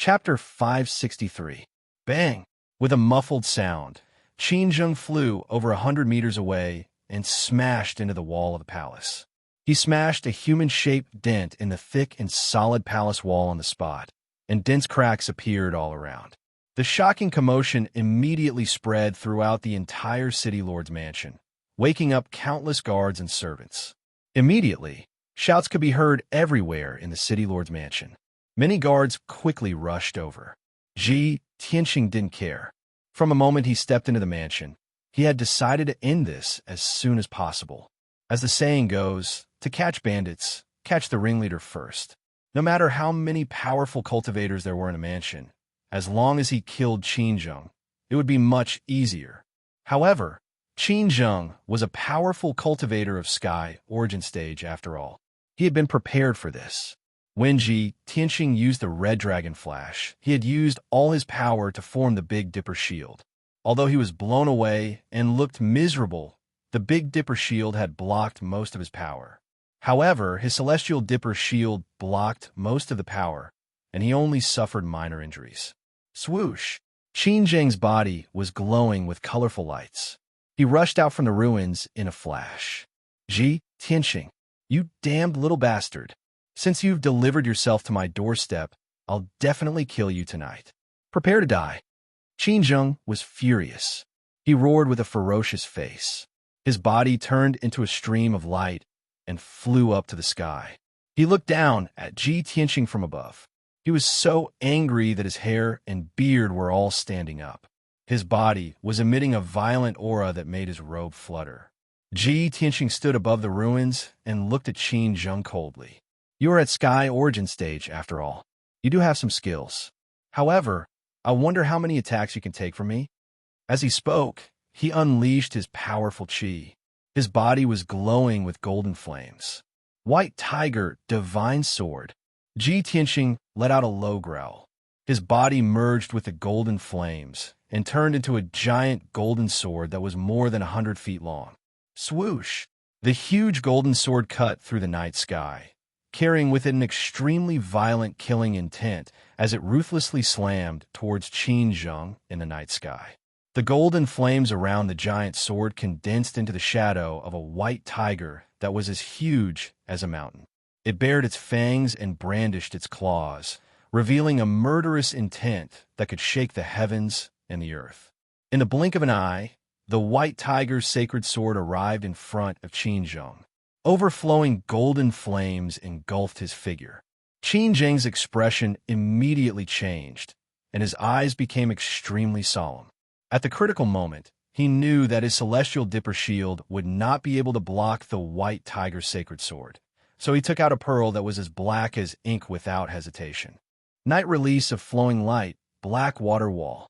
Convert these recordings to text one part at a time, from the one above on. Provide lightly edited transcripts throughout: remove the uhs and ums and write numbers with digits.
Chapter 563. Bang! With a muffled sound, Qinzheng flew over 100 meters away and smashed into the wall of the palace. He smashed a human-shaped dent in the thick and solid palace wall on the spot, and dense cracks appeared all around. The shocking commotion immediately spread throughout the entire city lord's mansion, waking up countless guards and servants. Immediately, shouts could be heard everywhere in the city lord's mansion. Many guards quickly rushed over. Tianqing didn't care. From a moment he stepped into the mansion, he had decided to end this as soon as possible. As the saying goes, to catch bandits, catch the ringleader first. No matter how many powerful cultivators there were in a mansion, as long as he killed Qinzheng, it would be much easier. However, Qinzheng was a powerful cultivator of Sky Origin Stage after all. He had been prepared for this. When Tianqing used the Red Dragon Flash, he had used all his power to form the Big Dipper Shield. Although he was blown away and looked miserable, the Big Dipper Shield had blocked most of his power. However, his Celestial Dipper Shield blocked most of the power, and he only suffered minor injuries. Swoosh! Qinzheng's body was glowing with colorful lights. He rushed out from the ruins in a flash. Tianqing, you damned little bastard. Since you've delivered yourself to my doorstep, I'll definitely kill you tonight. Prepare to die. Qinzheng was furious. He roared with a ferocious face. His body turned into a stream of light and flew up to the sky. He looked down at Tianqing from above. He was so angry that his hair and beard were all standing up. His body was emitting a violent aura that made his robe flutter. Tianqing stood above the ruins and looked at Qinzheng coldly. You are at Sky Origin Stage, after all. You do have some skills. However, I wonder how many attacks you can take from me? As he spoke, he unleashed his powerful qi. His body was glowing with golden flames. White Tiger, Divine Sword. Tianqing let out a low growl. His body merged with the golden flames and turned into a giant golden sword that was more than 100 feet long. Swoosh! The huge golden sword cut through the night sky, carrying with it an extremely violent killing intent as it ruthlessly slammed towards Qinzheng in the night sky. The golden flames around the giant sword condensed into the shadow of a white tiger that was as huge as a mountain. It bared its fangs and brandished its claws, revealing a murderous intent that could shake the heavens and the earth. In the blink of an eye, the white tiger's sacred sword arrived in front of Qinzheng. Overflowing golden flames engulfed his figure. Qinzheng's expression immediately changed, and his eyes became extremely solemn. At the critical moment, he knew that his Celestial Dipper Shield would not be able to block the white tiger's sacred sword, so he took out a pearl that was as black as ink without hesitation. Night release of flowing light, black water wall.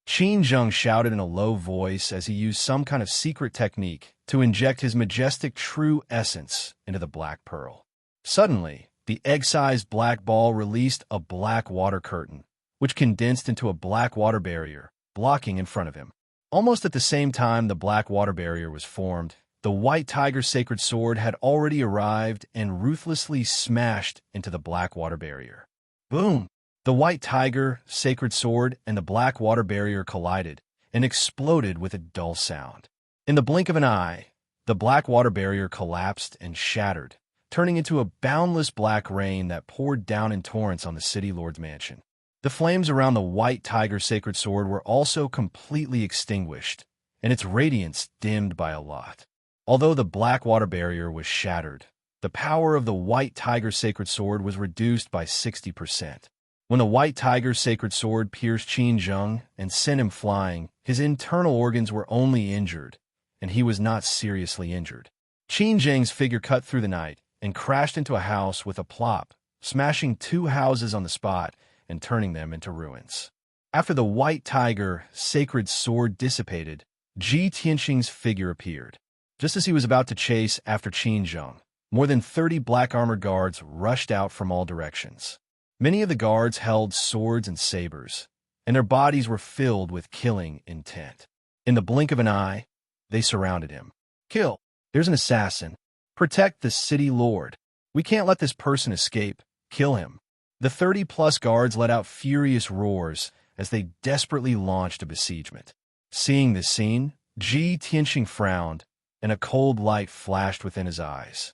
Qinzheng shouted in a low voice as he used some kind of secret technique to inject his majestic true essence into the black pearl. Suddenly, the egg-sized black ball released a black water curtain, which condensed into a black water barrier, blocking in front of him. Almost at the same time the black water barrier was formed, the white tiger's sacred sword had already arrived and ruthlessly smashed into the black water barrier. Boom! The white tiger, sacred sword, and the black water barrier collided and exploded with a dull sound. In the blink of an eye, the black water barrier collapsed and shattered, turning into a boundless black rain that poured down in torrents on the city lord's mansion. The flames around the white tiger's sacred sword were also completely extinguished, and its radiance dimmed by a lot. Although the black water barrier was shattered, the power of the white tiger's sacred sword was reduced by 60%. When the white tiger's sacred sword pierced Qinzheng and sent him flying, his internal organs were only injured, and he was not seriously injured. Qinzheng's figure cut through the night and crashed into a house with a plop, smashing 2 houses on the spot and turning them into ruins. After the white tiger sacred sword dissipated, Tianqing's figure appeared. Just as he was about to chase after Qinzheng, more than 30 black armored guards rushed out from all directions. Many of the guards held swords and sabers, and their bodies were filled with killing intent. In the blink of an eye, they surrounded him. Kill! There's an assassin. Protect the city lord. We can't let this person escape. Kill him. The 30-plus guards let out furious roars as they desperately launched a besiegement. Seeing this scene, Ji Tianxing frowned, and a cold light flashed within his eyes.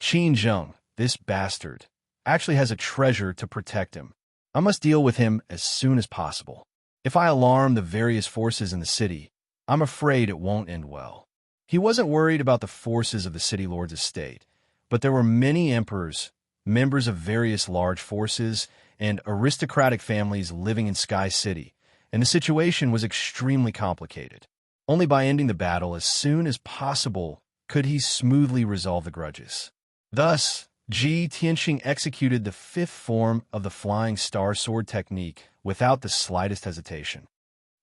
Qin Zheng, this bastard, actually has a treasure to protect him. I must deal with him as soon as possible. If I alarm the various forces in the city, I'm afraid it won't end well. He wasn't worried about the forces of the city lord's estate, but there were many emperors, members of various large forces, and aristocratic families living in Sky City, and the situation was extremely complicated. Only by ending the battle as soon as possible could he smoothly resolve the grudges. Thus, Ji Tianxing executed the fifth form of the Flying Star Sword technique without the slightest hesitation.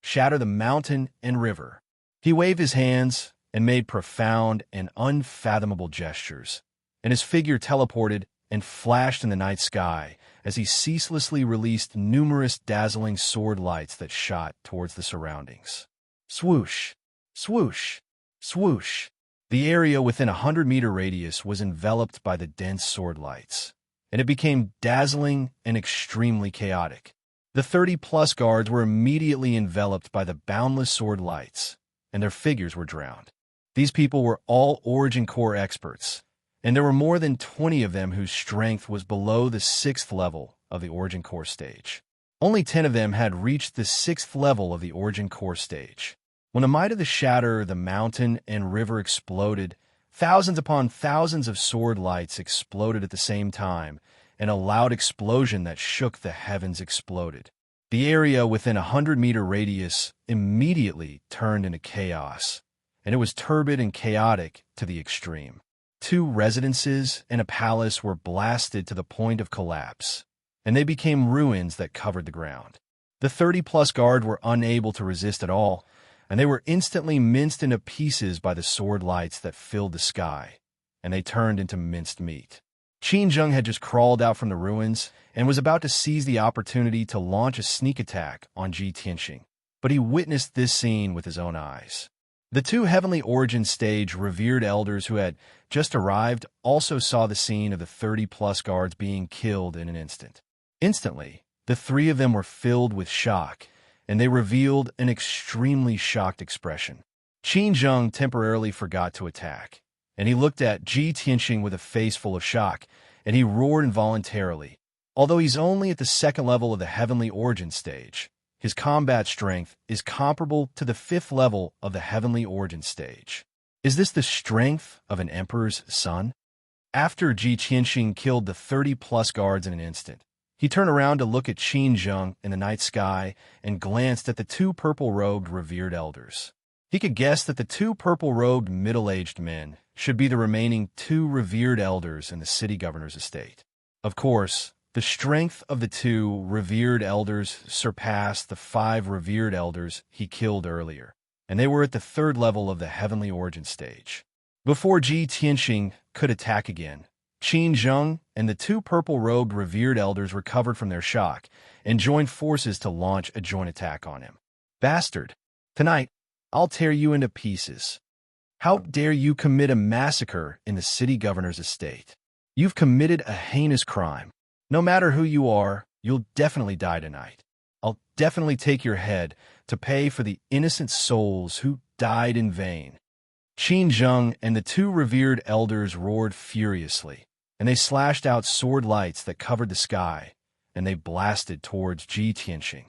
Shatter the mountain and river. He waved his hands and made profound and unfathomable gestures, and his figure teleported and flashed in the night sky as he ceaselessly released numerous dazzling sword lights that shot towards the surroundings. Swoosh, swoosh, swoosh. The area within a 100-meter radius was enveloped by the dense sword lights, and it became dazzling and extremely chaotic. The 30-plus guards were immediately enveloped by the boundless sword lights, and their figures were drowned. These people were all Origin Core experts, and there were more than 20 of them whose strength was below the 6th level of the Origin Core stage. Only 10 of them had reached the 6th level of the Origin Core stage. When the might of the shatter, the mountain and river exploded, thousands upon thousands of sword lights exploded at the same time, and a loud explosion that shook the heavens exploded. The area within a 100-meter radius immediately turned into chaos, and it was turbid and chaotic to the extreme. 2 residences and a palace were blasted to the point of collapse, and they became ruins that covered the ground. The 30-plus guard were unable to resist at all, and they were instantly minced into pieces by the sword lights that filled the sky, and they turned into minced meat. Qin Zheng had just crawled out from the ruins and was about to seize the opportunity to launch a sneak attack on Ji Tianxing, but he witnessed this scene with his own eyes. The 2 Heavenly Origin Stage revered elders who had just arrived also saw the scene of the 30-plus guards being killed in an instant. Instantly, the 3 of them were filled with shock, and they revealed an extremely shocked expression. Qin Zheng temporarily forgot to attack, and he looked at Ji Tianxing with a face full of shock, and he roared involuntarily. Although he's only at the 2nd level of the Heavenly Origin Stage, his combat strength is comparable to the 5th level of the Heavenly Origin Stage. Is this the strength of an emperor's son? After Ji Tianxing killed the 30-plus guards in an instant, he turned around to look at Qin Zheng in the night sky and glanced at the 2 purple-robed revered elders. He could guess that the 2 purple-robed middle-aged men should be the remaining 2 revered elders in the city governor's estate. Of course, the strength of the 2 revered elders surpassed the 5 revered elders he killed earlier, and they were at the 3rd level of the Heavenly Origin Stage. Before Ji Tianxing could attack again, Qin Zheng and the 2 purple-robed revered elders recovered from their shock and joined forces to launch a joint attack on him. Bastard! Tonight, I'll tear you into pieces. How dare you commit a massacre in the city governor's estate? You've committed a heinous crime. No matter who you are, you'll definitely die tonight. I'll definitely take your head to pay for the innocent souls who died in vain. Qin Zheng and the 2 revered elders roared furiously, and they slashed out sword lights that covered the sky, and they blasted towards Ji Tianxing.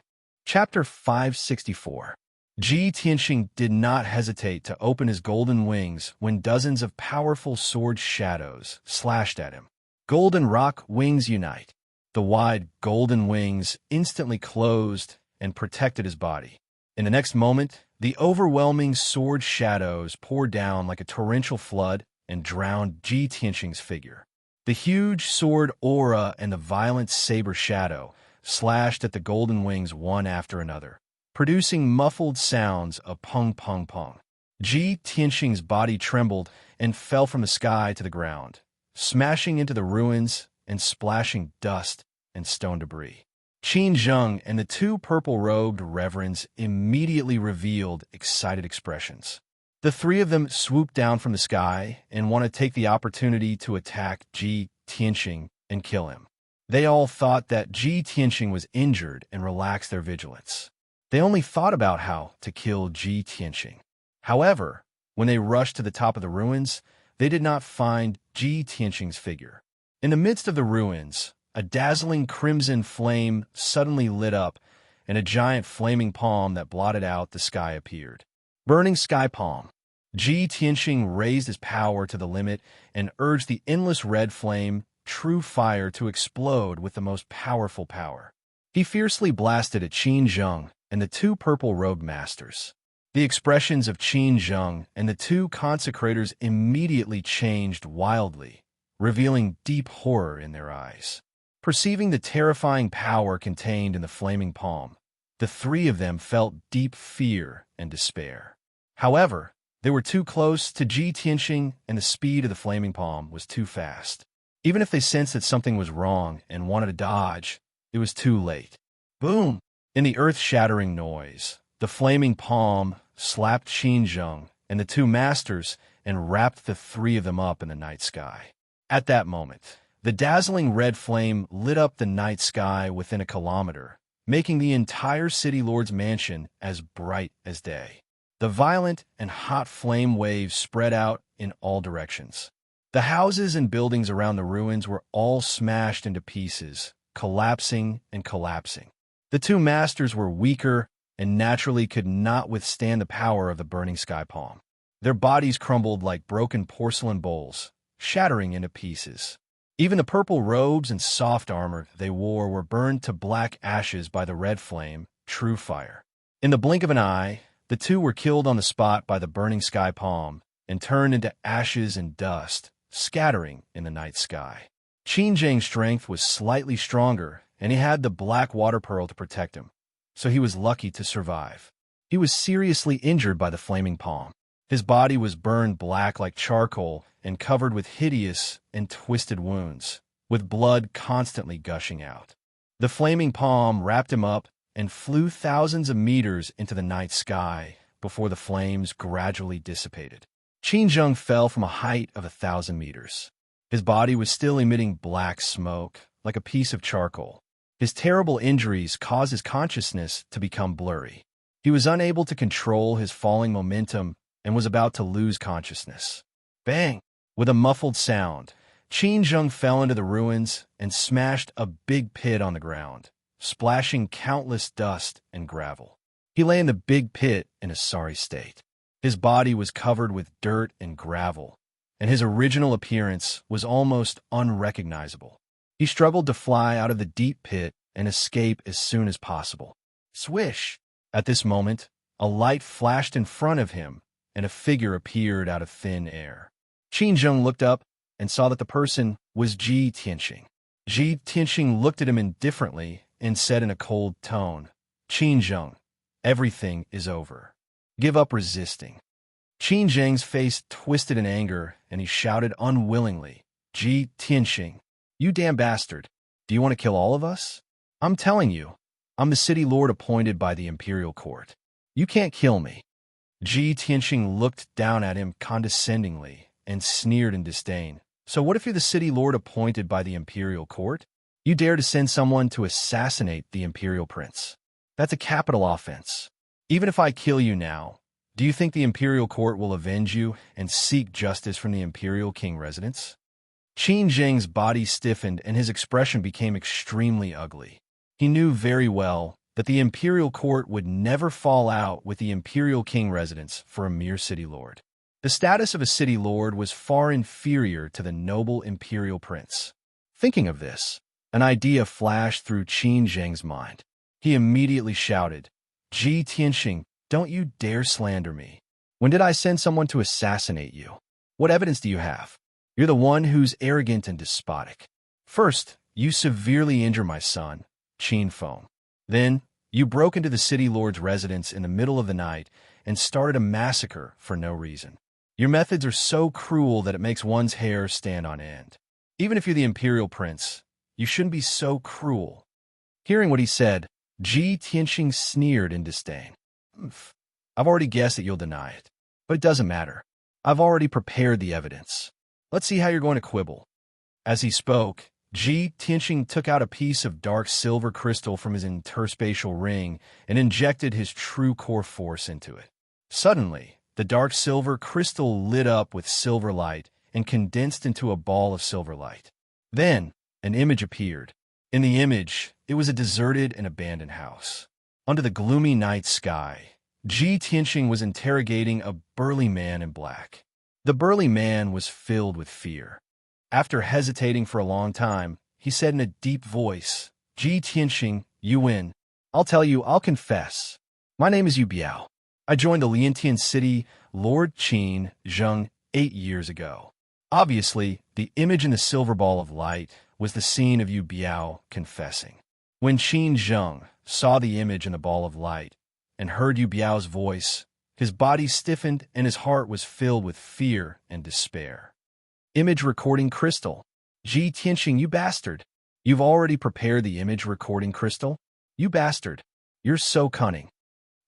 Chapter 564. Ji Tianxing did not hesitate to open his golden wings when dozens of powerful sword shadows slashed at him. Golden rock wings unite. The wide golden wings instantly closed and protected his body. In the next moment, the overwhelming sword shadows poured down like a torrential flood and drowned Ji Tianxing's figure. The huge sword aura and the violent saber shadow slashed at the golden wings one after another, producing muffled sounds of pung pung pung. Ji Tianxing's body trembled and fell from the sky to the ground, smashing into the ruins and splashing dust and stone debris. Qin Zheng and the 2 purple-robed reverends immediately revealed excited expressions. The 3 of them swooped down from the sky and want to take the opportunity to attack Ji Tianxing and kill him. They all thought that Ji Tianxing was injured and relaxed their vigilance. They only thought about how to kill Ji Tianxing. However, when they rushed to the top of the ruins, they did not find Ji Tianxing's figure. In the midst of the ruins, a dazzling crimson flame suddenly lit up, and a giant flaming palm that blotted out the sky appeared. Burning Sky Palm. Ji Tianxing raised his power to the limit and urged the endless red flame, true fire, to explode with the most powerful power. He fiercely blasted at Qin Zheng and the two purple-robed masters. The expressions of Qin Zheng and the two consecrators immediately changed wildly, revealing deep horror in their eyes. Perceiving the terrifying power contained in the flaming palm, the three of them felt deep fear and despair. However, they were too close to Ji Tianxing, and the speed of the flaming palm was too fast. Even if they sensed that something was wrong and wanted to dodge, it was too late. Boom! In the earth-shattering noise, the flaming palm slapped Qin Zheng and the two masters and wrapped the three of them up in the night sky. At that moment, the dazzling red flame lit up the night sky within a kilometer, making the entire City Lord's mansion as bright as day. The violent and hot flame waves spread out in all directions. The houses and buildings around the ruins were all smashed into pieces, collapsing and collapsing. The two masters were weaker and naturally could not withstand the power of the burning sky palm. Their bodies crumbled like broken porcelain bowls, shattering into pieces. Even the purple robes and soft armor they wore were burned to black ashes by the red flame, true fire. In the blink of an eye, the two were killed on the spot by the burning sky palm and turned into ashes and dust, scattering in the night sky. Qin Zheng's strength was slightly stronger, and he had the black water pearl to protect him, so he was lucky to survive. He was seriously injured by the flaming palm. His body was burned black like charcoal and covered with hideous and twisted wounds, with blood constantly gushing out. The flaming palm wrapped him up and flew thousands of meters into the night sky before the flames gradually dissipated. Qin Zheng fell from a height of 1,000 meters. His body was still emitting black smoke, like a piece of charcoal. His terrible injuries caused his consciousness to become blurry. He was unable to control his falling momentum and was about to lose consciousness. Bang! With a muffled sound, Qin Zheng fell into the ruins and smashed a big pit on the ground, splashing countless dust and gravel. He lay in the big pit in a sorry state. His body was covered with dirt and gravel, and his original appearance was almost unrecognizable. He struggled to fly out of the deep pit and escape as soon as possible. Swish! At this moment, a light flashed in front of him, and a figure appeared out of thin air. Qin Zheng looked up and saw that the person was Ji Tianxing. Ji Tianxing looked at him indifferently and said in a cold tone, "Qin Zheng, everything is over. Give up resisting." Qin Zheng's face twisted in anger, and he shouted unwillingly, "Ji Tianxing, you damn bastard. Do you want to kill all of us? I'm telling you, I'm the city lord appointed by the imperial court. You can't kill me." Ji Tianxing looked down at him condescendingly and sneered in disdain. "So what if you're the city lord appointed by the imperial court? You dare to send someone to assassinate the imperial prince. That's a capital offense. Even if I kill you now, do you think the imperial court will avenge you and seek justice from the imperial king residence?" Qin Zheng's body stiffened and his expression became extremely ugly. He knew very well that the imperial court would never fall out with the imperial king residence for a mere city lord. The status of a city lord was far inferior to the noble imperial prince. Thinking of this, an idea flashed through Qin Zheng's mind. He immediately shouted, "Ji Tianxing, don't you dare slander me. When did I send someone to assassinate you? What evidence do you have? You're the one who's arrogant and despotic. First, you severely injure my son, Qin Feng. Then, you broke into the city lord's residence in the middle of the night and started a massacre for no reason. Your methods are so cruel that it makes one's hair stand on end. Even if you're the imperial prince, you shouldn't be so cruel." Hearing what he said, Ji Tianxing sneered in disdain. "I've already guessed that you'll deny it, but it doesn't matter. I've already prepared the evidence. Let's see how you're going to quibble." As he spoke, Ji Tianqing took out a piece of dark silver crystal from his interspatial ring and injected his true core force into it. Suddenly, the dark silver crystal lit up with silver light and condensed into a ball of silver light. Then, an image appeared. In the image, it was a deserted and abandoned house. Under the gloomy night sky, Ji Tianqing was interrogating a burly man in black. The burly man was filled with fear. After hesitating for a long time, he said in a deep voice, "Ji Tianqing, you win. I'll confess. My name is Yu Biao. I joined the Liantian city Lord Qin Zheng 8 years ago." Obviously, the image in the silver ball of light was the scene of Yu Biao confessing. When Qin Zheng saw the image in the ball of light and heard Yu Biao's voice, his body stiffened and his heart was filled with fear and despair. Image recording crystal. Ji Tianqing, you bastard. You've already prepared the image recording crystal? You bastard. You're so cunning.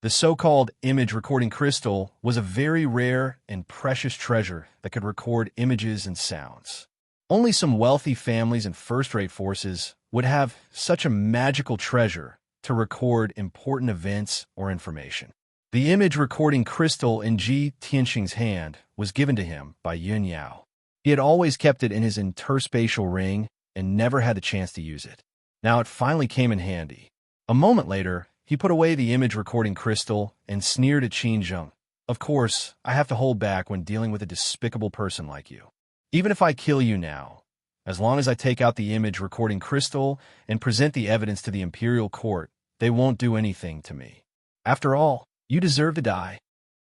The so-called image recording crystal was a very rare and precious treasure that could record images and sounds. Only some wealthy families and first-rate forces would have such a magical treasure to record important events or information. The image recording crystal in Ji Tianqing's hand was given to him by Yun Yao. He had always kept it in his interspatial ring and never had the chance to use it. Now it finally came in handy. A moment later, he put away the image recording crystal and sneered at Qin Zheng. "Of course, I have to hold back when dealing with a despicable person like you. Even if I kill you now, as long as I take out the image recording crystal and present the evidence to the imperial court, they won't do anything to me. After all, you deserve to die."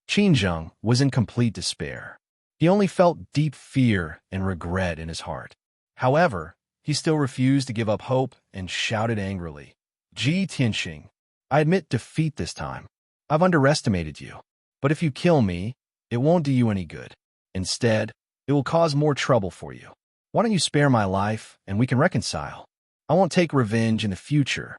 Qin Zheng was in complete despair. He only felt deep fear and regret in his heart. However, he still refused to give up hope and shouted angrily, "Ji Tianqing, I admit defeat this time. I've underestimated you. But if you kill me, it won't do you any good. Instead, it will cause more trouble for you. Why don't you spare my life and we can reconcile? I won't take revenge in the future."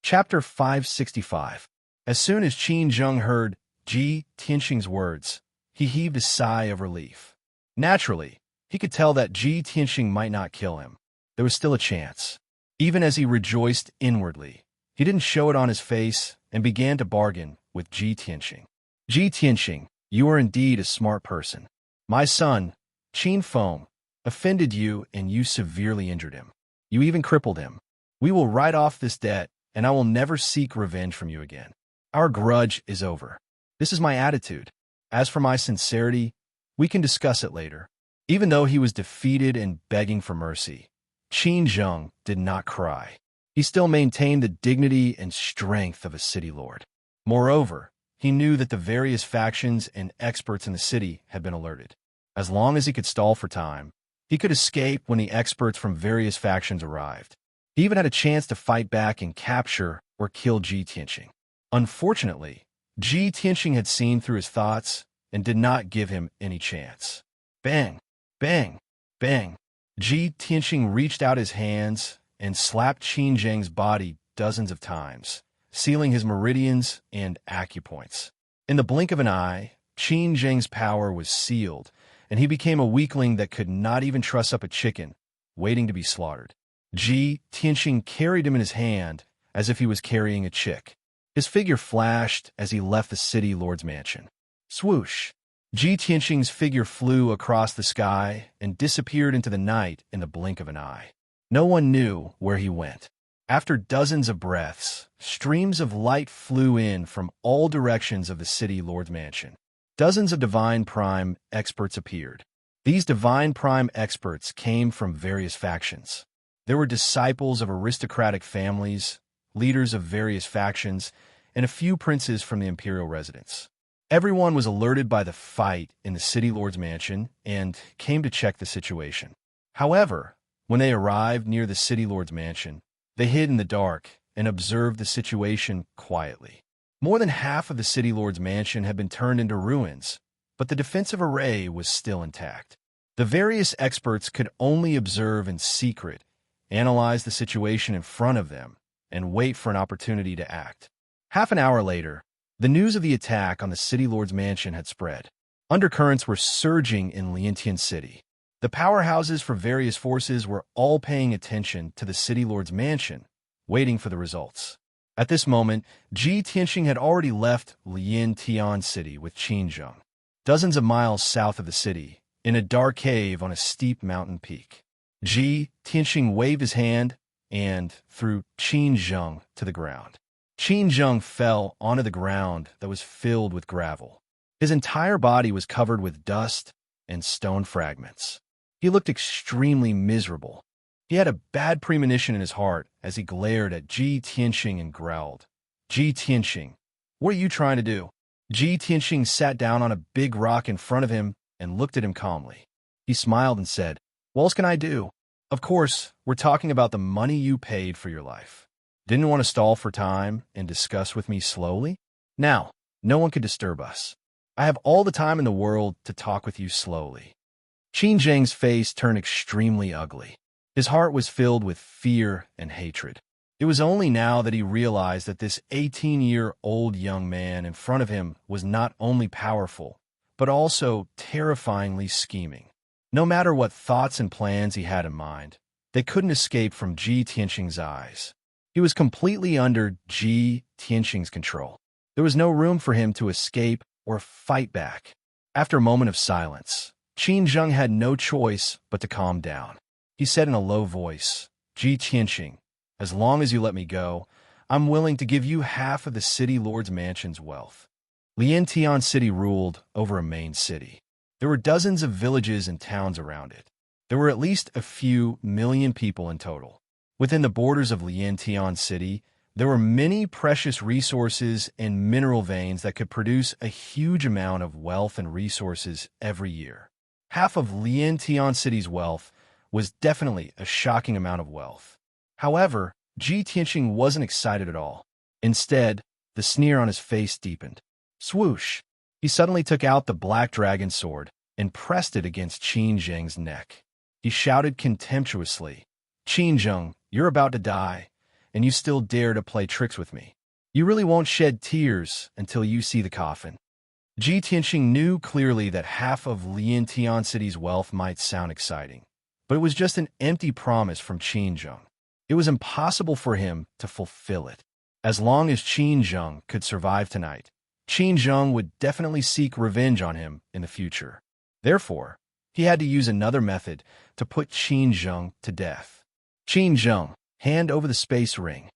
Chapter 565. As soon as Qin Zheng heard Ji Tianqing's words, he heaved a sigh of relief. Naturally, he could tell that Ji Tianqing might not kill him. There was still a chance. Even as he rejoiced inwardly, he didn't show it on his face and began to bargain with Ji Tianqing. "Ji Tianqing, you are indeed a smart person. My son, Qin Feng, offended you and you severely injured him. You even crippled him. We will write off this debt and I will never seek revenge from you again. Our grudge is over. This is my attitude. As for my sincerity, we can discuss it later." Even though he was defeated and begging for mercy, Qin Zheng did not cry. He still maintained the dignity and strength of a city lord. Moreover, he knew that the various factions and experts in the city had been alerted. As long as he could stall for time, he could escape when the experts from various factions arrived. He even had a chance to fight back and capture or kill Ji Tianqing. Unfortunately, Ji Tianqing had seen through his thoughts and did not give him any chance. Bang! Bang! Bang! Ji Tianqing reached out his hands and slapped Qin Zheng's body dozens of times, sealing his meridians and acupoints. In the blink of an eye, Qin Zheng's power was sealed, and he became a weakling that could not even truss up a chicken, waiting to be slaughtered. Ji Tianqing carried him in his hand as if he was carrying a chick. His figure flashed as he left the city lord's mansion. Swoosh! Ji Tianqing's figure flew across the sky and disappeared into the night in the blink of an eye. No one knew where he went. After dozens of breaths, streams of light flew in from all directions of the city lord's mansion. Dozens of Divine Prime experts appeared. These Divine Prime experts came from various factions. There were disciples of aristocratic families, leaders of various factions, and a few princes from the imperial residence. Everyone was alerted by the fight in the city lord's mansion and came to check the situation. However, when they arrived near the city lord's mansion, they hid in the dark and observed the situation quietly. More than half of the city lord's mansion had been turned into ruins, but the defensive array was still intact. The various experts could only observe in secret, analyze the situation in front of them, and wait for an opportunity to act. Half an hour later, the news of the attack on the city lord's mansion had spread. Undercurrents were surging in Liantian City. The powerhouses for various forces were all paying attention to the city lord's mansion, waiting for the results. At this moment, Ji Tianxing had already left Lian Tian City with Qin Zheng, dozens of miles south of the city, in a dark cave on a steep mountain peak. Ji Tianxing waved his hand and threw Qin Zheng to the ground. Qin Zheng fell onto the ground that was filled with gravel. His entire body was covered with dust and stone fragments. He looked extremely miserable. He had a bad premonition in his heart as he glared at Ji Tianxing and growled, "Ji Tianxing, what are you trying to do?" Ji Tianxing sat down on a big rock in front of him and looked at him calmly. He smiled and said, "What else can I do? Of course, we're talking about the money you paid for your life. Didn't want to stall for time and discuss with me slowly? Now, no one could disturb us. I have all the time in the world to talk with you slowly." Qin Zheng's face turned extremely ugly. His heart was filled with fear and hatred. It was only now that he realized that this 18-year-old young man in front of him was not only powerful, but also terrifyingly scheming. No matter what thoughts and plans he had in mind, they couldn't escape from Ji Tianxing's eyes. He was completely under Ji Tianxing's control. There was no room for him to escape or fight back. After a moment of silence, Qin Zheng had no choice but to calm down. He said in a low voice, "Ji Tianxing, as long as you let me go, I'm willing to give you half of the city lord's mansion's wealth." Lian Tian City ruled over a main city. There were dozens of villages and towns around it. There were at least a few million people in total. Within the borders of Lian Tian City, there were many precious resources and mineral veins that could produce a huge amount of wealth and resources every year. Half of Lian Tian City's wealth was definitely a shocking amount of wealth. However, Ji Tianxing wasn't excited at all. Instead, the sneer on his face deepened. Swoosh! He suddenly took out the black dragon sword and pressed it against Qin Zheng's neck. He shouted contemptuously, "Qin Zheng, you're about to die, and you still dare to play tricks with me. You really won't shed tears until you see the coffin." Ji Tianxing knew clearly that half of Lian Tian City's wealth might sound exciting, but it was just an empty promise from Qin Zheng. It was impossible for him to fulfill it. As long as Qin Zheng could survive tonight, Qin Zheng would definitely seek revenge on him in the future. Therefore, he had to use another method to put Qin Zheng to death. "Qin Zheng, hand over the space ring."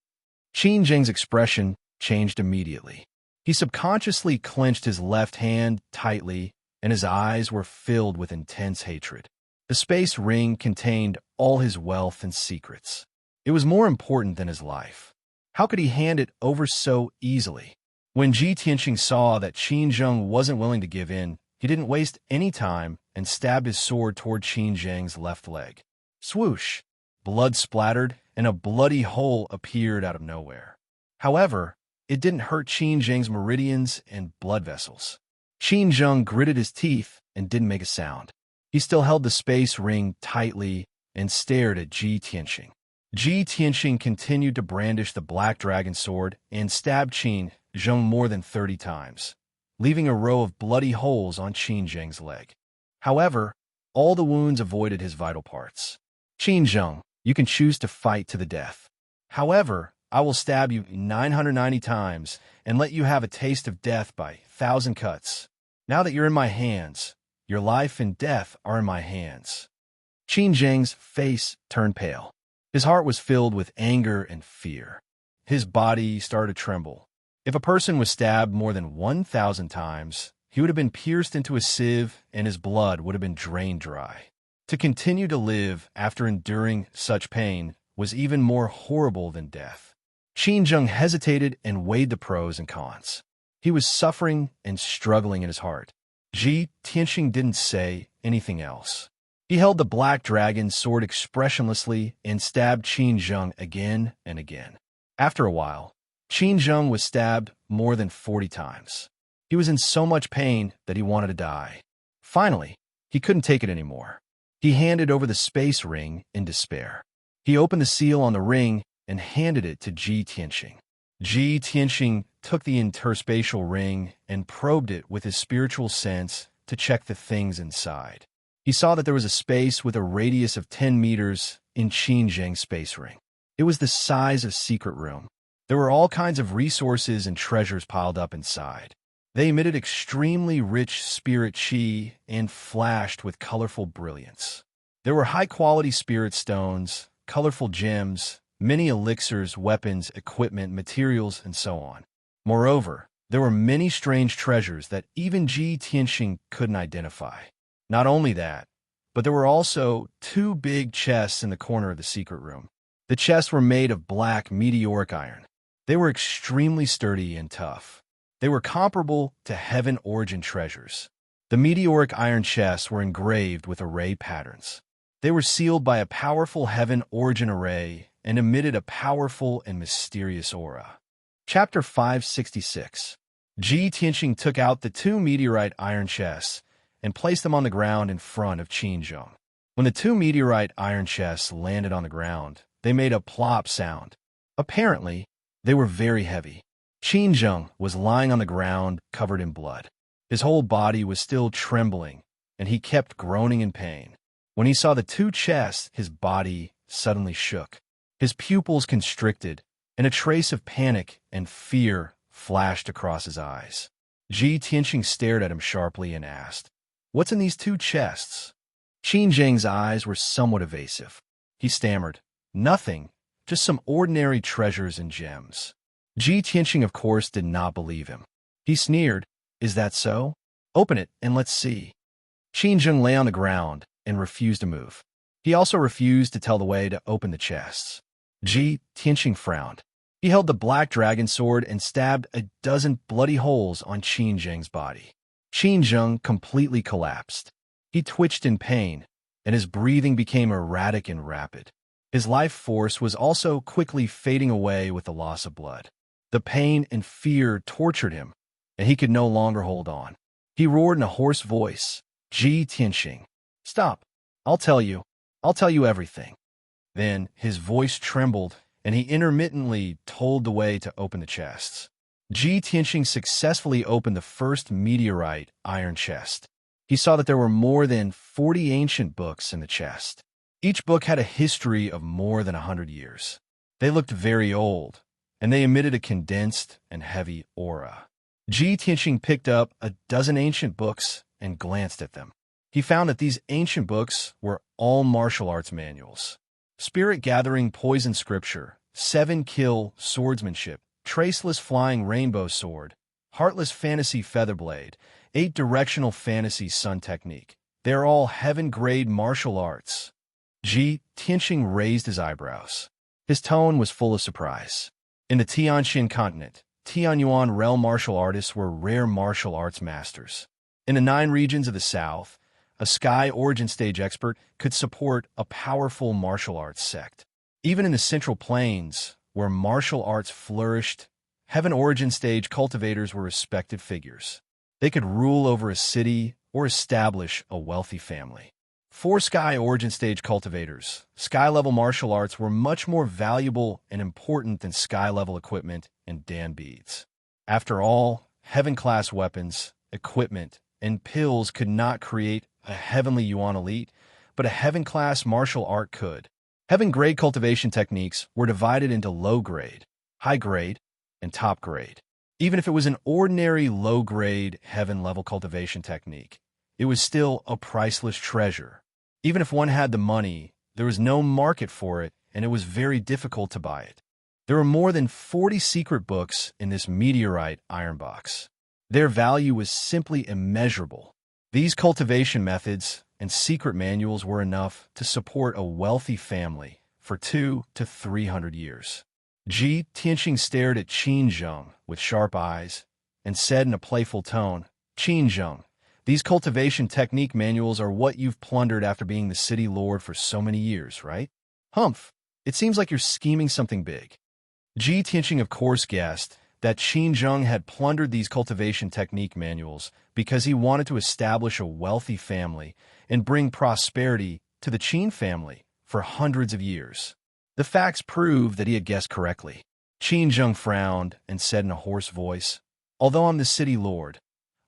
Qin Zheng's expression changed immediately. He subconsciously clenched his left hand tightly, and his eyes were filled with intense hatred. The space ring contained all his wealth and secrets. It was more important than his life. How could he hand it over so easily? When Ji Tianxing saw that Qin Zheng wasn't willing to give in, he didn't waste any time and stabbed his sword toward Qin Zheng's left leg. Swoosh! Blood splattered, and a bloody hole appeared out of nowhere. However, it didn't hurt Qin Zheng's meridians and blood vessels. Qin Zheng gritted his teeth and didn't make a sound. He still held the space ring tightly and stared at Ji Tianxing. Ji Tianxing continued to brandish the black dragon sword and stabbed Qin Zheng more than 30 times, leaving a row of bloody holes on Qin Zheng's leg. However, all the wounds avoided his vital parts. "Qin Zheng, you can choose to fight to the death. However, I will stab you 990 times and let you have a taste of death by 1,000 cuts. Now that you're in my hands, your life and death are in my hands." Qin Zheng's face turned pale. His heart was filled with anger and fear. His body started to tremble. If a person was stabbed more than 1,000 times, he would have been pierced into a sieve and his blood would have been drained dry. To continue to live after enduring such pain was even more horrible than death. Qin Zheng hesitated and weighed the pros and cons. He was suffering and struggling in his heart. Ji Tianxing didn't say anything else. He held the black dragon sword expressionlessly and stabbed Qin Zheng again and again. After a while, Qin Zheng was stabbed more than 40 times. He was in so much pain that he wanted to die. Finally, he couldn't take it anymore. He handed over the space ring in despair. He opened the seal on the ring and handed it to Ji Tianxing. Ji Tianxing took the interspatial ring and probed it with his spiritual sense to check the things inside. He saw that there was a space with a radius of 10 meters in Qinzhang's space ring. It was the size of a secret room. There were all kinds of resources and treasures piled up inside. They emitted extremely rich spirit chi and flashed with colorful brilliance. There were high-quality spirit stones, colorful gems, many elixirs, weapons, equipment, materials, and so on. Moreover, there were many strange treasures that even Ji Tianxing couldn't identify. Not only that, but there were also 2 big chests in the corner of the secret room. The chests were made of black meteoric iron. They were extremely sturdy and tough. They were comparable to heaven origin treasures. The meteoric iron chests were engraved with array patterns. They were sealed by a powerful heaven origin array and emitted a powerful and mysterious aura. Chapter 566. Ji Tianxing took out the 2 meteorite iron chests and placed them on the ground in front of Qinzheng. When the 2 meteorite iron chests landed on the ground, they made a plop sound. Apparently, they were very heavy. Qinzheng was lying on the ground covered in blood. His whole body was still trembling, and he kept groaning in pain. When he saw the 2 chests, his body suddenly shook. His pupils constricted, and a trace of panic and fear flashed across his eyes. Ji Tianxing stared at him sharply and asked, "What's in these 2 chests?" Qinzheng's eyes were somewhat evasive. He stammered, "Nothing, just some ordinary treasures and gems." Ji Tianxing, of course, did not believe him. He sneered, "Is that so? Open it and let's see." Qinzheng lay on the ground and refused to move. He also refused to tell the way to open the chests. Ji Tianxing frowned. He held the black dragon sword and stabbed a dozen bloody holes on Qinzheng's body. Qinzheng completely collapsed. He twitched in pain, and his breathing became erratic and rapid. His life force was also quickly fading away with the loss of blood. The pain and fear tortured him, and he could no longer hold on. He roared in a hoarse voice, "Ji Tianxing, stop. I'll tell you everything." Then his voice trembled, and he intermittently told the way to open the chests. Ji Tianxing successfully opened the first meteorite iron chest. He saw that there were more than 40 ancient books in the chest. Each book had a history of more than 100 years. They looked very old, and they emitted a condensed and heavy aura. Ji Tianxing picked up a dozen ancient books and glanced at them. He found that these ancient books were all martial arts manuals. Spirit Gathering Poison Scripture, 7 Kill Swordsmanship, Traceless Flying Rainbow Sword, Heartless Fantasy Featherblade, 8 Directional Fantasy Sun Technique. They're all heaven-grade martial arts. Ji Tianxing raised his eyebrows. His tone was full of surprise. In the Tianxin continent, Tianyuan realm martial artists were rare martial arts masters. In the 9 regions of the south, a Sky Origin Stage expert could support a powerful martial arts sect. Even in the Central Plains, where martial arts flourished, Heaven Origin Stage cultivators were respected figures. They could rule over a city or establish a wealthy family. For Sky Origin Stage cultivators, sky-level martial arts were much more valuable and important than sky-level equipment and Dan beads. After all, heaven-class weapons, equipment, and pills could not create a heavenly Yuan elite, but a heaven-class martial art could. Heaven-grade cultivation techniques were divided into low-grade, high-grade, and top-grade. Even if it was an ordinary low-grade heaven-level cultivation technique, it was still a priceless treasure. Even if one had the money, there was no market for it, and it was very difficult to buy it. There were more than 40 secret books in this meteorite iron box. Their value was simply immeasurable. These cultivation methods and secret manuals were enough to support a wealthy family for 200 to 300 years. Ji Tianxing stared at Qinzheng with sharp eyes and said in a playful tone, "Qinzheng, these cultivation technique manuals are what you've plundered after being the city lord for so many years, right? Humph, it seems like you're scheming something big." Ji Tianxing, of course, guessed that Qinzheng had plundered these cultivation technique manuals because he wanted to establish a wealthy family and bring prosperity to the Qin family for hundreds of years. The facts proved that he had guessed correctly. Qinzheng frowned and said in a hoarse voice, "Although I'm the city lord,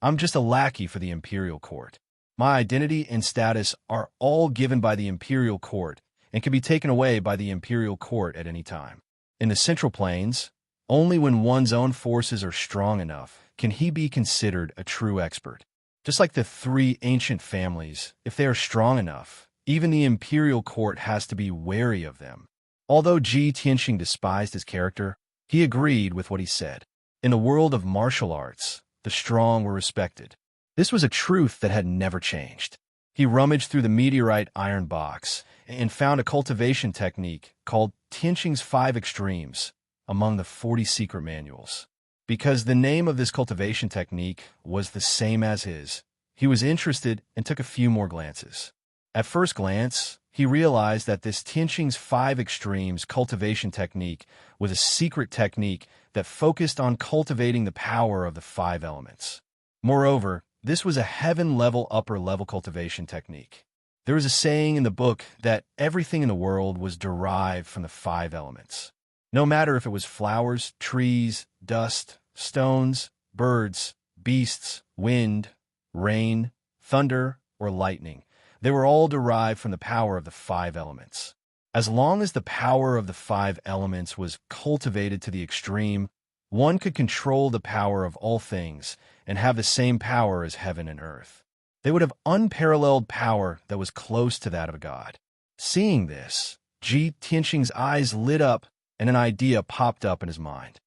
I'm just a lackey for the imperial court. My identity and status are all given by the imperial court and can be taken away by the imperial court at any time. In the Central Plains, only when one's own forces are strong enough can he be considered a true expert. Just like the three ancient families, if they are strong enough, even the imperial court has to be wary of them. Although Ji Tianxing despised his character, he agreed with what he said. In the world of martial arts, the strong were respected. This was a truth that had never changed. He rummaged through the meteorite iron box and found a cultivation technique called Tianxing's 5 Extremes among the 40 secret manuals. Because the name of this cultivation technique was the same as his, he was interested and took a few more glances. At first glance, he realized that this Tianxing's 5 Extremes cultivation technique was a secret technique that focused on cultivating the power of the 5 elements. Moreover, this was a heaven-level upper-level cultivation technique. There was a saying in the book that everything in the world was derived from the 5 elements. No matter if it was flowers, trees, dust, stones, birds, beasts, wind, rain, thunder, or lightning, they were all derived from the power of the 5 elements. As long as the power of the 5 elements was cultivated to the extreme, one could control the power of all things and have the same power as heaven and earth. They would have unparalleled power that was close to that of a god. Seeing this, Ji Tianxing's eyes lit up and an idea popped up in his mind.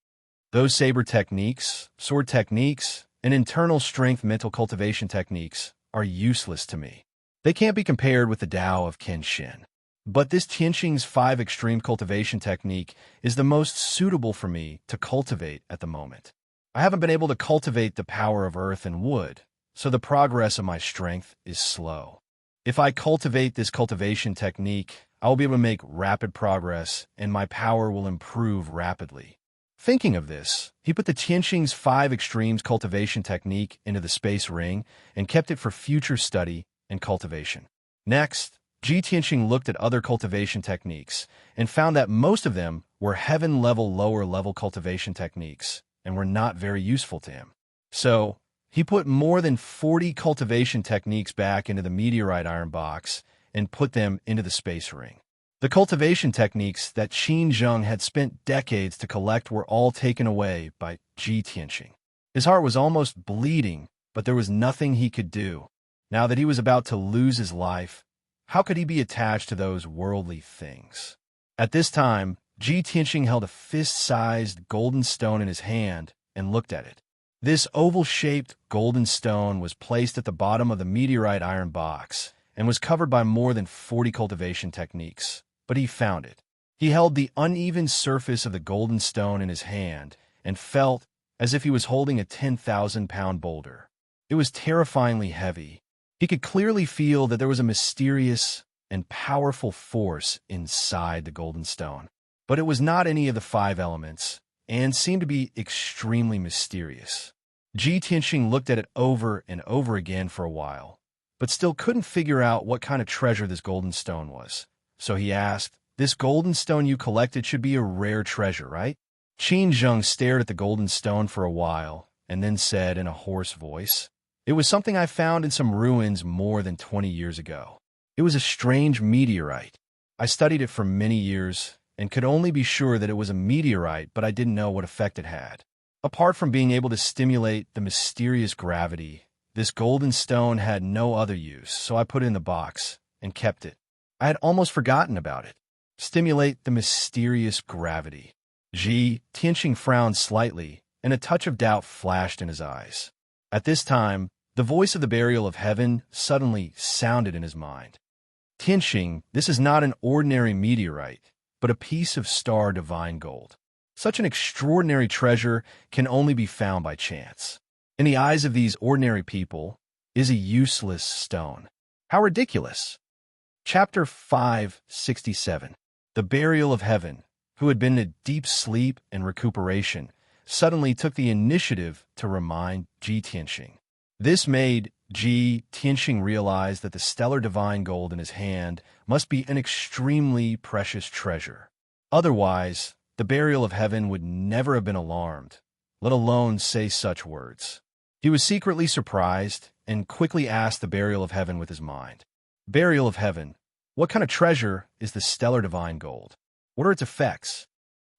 Those saber techniques, sword techniques, and internal strength mental cultivation techniques are useless to me. They can't be compared with the Tao of Kenshin. But this Tianxing's 5 Extreme cultivation technique is the most suitable for me to cultivate at the moment. I haven't been able to cultivate the power of earth and wood, so the progress of my strength is slow. If I cultivate this cultivation technique, I will be able to make rapid progress and my power will improve rapidly. Thinking of this, he put the Tianxing's 5 Extremes cultivation technique into the space ring and kept it for future study and cultivation. Next, Ji Tianxing looked at other cultivation techniques and found that most of them were heaven-level lower-level cultivation techniques and were not very useful to him. So, he put more than 40 cultivation techniques back into the meteorite iron box and put them into the space ring. The cultivation techniques that Qin Zheng had spent decades to collect were all taken away by Ji Tianxing. His heart was almost bleeding, but there was nothing he could do. Now that he was about to lose his life, how could he be attached to those worldly things? At this time, Ji Tianxing held a fist-sized golden stone in his hand and looked at it. This oval-shaped golden stone was placed at the bottom of the meteorite iron box and was covered by more than 40 cultivation techniques, but he found it. He held the uneven surface of the golden stone in his hand and felt as if he was holding a 10,000-pound boulder. It was terrifyingly heavy. He could clearly feel that there was a mysterious and powerful force inside the golden stone. But it was not any of the 5 elements, and seemed to be extremely mysterious. Ji Tianxing looked at it over and over again for a while, but still couldn't figure out what kind of treasure this golden stone was. So he asked, "This golden stone you collected should be a rare treasure, right?" Qin Zheng stared at the golden stone for a while, and then said in a hoarse voice, "It was something I found in some ruins more than 20 years ago. It was a strange meteorite. I studied it for many years, and could only be sure that it was a meteorite, but I didn't know what effect it had. Apart from being able to stimulate the mysterious gravity, this golden stone had no other use, so I put it in the box and kept it. I had almost forgotten about it. Stimulate the mysterious gravity." Ji Tianxing frowned slightly, and a touch of doubt flashed in his eyes. At this time, the voice of the burial of heaven suddenly sounded in his mind. "Tianxing, this is not an ordinary meteorite, but a piece of star divine gold. Such an extraordinary treasure can only be found by chance. In the eyes of these ordinary people, is a useless stone. How ridiculous!" Chapter 567. The burial of heaven, who had been in a deep sleep and recuperation, suddenly took the initiative to remind Ji Tianxing. This made Ji Tianxing realize that the stellar divine gold in his hand must be an extremely precious treasure. Otherwise, the burial of heaven would never have been alarmed, let alone say such words. He was secretly surprised and quickly asked the Burial of Heaven with his mind. Burial of Heaven, what kind of treasure is the stellar divine gold? What are its effects?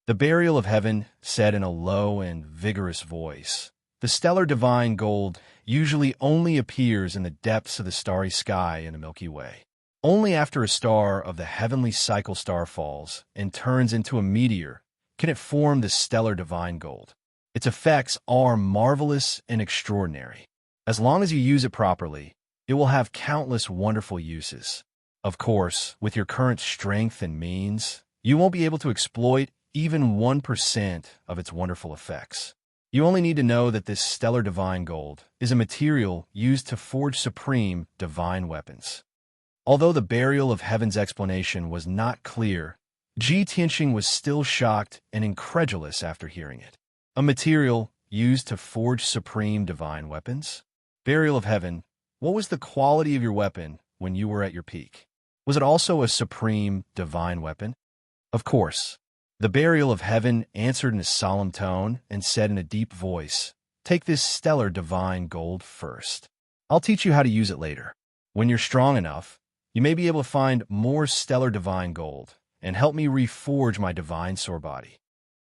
The Burial of Heaven said in a low and vigorous voice, the stellar divine gold usually only appears in the depths of the starry sky in the Milky Way. Only after a star of the heavenly cycle star falls and turns into a meteor can it form the stellar divine gold. Its effects are marvelous and extraordinary. As long as you use it properly, it will have countless wonderful uses. Of course, with your current strength and means, you won't be able to exploit even 1% of its wonderful effects. You only need to know that this stellar divine gold is a material used to forge supreme divine weapons. Although the Burial of Heaven's explanation was not clear, Ji Tianxing was still shocked and incredulous after hearing it. A material used to forge supreme divine weapons? Burial of Heaven, what was the quality of your weapon when you were at your peak? Was it also a supreme divine weapon? Of course. The Burial of Heaven answered in a solemn tone and said in a deep voice, take this stellar divine gold first. I'll teach you how to use it later. When you're strong enough, you may be able to find more stellar divine gold and help me reforge my divine sword body.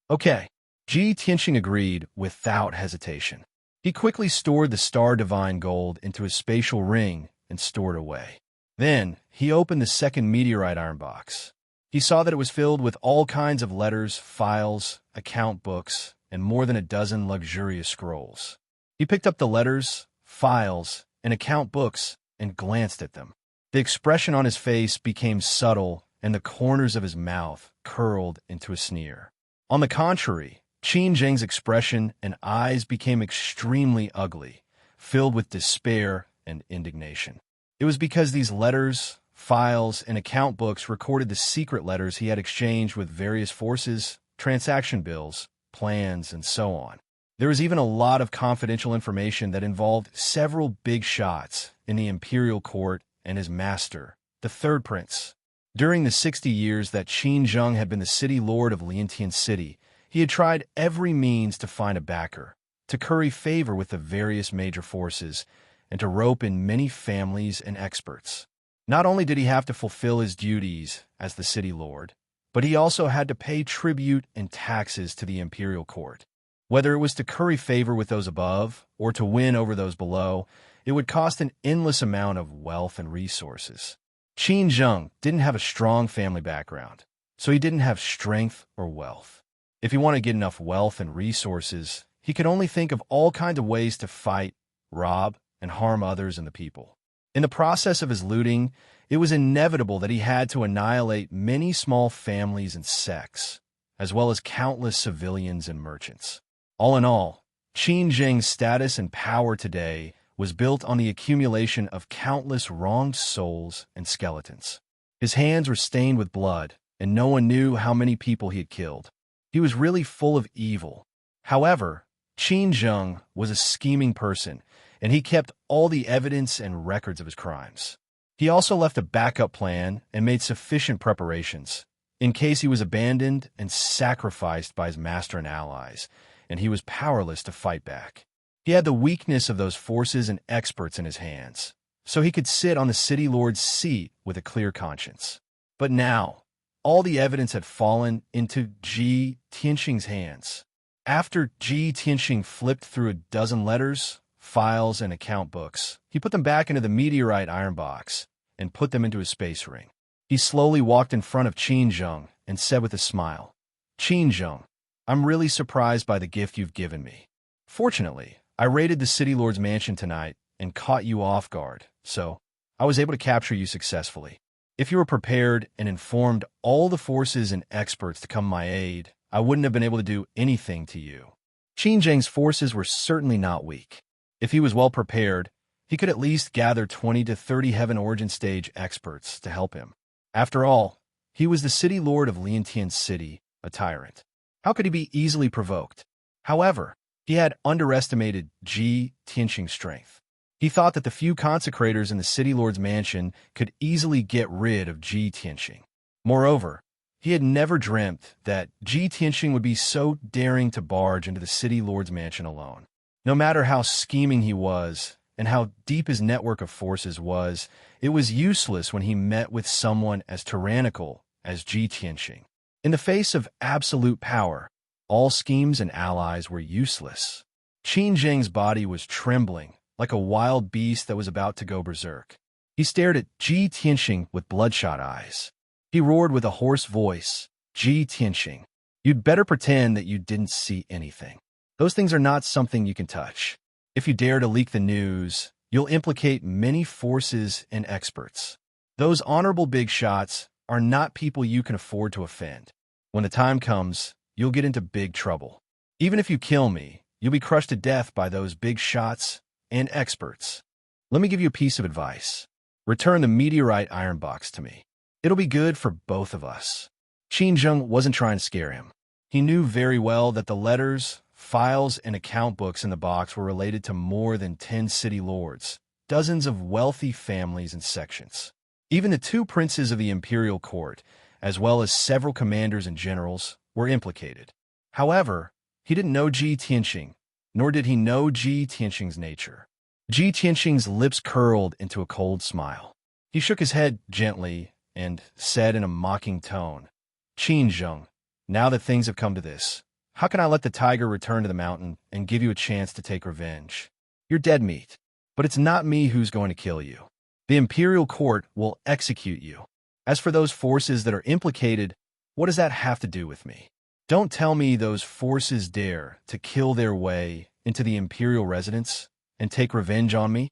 Okay, Ji Tianxing agreed without hesitation. He quickly stored the star divine gold into his spatial ring and stored it away. Then he opened the second meteorite iron box. He saw that it was filled with all kinds of letters, files, account books, and more than a dozen luxurious scrolls. He picked up the letters, files, and account books and glanced at them. The expression on his face became subtle, and the corners of his mouth curled into a sneer. On the contrary, Qin Zheng's expression and eyes became extremely ugly, filled with despair and indignation. It was because these letters, files, and account books recorded the secret letters he had exchanged with various forces, transaction bills, plans, and so on. There was even a lot of confidential information that involved several big shots in the imperial court and his master, the third prince. During the 60 years that Qin Zheng had been the city lord of Liantian City, he had tried every means to find a backer, to curry favor with the various major forces, and to rope in many families and experts. Not only did he have to fulfill his duties as the city lord, but he also had to pay tribute and taxes to the imperial court. Whether it was to curry favor with those above or to win over those below, it would cost an endless amount of wealth and resources. Qin Zheng didn't have a strong family background, so he didn't have strength or wealth. If he wanted to get enough wealth and resources, he could only think of all kinds of ways to fight, rob, and harm others and the people. In the process of his looting, it was inevitable that he had to annihilate many small families and sects, as well as countless civilians and merchants. All in all, Qin Zheng's status and power today was built on the accumulation of countless wronged souls and skeletons. His hands were stained with blood, and no one knew how many people he had killed. He was really full of evil. However, Qin Zheng was a scheming person, and he kept all the evidence and records of his crimes. He also left a backup plan and made sufficient preparations, in case he was abandoned and sacrificed by his master and allies, and he was powerless to fight back. He had the weakness of those forces and experts in his hands, so he could sit on the city lord's seat with a clear conscience. But now, all the evidence had fallen into Ji Tianxing's hands. After Ji Tianxing flipped through a dozen letters, files, and account books, he put them back into the meteorite iron box and put them into his space ring. He slowly walked in front of Qin Zheng and said with a smile, Qin Zheng, I'm really surprised by the gift you've given me. Fortunately, I raided the city lord's mansion tonight and caught you off guard, so I was able to capture you successfully. If you were prepared and informed all the forces and experts to come my aid, I wouldn't have been able to do anything to you. Qin Zheng's forces were certainly not weak. If he was well prepared, he could at least gather 20 to 30 Heaven Origin Stage experts to help him. After all, he was the city lord of Liantian City, a tyrant. How could he be easily provoked? However, he had underestimated Ji Tianxing's strength. He thought that the few consecrators in the city lord's mansion could easily get rid of Ji Tianxing. Moreover, he had never dreamt that Ji Tianxing would be so daring to barge into the city lord's mansion alone. No matter how scheming he was and how deep his network of forces was, it was useless when he met with someone as tyrannical as Ji Tianxing. In the face of absolute power, all schemes and allies were useless. Qin Zheng's body was trembling, like a wild beast that was about to go berserk. He stared at Ji Tianxing with bloodshot eyes. He roared with a hoarse voice, "Ji Tianxing, you'd better pretend that you didn't see anything. Those things are not something you can touch. If you dare to leak the news, you'll implicate many forces and experts. Those honorable big shots are not people you can afford to offend. When the time comes, you'll get into big trouble. Even if you kill me, you'll be crushed to death by those big shots and experts. Let me give you a piece of advice. Return the meteorite iron box to me. It'll be good for both of us." Qin Zheng wasn't trying to scare him. He knew very well that the letters, files, and account books in the box were related to more than 10 city lords, dozens of wealthy families and sections. Even the 2 princes of the imperial court, as well as several commanders and generals, were implicated. However, he didn't know Ji Tianxing, nor did he know Ji Tianxing's nature. Ji Tianxing's lips curled into a cold smile. He shook his head gently and said in a mocking tone, "Qin Zheng, now that things have come to this, how can I let the tiger return to the mountain and give you a chance to take revenge? You're dead meat, but it's not me who's going to kill you. The imperial court will execute you. As for those forces that are implicated, what does that have to do with me? Don't tell me those forces dare to kill their way into the imperial residence and take revenge on me."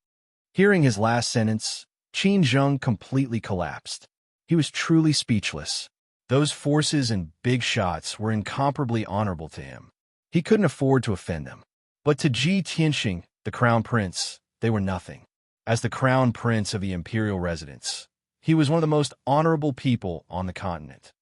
Hearing his last sentence, Qin Zheng completely collapsed. He was truly speechless. Those forces and big shots were incomparably honorable to him. He couldn't afford to offend them. But to Ji Tianxing, the crown prince, they were nothing. As the crown prince of the imperial residence, he was one of the most honorable people on the continent.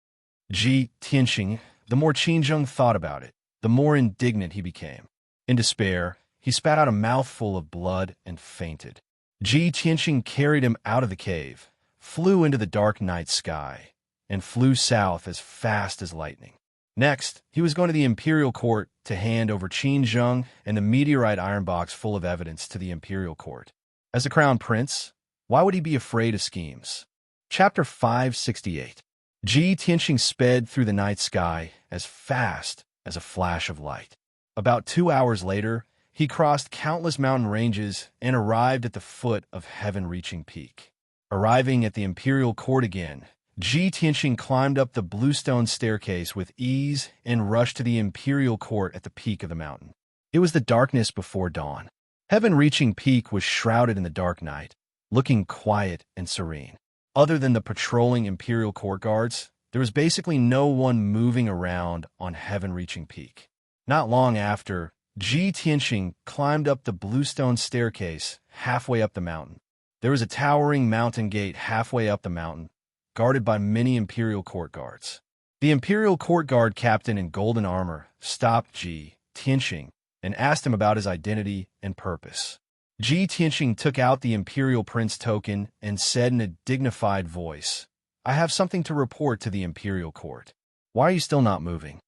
Ji Tianxing, the more Qin Zheng thought about it, the more indignant he became. In despair, he spat out a mouthful of blood and fainted. Ji Tianxing carried him out of the cave, flew into the dark night sky, and flew south as fast as lightning. Next, he was going to the imperial court to hand over Qin Zheng and the meteorite iron box full of evidence to the imperial court. As the crown prince, why would he be afraid of schemes? Chapter 568. Ji Tianxing sped through the night sky as fast as a flash of light. About 2 hours later, he crossed countless mountain ranges and arrived at the foot of heaven-reaching peak. Arriving at the imperial court again, Ji Tianxing climbed up the bluestone staircase with ease and rushed to the imperial court at the peak of the mountain. It was the darkness before dawn. Heaven-reaching peak was shrouded in the dark night, looking quiet and serene. Other than the patrolling imperial court guards, there was basically no one moving around on heaven-reaching peak. Not long after, Ji Tianxing climbed up the bluestone staircase halfway up the mountain. There was a towering mountain gate halfway up the mountain, guarded by many imperial court guards. The imperial court guard captain in golden armor stopped Ji Tianxing and asked him about his identity and purpose. Ji Tianxing took out the imperial prince token and said in a dignified voice, "I have something to report to the imperial court. Why are you still not moving?"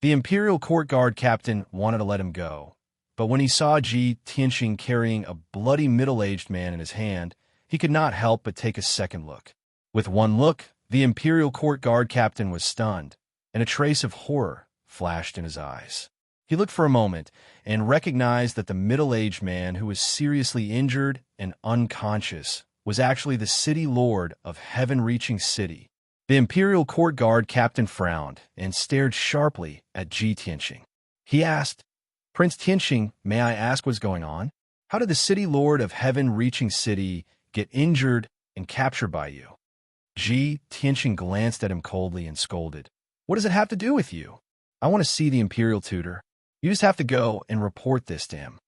The imperial court guard captain wanted to let him go, but when he saw Ji Tianxing carrying a bloody middle-aged man in his hand, he could not help but take a second look. With one look, the imperial court guard captain was stunned, and a trace of horror flashed in his eyes. He looked for a moment and recognized that the middle-aged man who was seriously injured and unconscious was actually the city lord of heaven-reaching city. The imperial court guard captain frowned and stared sharply at Ji Tianxing. He asked, "Prince Tianxing, may I ask what's going on? How did the city lord of heaven-reaching city get injured and captured by you?" Ji Tianxing glanced at him coldly and scolded, "What does it have to do with you? I want to see the imperial tutor. You just have to go and report this to him."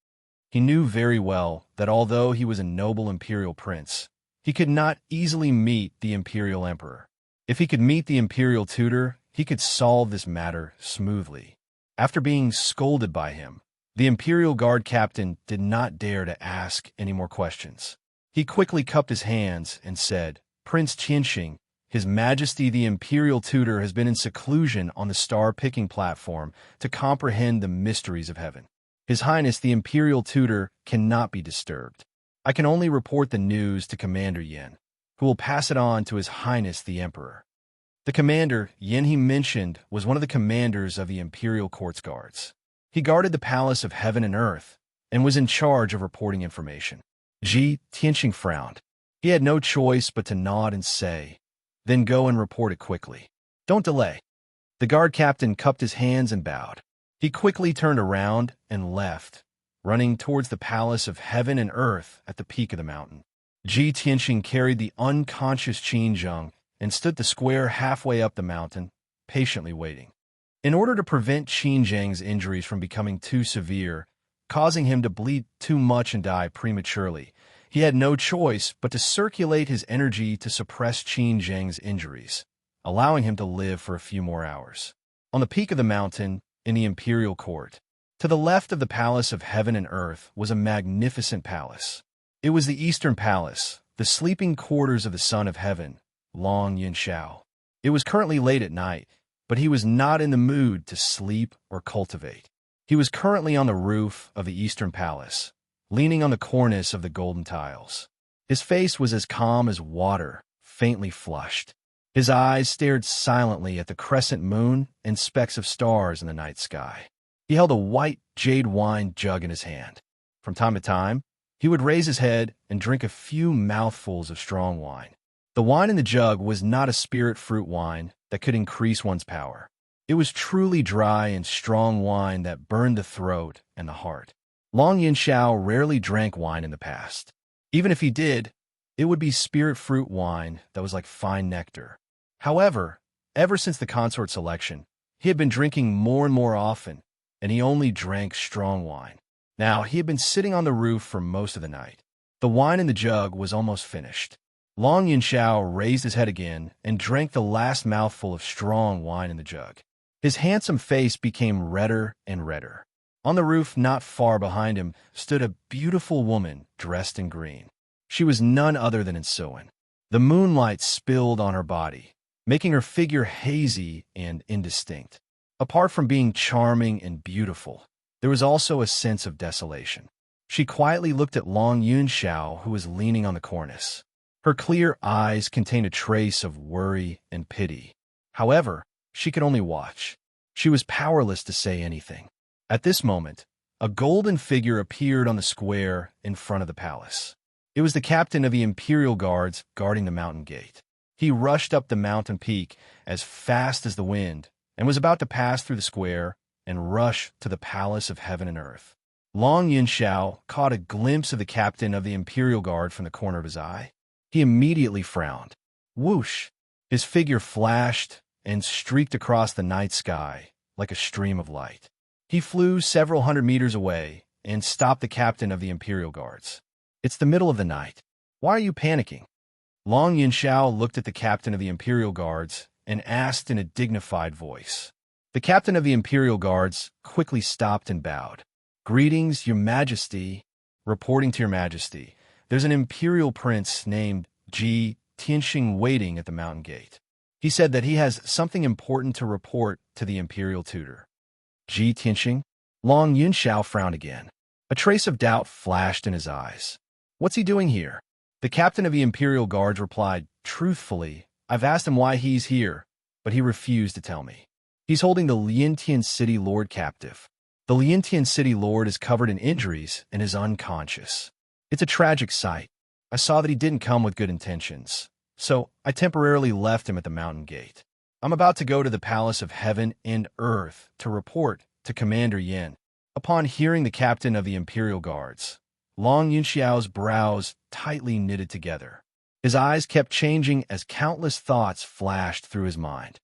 He knew very well that although he was a noble imperial prince, he could not easily meet the imperial emperor. If he could meet the imperial tutor, he could solve this matter smoothly. After being scolded by him, the imperial guard captain did not dare to ask any more questions. He quickly cupped his hands and said, "Prince Tianxing, His Majesty the imperial tutor has been in seclusion on the star-picking platform to comprehend the mysteries of heaven. His Highness the Imperial Tutor cannot be disturbed. I can only report the news to Commander Yin, who will pass it on to His Highness the Emperor. The commander, Yin he mentioned, was one of the commanders of the Imperial Court's guards. He guarded the Palace of Heaven and Earth and was in charge of reporting information. Ji Tianxing frowned. He had no choice but to nod and say, "Then go and report it quickly. Don't delay." The guard captain cupped his hands and bowed. He quickly turned around and left, running towards the Palace of Heaven and Earth at the peak of the mountain. Ji Tianxing carried the unconscious Qin Zheng and stood the square halfway up the mountain, patiently waiting. In order to prevent Qin Zheng's injuries from becoming too severe, causing him to bleed too much and die prematurely, he had no choice but to circulate his energy to suppress Qin Zheng's injuries, allowing him to live for a few more hours. On the peak of the mountain, in the Imperial Court, to the left of the Palace of Heaven and Earth was a magnificent palace. It was the Eastern Palace, the sleeping quarters of the Son of Heaven, Long Yunxiao. It was currently late at night, but he was not in the mood to sleep or cultivate. He was currently on the roof of the Eastern Palace, leaning on the cornice of the golden tiles. His face was as calm as water, faintly flushed. His eyes stared silently at the crescent moon and specks of stars in the night sky. He held a white jade wine jug in his hand. From time to time, he would raise his head and drink a few mouthfuls of strong wine. The wine in the jug was not a spirit fruit wine that could increase one's power. It was truly dry and strong wine that burned the throat and the heart. Long Yunxiao rarely drank wine in the past. Even if he did, it would be spirit fruit wine that was like fine nectar. However, ever since the consort selection, he had been drinking more and more often, and he only drank strong wine. Now, he had been sitting on the roof for most of the night. The wine in the jug was almost finished. Long Yunxiao raised his head again and drank the last mouthful of strong wine in the jug. His handsome face became redder and redder. On the roof not far behind him stood a beautiful woman dressed in green. She was none other than Insuin. The moonlight spilled on her body, making her figure hazy and indistinct. Apart from being charming and beautiful, there was also a sense of desolation. She quietly looked at Long Yunxiao, who was leaning on the cornice. Her clear eyes contained a trace of worry and pity. However, she could only watch. She was powerless to say anything. At this moment, a golden figure appeared on the square in front of the palace. It was the captain of the Imperial Guards guarding the mountain gate. He rushed up the mountain peak as fast as the wind and was about to pass through the square and rush to the Palace of Heaven and Earth. Long Yunxiao caught a glimpse of the captain of the Imperial Guard from the corner of his eye. He immediately frowned. Whoosh! His figure flashed and streaked across the night sky like a stream of light. He flew several hundred meters away and stopped the captain of the Imperial Guards. "It's the middle of the night. Why are you panicking?" Long Yunxiao looked at the captain of the Imperial Guards and asked in a dignified voice. The captain of the Imperial Guards quickly stopped and bowed. "Greetings, Your Majesty. Reporting to Your Majesty, there's an Imperial Prince named Ji Tianxing waiting at the mountain gate. He said that he has something important to report to the Imperial Tutor." Ji Tianxing? Long Yunxiao frowned again. A trace of doubt flashed in his eyes. "What's he doing here?" The captain of the Imperial Guards replied, "Truthfully, I've asked him why he's here, but he refused to tell me. He's holding the Liantian City Lord captive. The Liantian City Lord is covered in injuries and is unconscious. It's a tragic sight. I saw that he didn't come with good intentions, so I temporarily left him at the mountain gate. I'm about to go to the Palace of Heaven and Earth to report to Commander Yin." Upon hearing the captain of the Imperial Guards, Long Yunxiao's brows tightly knitted together. His eyes kept changing as countless thoughts flashed through his mind.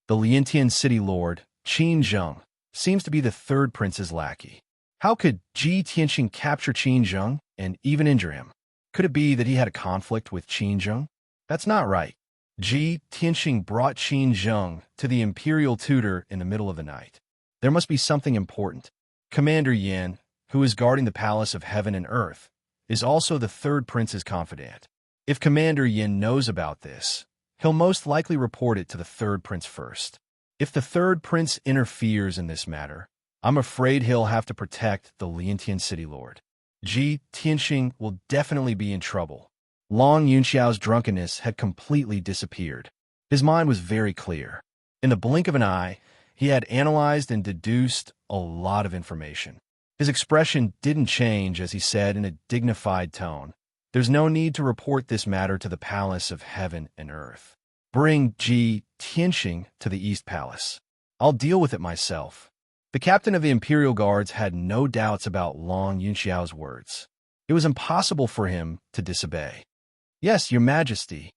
The Liantian City Lord, Qin Zheng, seems to be the third prince's lackey. How could Ji Tianxing capture Qin Zheng and even injure him? Could it be that he had a conflict with Qin Zheng? That's not right. Ji Tianxing brought Qin Zheng to the Imperial Tutor in the middle of the night. There must be something important. Commander Yin, who is guarding the Palace of Heaven and Earth, is also the third prince's confidant. If Commander Yin knows about this, he'll most likely report it to the third prince first. If the third prince interferes in this matter, I'm afraid he'll have to protect the Liantian city lord. Ji Tianxing will definitely be in trouble. Long Yunxiao's drunkenness had completely disappeared. His mind was very clear. In the blink of an eye, he had analyzed and deduced a lot of information. His expression didn't change as he said in a dignified tone, "There's no need to report this matter to the palace of heaven and earth. Bring Ji Tianxing to the East Palace. I'll deal with it myself." The captain of the Imperial Guards had no doubts about Long Yunxiao's words. It was impossible for him to disobey. "Yes, Your Majesty."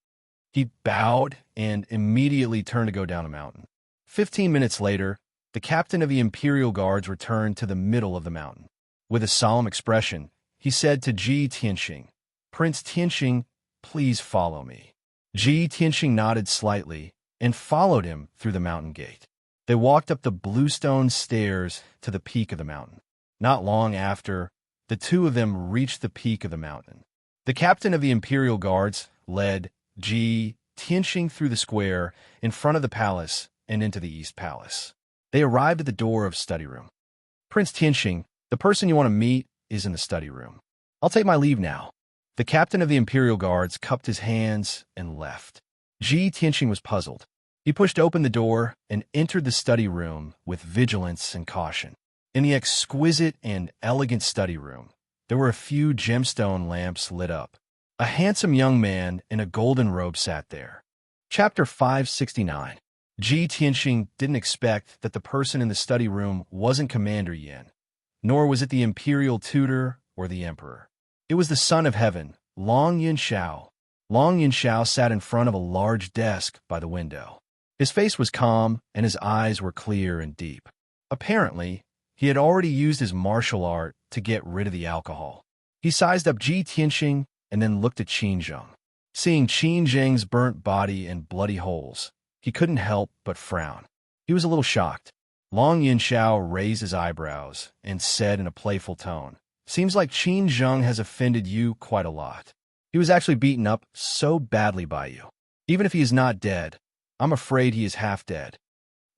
He bowed and immediately turned to go down a mountain. 15 minutes later, the captain of the Imperial Guards returned to the middle of the mountain. With a solemn expression, he said to Ji Tianxing, "Prince Tianxing, please follow me." Ji Tianxing nodded slightly and followed him through the mountain gate. They walked up the bluestone stairs to the peak of the mountain. Not long after, the two of them reached the peak of the mountain. The captain of the Imperial Guards led Ji Tianxing through the square in front of the palace and into the East Palace. They arrived at the door of study room. "Prince Tianxing, the person you want to meet is in the study room. I'll take my leave now." The captain of the Imperial Guards cupped his hands and left. Ji Tianxing was puzzled. He pushed open the door and entered the study room with vigilance and caution. In the exquisite and elegant study room, there were a few gemstone lamps lit up. A handsome young man in a golden robe sat there. Chapter 569. Ji Tianxing didn't expect that the person in the study room wasn't Commander Yin, nor was it the imperial tutor or the emperor. It was the son of heaven, Long Yunxiao. Long Yunxiao sat in front of a large desk by the window. His face was calm and his eyes were clear and deep. Apparently, he had already used his martial art to get rid of the alcohol. He sized up Ji Tianxing and then looked at Qin Zheng. Seeing Qin Zheng's burnt body and bloody holes, he couldn't help but frown. He was a little shocked. Long Yunxiao raised his eyebrows and said in a playful tone, "Seems like Qin Zheng has offended you quite a lot. He was actually beaten up so badly by you. Even if he is not dead, I'm afraid he is half dead."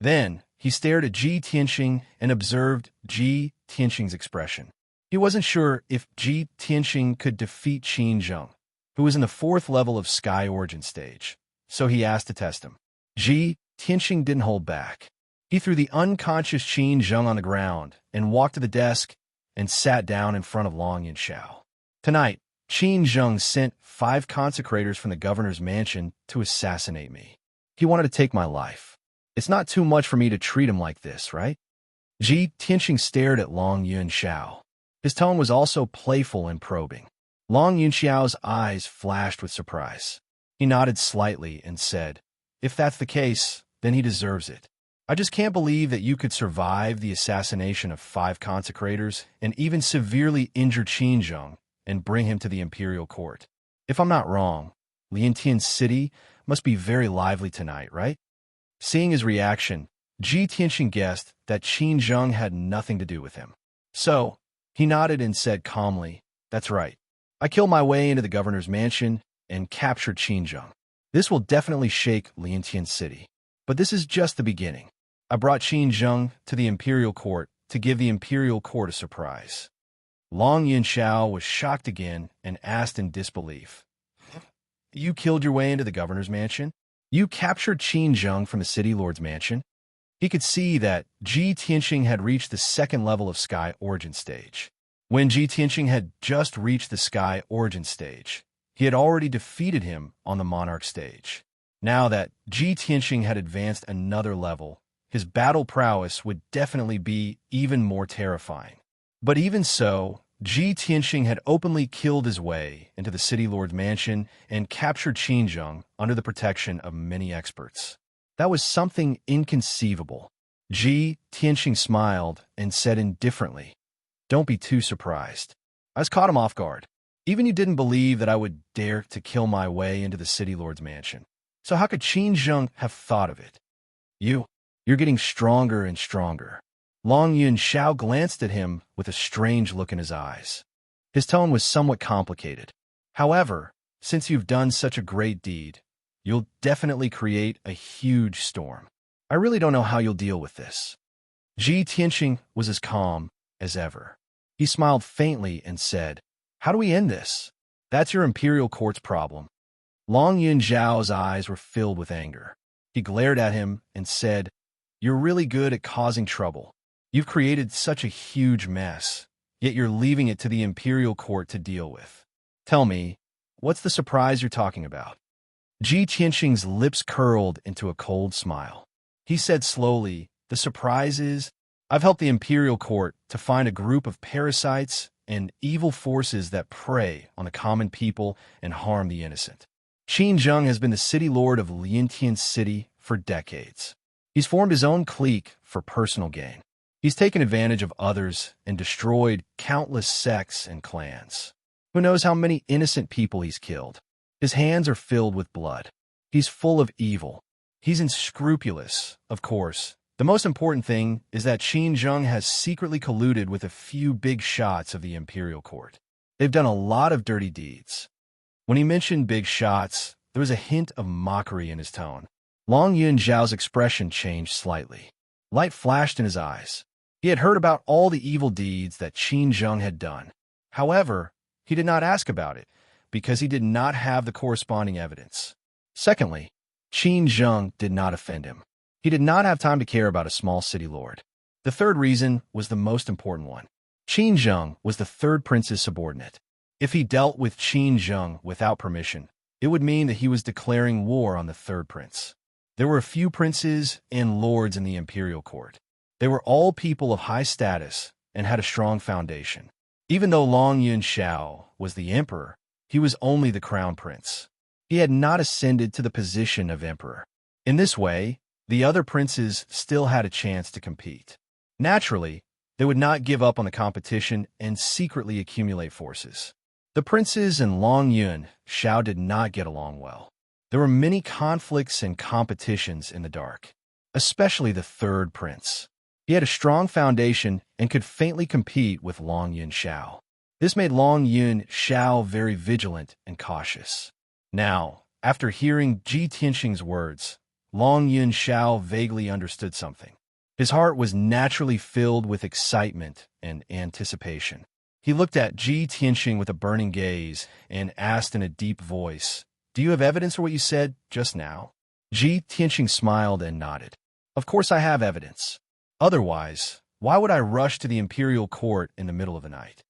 Then he stared at Ji Tianxing and observed Ji Tianxing's expression. He wasn't sure if Ji Tianxing could defeat Qin Zheng, who was in the 4th level of Sky Origin stage, so he asked to test him. Ji Tianxing didn't hold back. He threw the unconscious Qin Zheng on the ground and walked to the desk and sat down in front of Long Yunxiao. "Tonight, Qin Zheng sent 5 consecrators from the governor's mansion to assassinate me. He wanted to take my life. It's not too much for me to treat him like this, right?" Ji Tianxing stared at Long Yunxiao. His tone was also playful and probing. Long Yunxiao's eyes flashed with surprise. He nodded slightly and said, "If that's the case, then he deserves it. I just can't believe that you could survive the assassination of 5 consecrators and even severely injure Qin Zheng and bring him to the imperial court. If I'm not wrong, Liantian City must be very lively tonight, right?" Seeing his reaction, Ji Tianxing guessed that Qin Zheng had nothing to do with him. So, he nodded and said calmly, "That's right. I killed my way into the governor's mansion and captured Qin Zheng. This will definitely shake Liantian City. But this is just the beginning. I brought Qin Zheng to the imperial court to give the imperial court a surprise." Long Yunxiao was shocked again and asked in disbelief, "You killed your way into the governor's mansion? You captured Qin Zheng from the city lord's mansion?" He could see that Ji Tianxing had reached the 2nd level of Sky Origin stage. When Ji Tianxing had just reached the Sky Origin stage, he had already defeated him on the Monarch stage. Now that Ji Tianxing had advanced another level, his battle prowess would definitely be even more terrifying. But even so, Ji Tianxing had openly killed his way into the city lord's mansion and captured Qin Zheng under the protection of many experts. That was something inconceivable. Ji Tianxing smiled and said indifferently, "Don't be too surprised. I was caught him off guard. Even you didn't believe that I would dare to kill my way into the city lord's mansion. So how could Qin Zheng have thought of it? You're getting stronger and stronger." Long Yunxiao glanced at him with a strange look in his eyes. His tone was somewhat complicated. "However, since you've done such a great deed, you'll definitely create a huge storm. I really don't know how you'll deal with this." Ji Tianqing was as calm as ever. He smiled faintly and said, "How do we end this? That's your imperial court's problem." Long Yun Zhao's eyes were filled with anger. He glared at him and said, "You're really good at causing trouble. You've created such a huge mess, yet you're leaving it to the imperial court to deal with. Tell me, what's the surprise you're talking about?" Ji Tianqing's lips curled into a cold smile. He said slowly, "The surprise is, I've helped the imperial court to find a group of parasites and evil forces that prey on the common people and harm the innocent. Qin Zheng has been the city lord of Liantian City for decades. He's formed his own clique for personal gain. He's taken advantage of others and destroyed countless sects and clans. Who knows how many innocent people he's killed? His hands are filled with blood. He's full of evil. He's unscrupulous, of course. The most important thing is that Qin Zheng has secretly colluded with a few big shots of the imperial court. They've done a lot of dirty deeds." When he mentioned big shots, there was a hint of mockery in his tone. Long Yun Zhao's expression changed slightly. Light flashed in his eyes. He had heard about all the evil deeds that Qin Zheng had done. However, he did not ask about it, because he did not have the corresponding evidence. Secondly, Qin Zheng did not offend him. He did not have time to care about a small city lord. The third reason was the most important one. Qin Zheng was the third prince's subordinate. If he dealt with Qin Zheng without permission, it would mean that he was declaring war on the third prince. There were a few princes and lords in the imperial court. They were all people of high status and had a strong foundation. Even though Long Yun Xiao was the emperor, he was only the crown prince. He had not ascended to the position of emperor. In this way, the other princes still had a chance to compete. Naturally, they would not give up on the competition and secretly accumulate forces. The princes and Long Yun Xiao did not get along well. There were many conflicts and competitions in the dark, especially the third prince. He had a strong foundation and could faintly compete with Long Yun Xiao. This made Long Yun Xiao very vigilant and cautious. Now, after hearing Ji Tianqing's words, Long Yun Xiao vaguely understood something. His heart was naturally filled with excitement and anticipation. He looked at Ji Tianqing with a burning gaze and asked in a deep voice, "Do you have evidence for what you said just now?" Ji Tianqing smiled and nodded. "Of course I have evidence. Otherwise, why would I rush to the imperial court in the middle of the night?"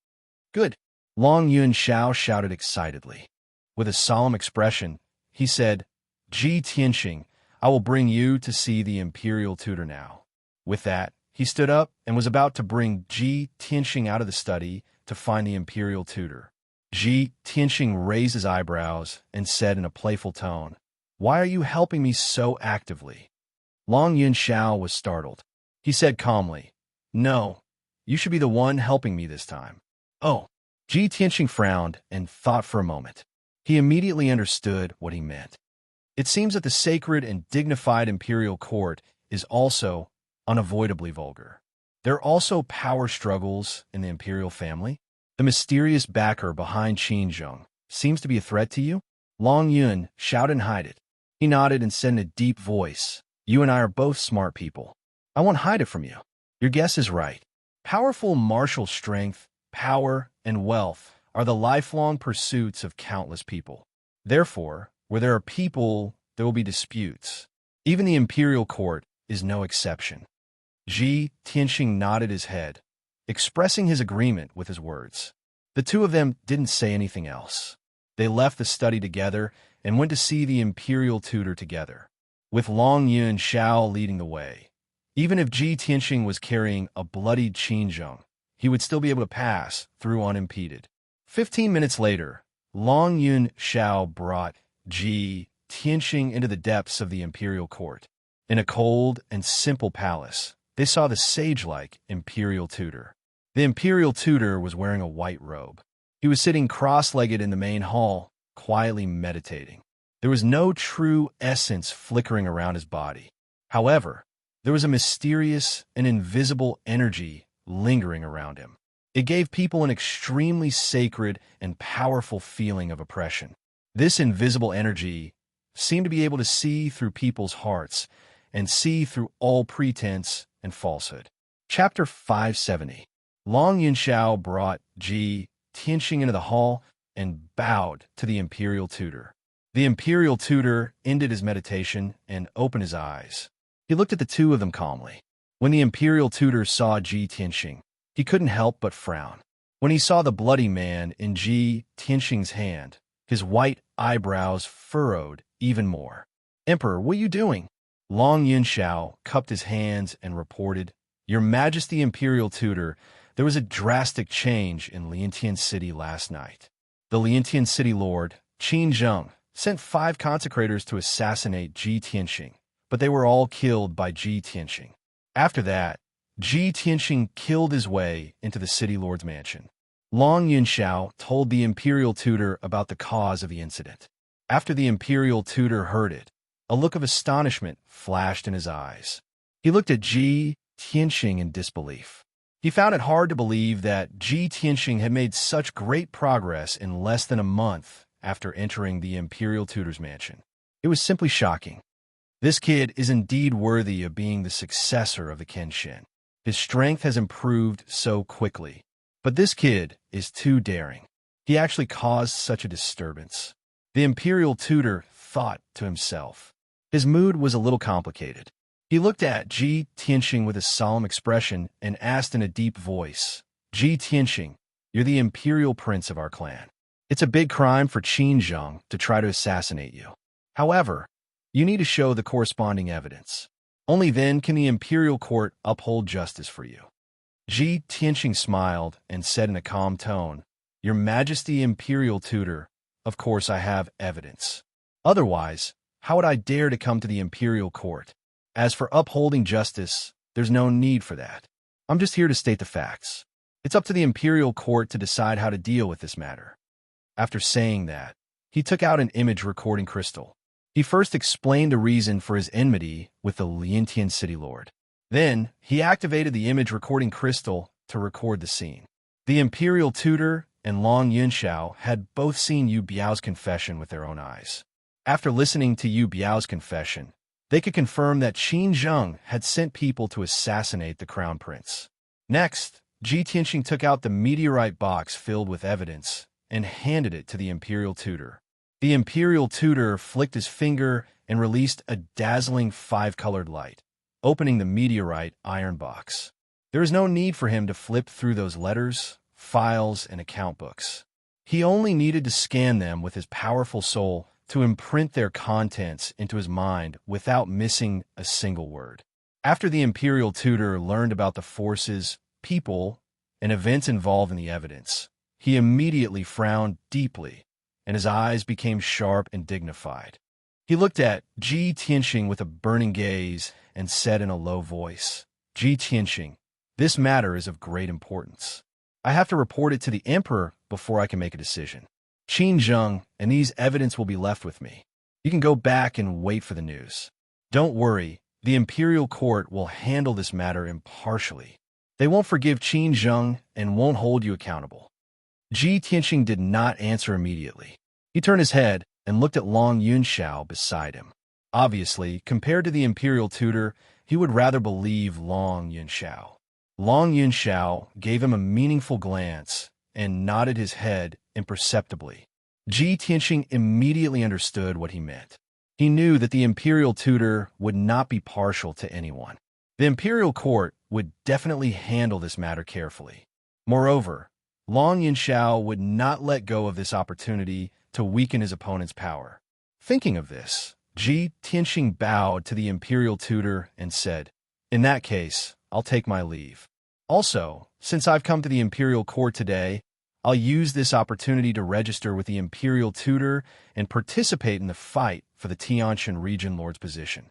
"Good," Long Yun Xiao shouted excitedly. With a solemn expression, he said, "Ji Tianqing, I will bring you to see the imperial tutor now." With that, he stood up and was about to bring Ji Tianqing out of the study to find the imperial tutor. Ji Tianqing raised his eyebrows and said in a playful tone, "Why are you helping me so actively?" Long Yun Xiao was startled. He said calmly, "No, you should be the one helping me this time." "Oh." Ji Tianqing frowned and thought for a moment. He immediately understood what he meant. It seems that the sacred and dignified imperial court is also unavoidably vulgar. There are also power struggles in the imperial family. The mysterious backer behind Qin Zheng seems to be a threat to you? Long Yun shouted and hide it. He nodded and said in a deep voice, "You and I are both smart people. I won't hide it from you. Your guess is right. Powerful martial strength, power, and wealth are the lifelong pursuits of countless people. Therefore, where there are people, there will be disputes. Even the imperial court is no exception." Ji Tianqing nodded his head, expressing his agreement with his words. The two of them didn't say anything else. They left the study together and went to see the imperial tutor together, with Long Yun Xiao leading the way. Even if Ji Tianqing was carrying a bloodied Qin Zheng, he would still be able to pass through unimpeded. 15 minutes later, Long Yun Xiao brought Ji Tianqing into the depths of the imperial court. In a cold and simple palace, they saw the sage-like imperial tutor. The imperial tutor was wearing a white robe. He was sitting cross-legged in the main hall, quietly meditating. There was no true essence flickering around his body. However, there was a mysterious and invisible energy lingering around him. It gave people an extremely sacred and powerful feeling of oppression. This invisible energy seemed to be able to see through people's hearts and see through all pretense and falsehood. Chapter 570. Long Yunxiao brought Ji Tianxing into the hall and bowed to the imperial tutor. The imperial tutor ended his meditation and opened his eyes. He looked at the two of them calmly. When the imperial tutor saw Ji Tianxing, he couldn't help but frown. When he saw the bloody man in Ji Tianxing's hand, his white eyebrows furrowed even more. "Emperor, what are you doing?" Long Yunxiao cupped his hands and reported, "Your Majesty Imperial Tutor, there was a drastic change in Liantian City last night. The Liantian City Lord, Qin Zheng, sent 5 consecrators to assassinate Ji Tianxing, but they were all killed by Ji Tianxing. After that, Ji Tianxing killed his way into the City Lord's mansion." Long Yunxiao told the Imperial Tutor about the cause of the incident. After the Imperial Tutor heard it, a look of astonishment flashed in his eyes. He looked at Ji Tianxing in disbelief. He found it hard to believe that Ji Tianxing had made such great progress in less than a month after entering the Imperial Tutor's mansion. It was simply shocking. This kid is indeed worthy of being the successor of the Kenshin. His strength has improved so quickly. But this kid is too daring. He actually caused such a disturbance. The Imperial Tutor thought to himself. His mood was a little complicated. He looked at Ji Tianxing with a solemn expression and asked in a deep voice, "Ji Tianxing, you're the imperial prince of our clan. It's a big crime for Qin Zheng to try to assassinate you. However, you need to show the corresponding evidence. Only then can the imperial court uphold justice for you." Ji Tianxing smiled and said in a calm tone, "Your Majesty Imperial Tutor, of course I have evidence. Otherwise, how would I dare to come to the imperial court? As for upholding justice, there's no need for that. I'm just here to state the facts. It's up to the imperial court to decide how to deal with this matter." After saying that, he took out an image recording crystal. He first explained the reason for his enmity with the Liantian City Lord. Then, he activated the image recording crystal to record the scene. The Imperial Tutor and Long Yunxiao had both seen Yu Biao's confession with their own eyes. After listening to Yu Biao's confession, they could confirm that Qin Zheng had sent people to assassinate the crown prince. Next, Ji Tianxing took out the meteorite box filled with evidence and handed it to the Imperial Tutor. The Imperial Tutor flicked his finger and released a dazzling 5-colored light, opening the meteorite iron box. There was no need for him to flip through those letters, files, and account books. He only needed to scan them with his powerful soul to imprint their contents into his mind without missing a single word. After the Imperial Tutor learned about the forces, people, and events involved in the evidence, he immediately frowned deeply, and his eyes became sharp and dignified. He looked at Ji Tianxing with a burning gaze and said in a low voice, "Ji Tianxing, this matter is of great importance. I have to report it to the Emperor before I can make a decision. Qin Zheng and these evidence will be left with me. You can go back and wait for the news. Don't worry, the imperial court will handle this matter impartially. They won't forgive Qin Zheng and won't hold you accountable." Ji Tianxing did not answer immediately. He turned his head and looked at Long Yunxiao beside him. Obviously, compared to the Imperial Tutor, he would rather believe Long Yunxiao. Long Yunxiao gave him a meaningful glance and nodded his head imperceptibly. Ji Tianxing immediately understood what he meant. He knew that the Imperial Tutor would not be partial to anyone. The Imperial Court would definitely handle this matter carefully. Moreover, Long Yunxiao would not let go of this opportunity to weaken his opponent's power. Thinking of this, Ji Tianxing bowed to the Imperial Tutor and said, "In that case, I'll take my leave. Also, since I've come to the Imperial Court today, I'll use this opportunity to register with the Imperial Tutor and participate in the fight for the Tianshan Region Lord's position."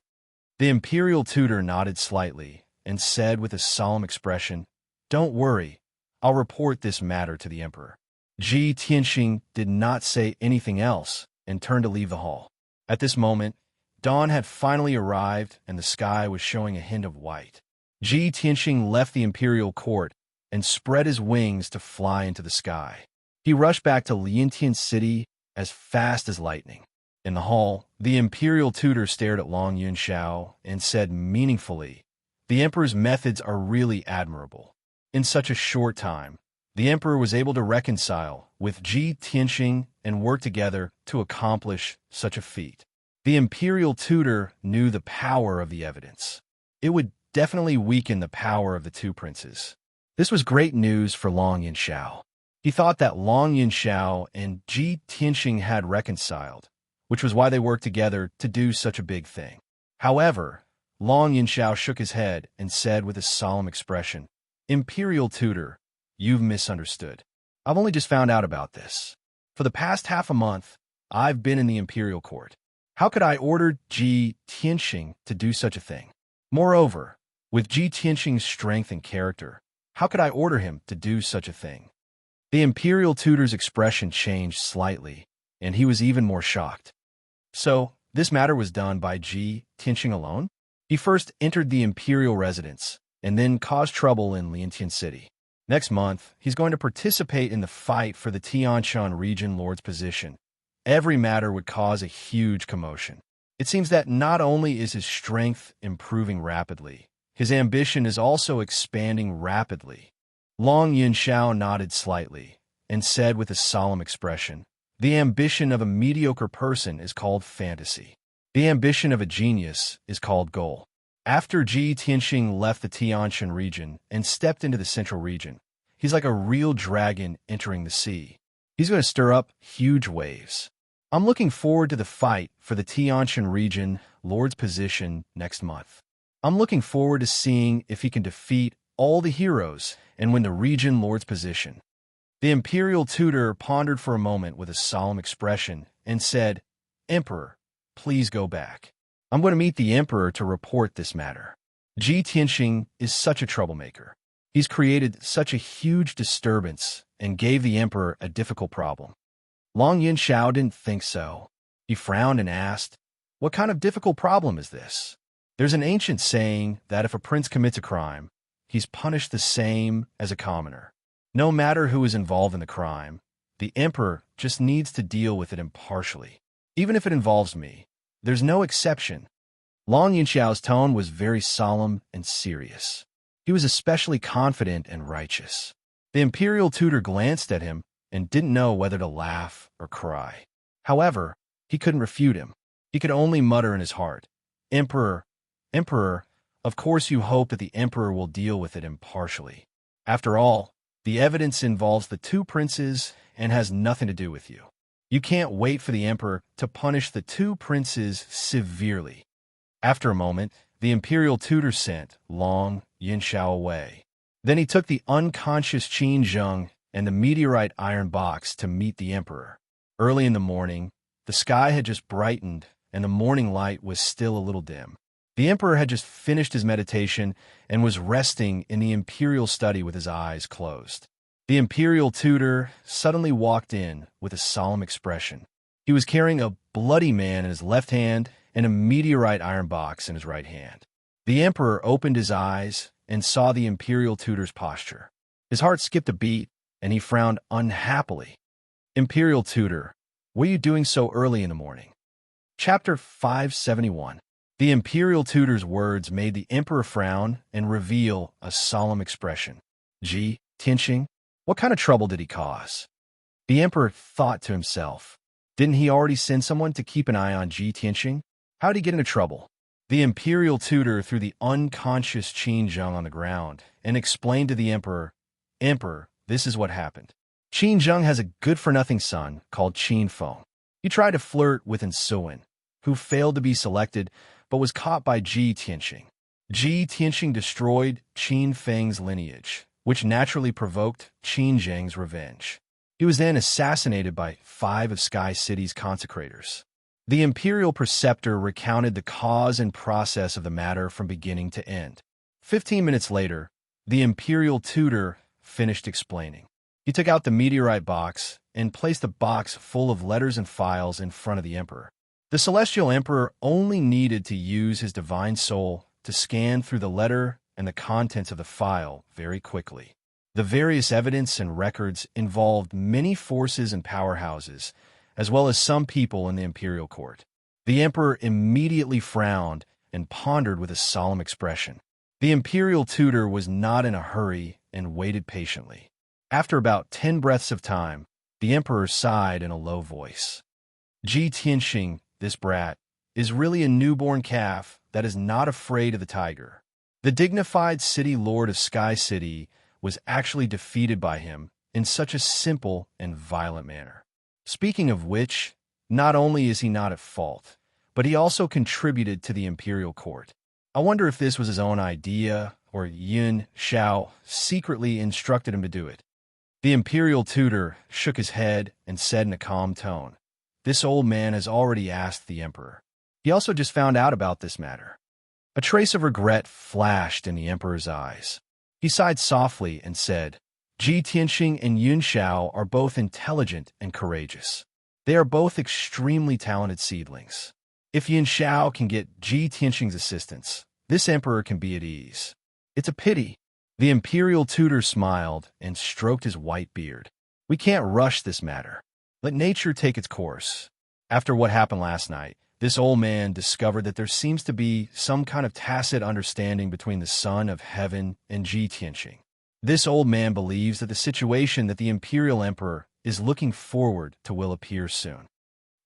The Imperial Tutor nodded slightly and said with a solemn expression, "Don't worry, I'll report this matter to the Emperor." Ji Tianxing did not say anything else and turned to leave the hall. At this moment, dawn had finally arrived and the sky was showing a hint of white. Ji Tianxing left the imperial court and spread his wings to fly into the sky. He rushed back to Liantian City as fast as lightning. In the hall, the imperial tutor stared at Long Yunxiao and said meaningfully, The emperor's methods are really admirable. In such a short time, the emperor was able to reconcile with Ji Tianxing and work together to accomplish such a feat. The imperial tutor knew the power of the evidence. It would definitely weaken the power of the two princes. This was great news for Long Yanxiao. He thought that Long Yanxiao and Ji Tianxing had reconciled, which was why they worked together to do such a big thing. However, Long Yanxiao shook his head and said with a solemn expression, "Imperial tutor, you've misunderstood. I've only just found out about this. For the past half a month, I've been in the imperial court. How could I order Ji Tianxing to do such a thing? Moreover, with Ji Tianxing's strength and character, how could I order him to do such a thing?" The imperial tutor's expression changed slightly, and he was even more shocked. So, this matter was done by Ji Tianxing alone? He first entered the imperial residence, and then caused trouble in Liantian City. Next month, he's going to participate in the fight for the Tianshan region lord's position. Every matter would cause a huge commotion. It seems that not only is his strength improving rapidly, his ambition is also expanding rapidly. Long Yanxiao nodded slightly and said with a solemn expression, "The ambition of a mediocre person is called fantasy. The ambition of a genius is called goal." After Ji Tianxing left the Tianshan region and stepped into the central region, he's like a real dragon entering the sea. He's going to stir up huge waves. I'm looking forward to the fight for the Tianshan region lord's position next month. I'm looking forward to seeing if he can defeat all the heroes and win the region lord's position. The imperial tutor pondered for a moment with a solemn expression and said, "Emperor, please go back. I'm going to meet the emperor to report this matter. Ji Tianxing is such a troublemaker. He's created such a huge disturbance and gave the emperor a difficult problem." Long Yanxiao didn't think so. He frowned and asked, "What kind of difficult problem is this?" There's an ancient saying that if a prince commits a crime, he's punished the same as a commoner. No matter who is involved in the crime, the emperor just needs to deal with it impartially. Even if it involves me, there's no exception. Long Yanxiao's tone was very solemn and serious. He was especially confident and righteous. The imperial tutor glanced at him and didn't know whether to laugh or cry. However, he couldn't refute him. He could only mutter in his heart, "Emperor, Emperor, of course you hope that the emperor will deal with it impartially. After all, the evidence involves the two princes and has nothing to do with you. You can't wait for the emperor to punish the two princes severely." After a moment, the imperial tutor sent Long Yanxiao away. Then he took the unconscious Qin Zheng and the meteorite iron box to meet the emperor. Early in the morning, the sky had just brightened and the morning light was still a little dim. The emperor had just finished his meditation and was resting in the imperial study with his eyes closed. The imperial tutor suddenly walked in with a solemn expression. He was carrying a bloody man in his left hand and a meteorite iron box in his right hand. The emperor opened his eyes and saw the imperial tutor's posture. His heart skipped a beat, and he frowned unhappily. "Imperial tutor, what are you doing so early in the morning?" Chapter 571. The imperial tutor's words made the emperor frown and reveal a solemn expression. "Ji Tianxing, what kind of trouble did he cause?" The emperor thought to himself, didn't he already send someone to keep an eye on Ji Tianxing? How did he get into trouble? The imperial tutor threw the unconscious Qin Zheng on the ground and explained to the emperor, "Emperor, this is what happened. Qin Zheng has a good-for-nothing son called Qin Feng. He tried to flirt with Ensuin, who failed to be selected but was caught by Ji Tianxing. Ji Tianxing destroyed Qin Feng's lineage, which naturally provoked Qin Zheng's revenge. He was then assassinated by 5 of Sky City's consecrators." The imperial preceptor recounted the cause and process of the matter from beginning to end. 15 minutes later, the imperial tutor finished explaining. He took out the meteorite box and placed the box full of letters and files in front of the emperor. The celestial emperor only needed to use his divine soul to scan through the letter and the contents of the file very quickly. The various evidence and records involved many forces and powerhouses, as well as some people in the imperial court. The emperor immediately frowned and pondered with a solemn expression. The imperial tutor was not in a hurry and waited patiently. After about 10 breaths of time, the emperor sighed in a low voice. Ji Tianxing, this brat, is really a newborn calf that is not afraid of the tiger. The dignified city lord of Sky City was actually defeated by him in such a simple and violent manner. Speaking of which, not only is he not at fault, but he also contributed to the imperial court. I wonder if this was his own idea, or Yun Xiao secretly instructed him to do it. The imperial tutor shook his head and said in a calm tone, "This old man has already asked the emperor. He also just found out about this matter." A trace of regret flashed in the emperor's eyes. He sighed softly and said, "Ji Tianxing and Yun Xiao are both intelligent and courageous. They are both extremely talented seedlings. If Yun Xiao can get Ji Tianxing's assistance, this emperor can be at ease. It's a pity." The imperial tutor smiled and stroked his white beard. "We can't rush this matter. Let nature take its course." After what happened last night, this old man discovered that there seems to be some kind of tacit understanding between the son of heaven and Ji Tianxing. This old man believes that the situation that the imperial emperor is looking forward to will appear soon.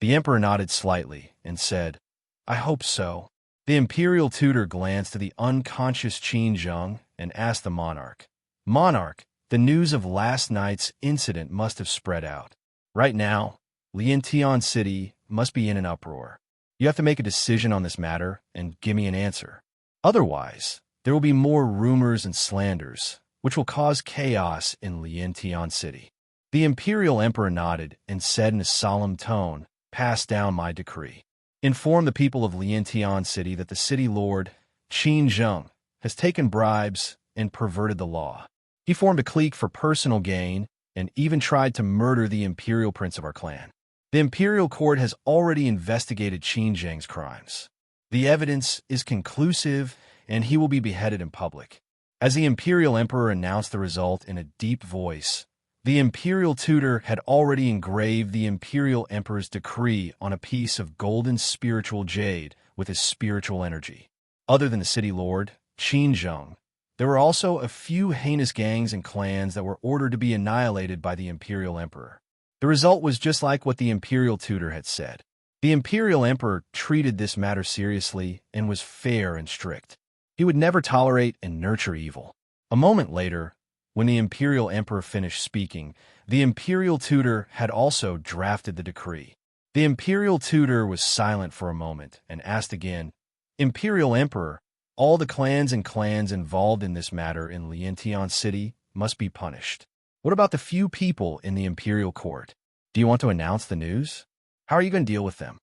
The emperor nodded slightly and said, "I hope so." The imperial tutor glanced at the unconscious Qin Zheng and asked the monarch, "Monarch, the news of last night's incident must have spread out. Right now, Liantian City must be in an uproar. You have to make a decision on this matter and give me an answer. Otherwise, there will be more rumors and slanders, which will cause chaos in Liantian City." The imperial emperor nodded and said in a solemn tone, "Pass down my decree. Inform the people of Liantian City that the city lord, Qin Zheng, has taken bribes and perverted the law. He formed a clique for personal gain and even tried to murder the imperial prince of our clan. The imperial court has already investigated Qin Zheng's crimes. The evidence is conclusive, and he will be beheaded in public." As the imperial emperor announced the result in a deep voice, the imperial tutor had already engraved the imperial emperor's decree on a piece of golden spiritual jade with his spiritual energy. Other than the city lord, Qin Zheng, there were also a few heinous gangs and clans that were ordered to be annihilated by the imperial emperor. The result was just like what the imperial tutor had said. The imperial emperor treated this matter seriously and was fair and strict. He would never tolerate and nurture evil. A moment later, when the imperial emperor finished speaking, the imperial tutor had also drafted the decree. The imperial tutor was silent for a moment and asked again, "Imperial emperor, all the clans involved in this matter in Liantian City must be punished. What about the few people in the imperial court? Do you want to announce the news? How are you going to deal with them?"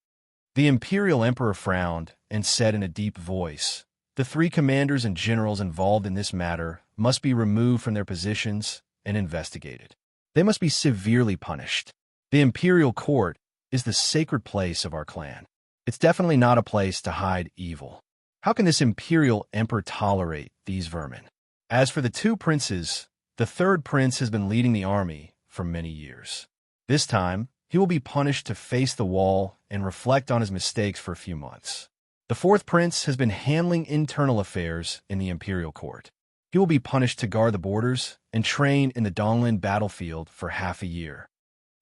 The imperial emperor frowned and said in a deep voice, "The 3 commanders and generals involved in this matter must be removed from their positions and investigated. They must be severely punished. The imperial court is the sacred place of our clan. It's definitely not a place to hide evil. How can this imperial emperor tolerate these vermin?" As for the 2 princes, the 3rd prince has been leading the army for many years. This time, he will be punished to face the wall and reflect on his mistakes for a few months. The 4th prince has been handling internal affairs in the imperial court. He will be punished to guard the borders and train in the Donglin battlefield for half a year.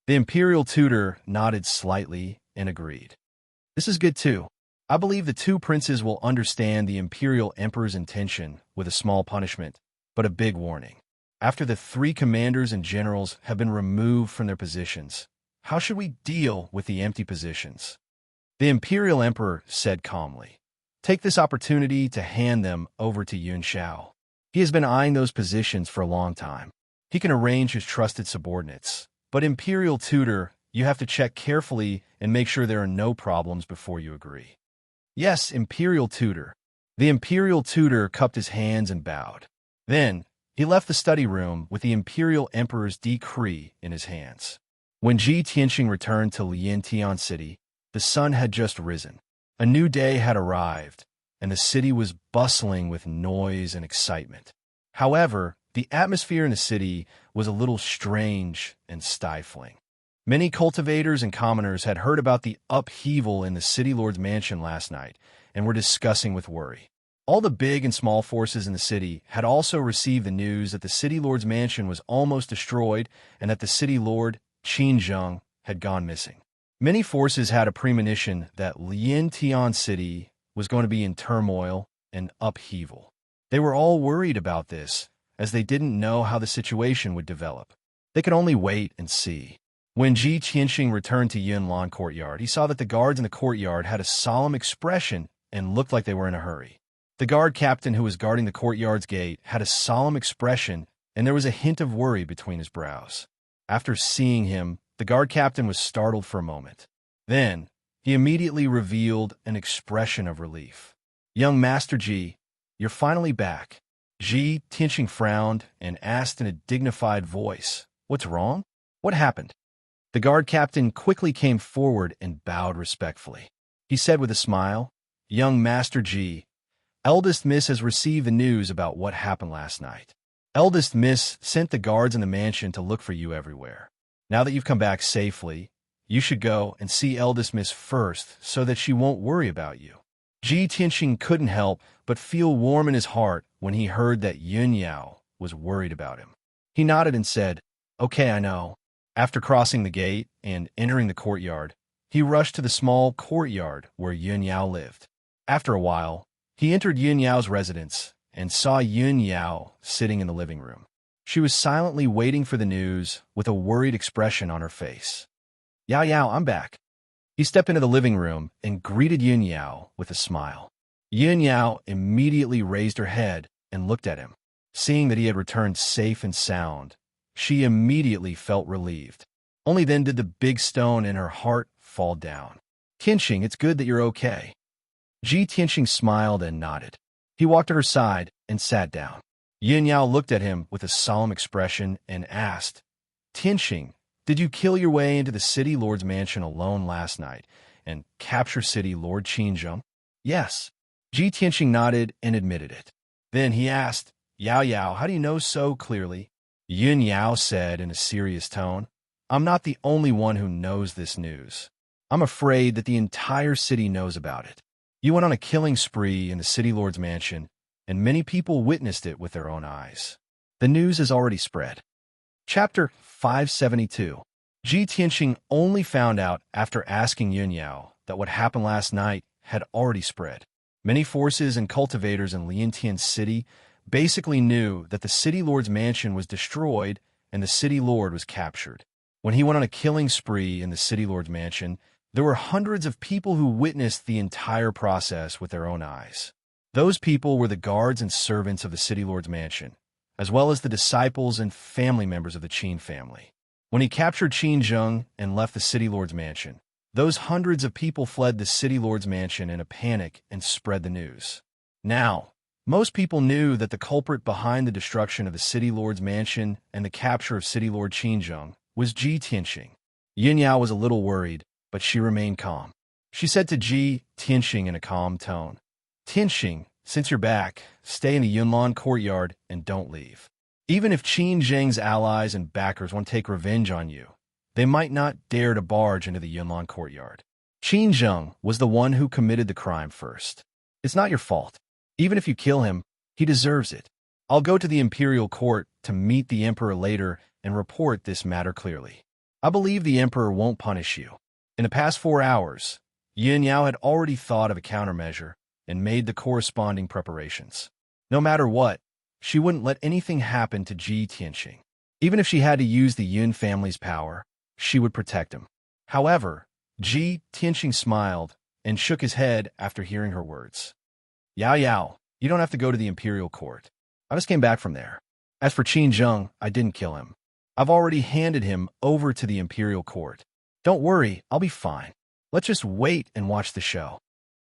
The imperial tutor nodded slightly and agreed. "This is good too. I believe the 2 princes will understand the imperial emperor's intention with a small punishment, but a big warning. After the 3 commanders and generals have been removed from their positions, how should we deal with the empty positions?" The imperial emperor said calmly, "Take this opportunity to hand them over to Yun Xiao. He has been eyeing those positions for a long time. He can arrange his trusted subordinates. But imperial tutor, you have to check carefully and make sure there are no problems before you agree." "Yes, imperial tutor." The imperial tutor cupped his hands and bowed. Then, he left the study room with the imperial emperor's decree in his hands. When Ji Tianxing returned to Liantian City, the sun had just risen. A new day had arrived, and the city was bustling with noise and excitement. However, the atmosphere in the city was a little strange and stifling. Many cultivators and commoners had heard about the upheaval in the city lord's mansion last night and were discussing with worry. All the big and small forces in the city had also received the news that the city lord's mansion was almost destroyed and that the city lord, Qin had gone missing. Many forces had a premonition that Liantian City was going to be in turmoil and upheaval. They were all worried about this, as they didn't know how the situation would develop. They could only wait and see. When Ji Tianxing returned to Yunlan Courtyard, he saw that the guards in the courtyard had a solemn expression and looked like they were in a hurry. The guard captain who was guarding the courtyard's gate had a solemn expression, and there was a hint of worry between his brows. After seeing him, the guard captain was startled for a moment. Then, he immediately revealed an expression of relief. "Young Master Ji, you're finally back." Ji Tianxing frowned and asked in a dignified voice, "What's wrong? What happened?" The guard captain quickly came forward and bowed respectfully. He said with a smile, "Young Master Ji, Eldest Miss has received the news about what happened last night. Eldest Miss sent the guards in the mansion to look for you everywhere. Now that you've come back safely, you should go and see Eldest Miss first so that she won't worry about you." Ji Tianxing couldn't help but feel warm in his heart when he heard that Yun Yao was worried about him. He nodded and said, "Okay, I know." After crossing the gate and entering the courtyard, he rushed to the small courtyard where Yun Yao lived. After a while, he entered Yun Yao's residence and saw Yun Yao sitting in the living room. She was silently waiting for the news with a worried expression on her face. "Yao Yao, I'm back." He stepped into the living room and greeted Yun Yao with a smile. Yun Yao immediately raised her head and looked at him. Seeing that he had returned safe and sound, she immediately felt relieved. Only then did the big stone in her heart fall down. "Tianxing, it's good that you're okay." Ji Tianxing smiled and nodded. He walked to her side and sat down. Yun Yao looked at him with a solemn expression and asked, "Tianxing, did you kill your way into the city lord's mansion alone last night and capture city lord Qin?" "Yes." Ji Tianxing nodded and admitted it. Then he asked, "Yao Yao, how do you know so clearly?" Yun Yao said in a serious tone, "I'm not the only one who knows this news. I'm afraid that the entire city knows about it. You went on a killing spree in the city lord's mansion, and many people witnessed it with their own eyes. The news has already spread." Chapter 572. Ji Tianxing only found out after asking Yun Yao that what happened last night had already spread. Many forces and cultivators in Liantian City basically knew that the city lord's mansion was destroyed and the city lord was captured. When he went on a killing spree in the city lord's mansion, there were hundreds of people who witnessed the entire process with their own eyes. Those people were the guards and servants of the city lord's mansion, as well as the disciples and family members of the Qin family. When he captured Qin and left the city lord's mansion, those hundreds of people fled the city lord's mansion in a panic and spread the news. Now, most people knew that the culprit behind the destruction of the city lord's mansion and the capture of city lord Qin was Ji Tianxing. Yun Yao was a little worried, but she remained calm. She said to Ji Tianxing in a calm tone, "Tianxing, since you're back, stay in the Yunlan courtyard and don't leave. Even if Qin Zheng's allies and backers want to take revenge on you, they might not dare to barge into the Yunlan courtyard. Qin Zheng was the one who committed the crime first. It's not your fault. Even if you kill him, he deserves it. I'll go to the imperial court to meet the emperor later and report this matter clearly. I believe the emperor won't punish you." In the past 4 hours, Yun Yao had already thought of a countermeasure and made the corresponding preparations. No matter what, she wouldn't let anything happen to Ji Tianxing. Even if she had to use the Yun family's power, she would protect him. However, Ji Tianxing smiled and shook his head after hearing her words. "Yao Yao, you don't have to go to the imperial court. I just came back from there. As for Qin, I didn't kill him. I've already handed him over to the imperial court. Don't worry, I'll be fine. Let's just wait and watch the show."